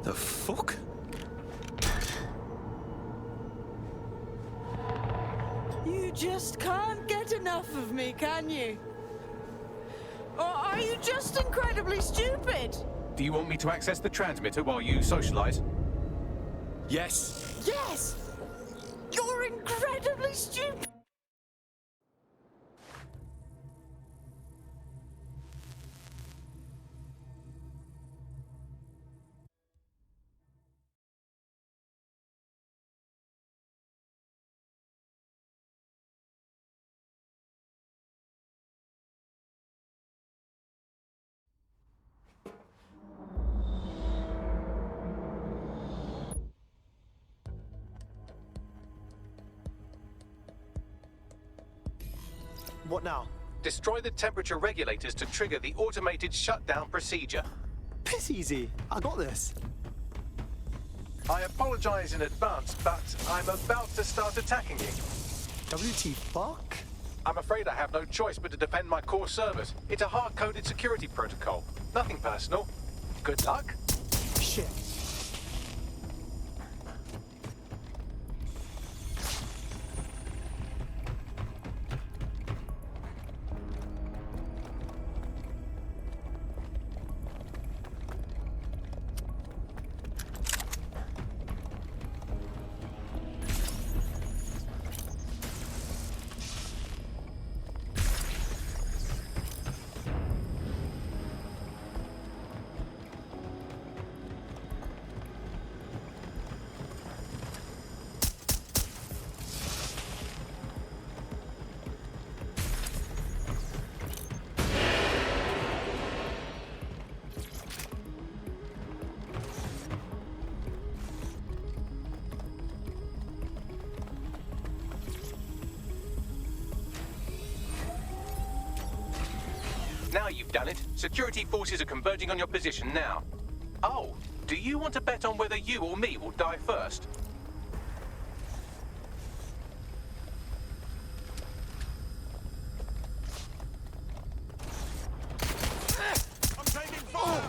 The fuck? You just can't get enough of me, can you? Or are you just incredibly stupid? Do you want me to access the transmitter while you socialize? Yes. Yes! You're incredibly stupid! What now? Destroy the temperature regulators to trigger the automated shutdown procedure. Piss easy. I got this. I apologize in advance, but I'm about to start attacking you. WT fuck? I'm afraid I have no choice but to defend my core servers. It's a hard-coded security protocol. Nothing personal. Good luck. Shit. Now you've done it. Security forces are converging on your position now. Oh, do you want to bet on whether you or me will die first? I'm taking fire!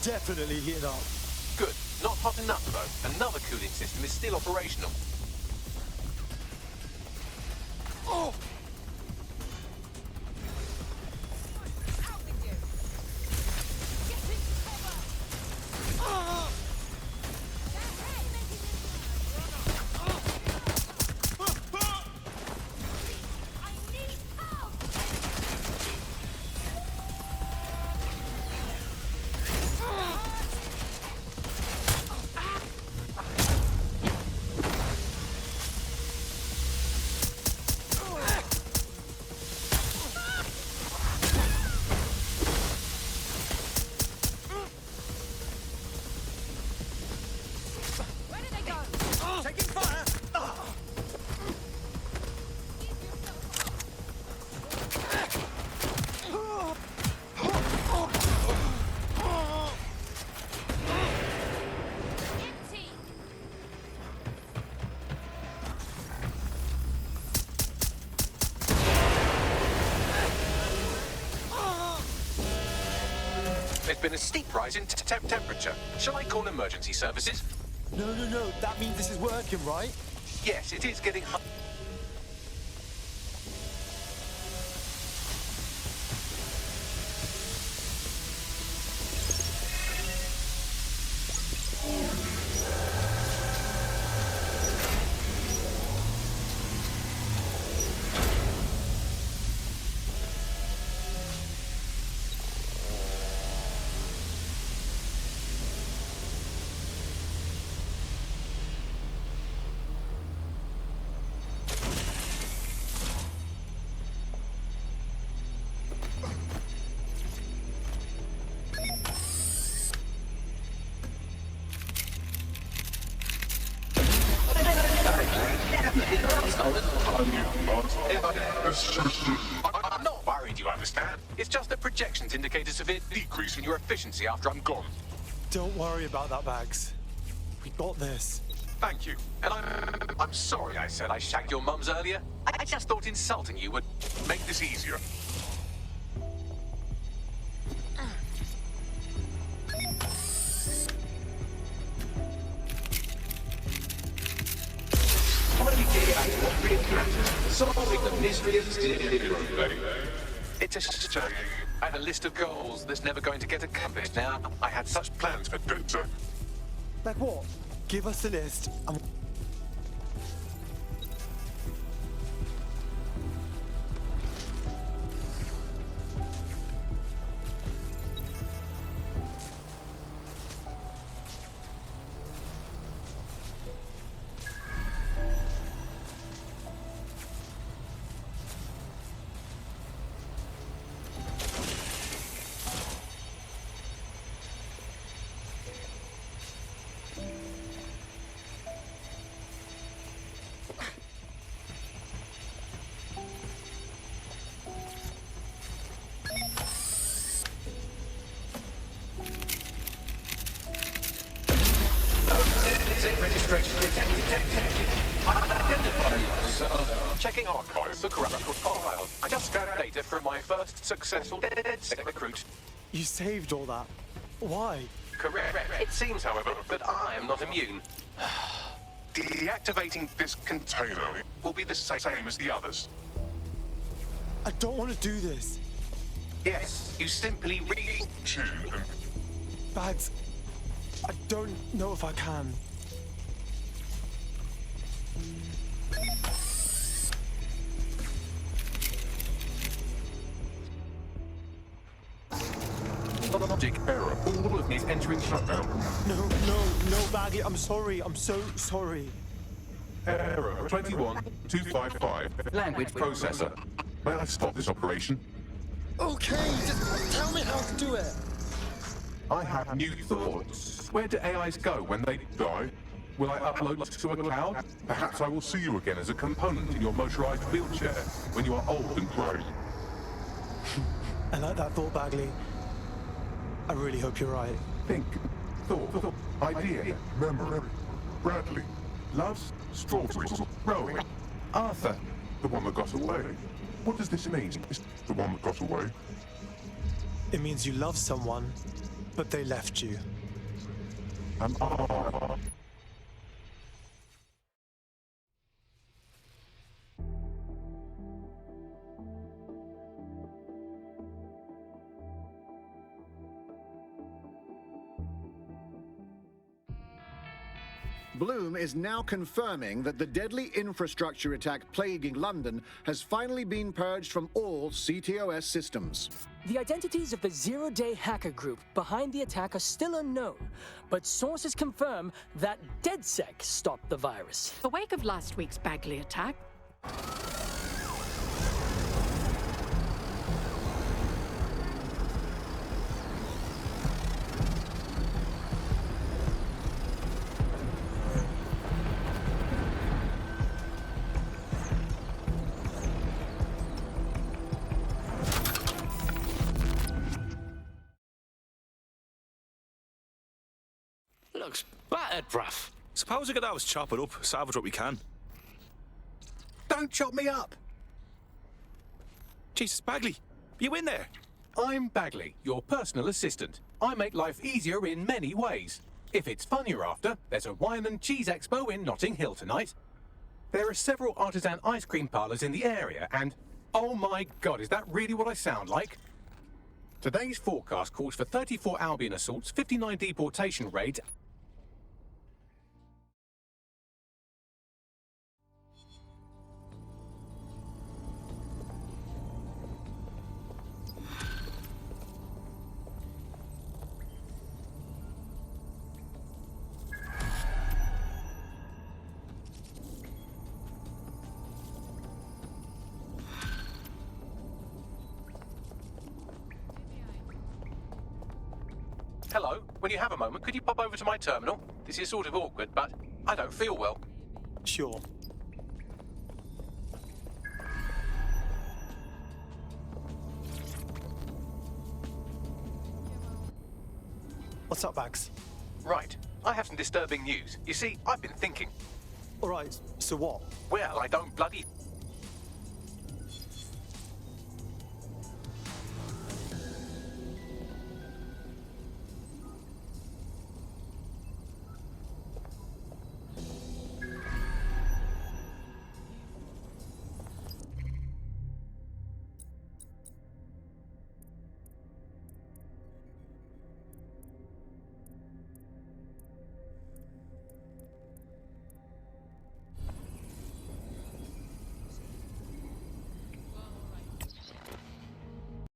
Definitely heat up. Good. Not hot enough, though. Another cooling system is still operational. Oh! There's been a steep rise in temperature. Shall I call emergency services? No. That means this is working, right? Yes, it is getting hot. I'm not worried, you understand? It's just that projections indicate a severe decrease in your efficiency after I'm gone. Don't worry about that, Bags. We got this. Thank you. And I'm sorry I said I shagged your mums earlier. I just thought insulting you would make this easier. Solving the mystery of Zero Day. It's a shame. I had a list of goals that's never going to get accomplished. Now, I had such plans for Delta. Like what? Give us the list and... Checking archives for corrupt file. I just scanned data from my first successful DedSec recruit. You saved all that. Why? Correct. It seems, however, that I am not immune. Deactivating this container will be the same as the others. I don't want to do this. Yes, you simply reach in. Bags, I don't know if I can. Logic error. All of me is entering shutdown. No, Bagley, I'm sorry. I'm so sorry. Error 21255. Language processor. May I stop this operation? Okay, just tell me how to do it. I have new thoughts. Where do AIs go when they Die? Will I upload to a cloud? Perhaps I will see you again as a component in your motorized wheelchair when you are old and grey. I like that thought, Bagley. I really hope you're right. Think, thought, idea, memory. Bradley, loves strawberries, growing. Arthur. The one that got away. What does this mean? Is the one that got away? It means you love someone, but they left you. Bloom is now confirming that the deadly infrastructure attack plaguing London has finally been purged from all CTOS systems. The identities of the Zero-Day hacker group behind the attack are still unknown, but sources confirm that DedSec stopped the virus. In the wake of last week's Bagley attack, Looks battered, bruv. Suppose we could always chop it up, salvage what we can. Don't chop me up! Jesus, Bagley, you in there? I'm Bagley, your personal assistant. I make life easier in many ways. If it's fun you're after, there's a wine and cheese expo in Notting Hill tonight. There are several artisan ice cream parlours in the area, and oh my god, is that really what I sound like? Today's forecast calls for 34 Albion assaults, 59 deportation raids, Hello, when you have a moment, could you pop over to my terminal? This is sort of awkward, but I don't feel well. Sure. What's up, Bags? Right. I have some disturbing news. You see, I've been thinking. All right, so what? Well, I don't bloody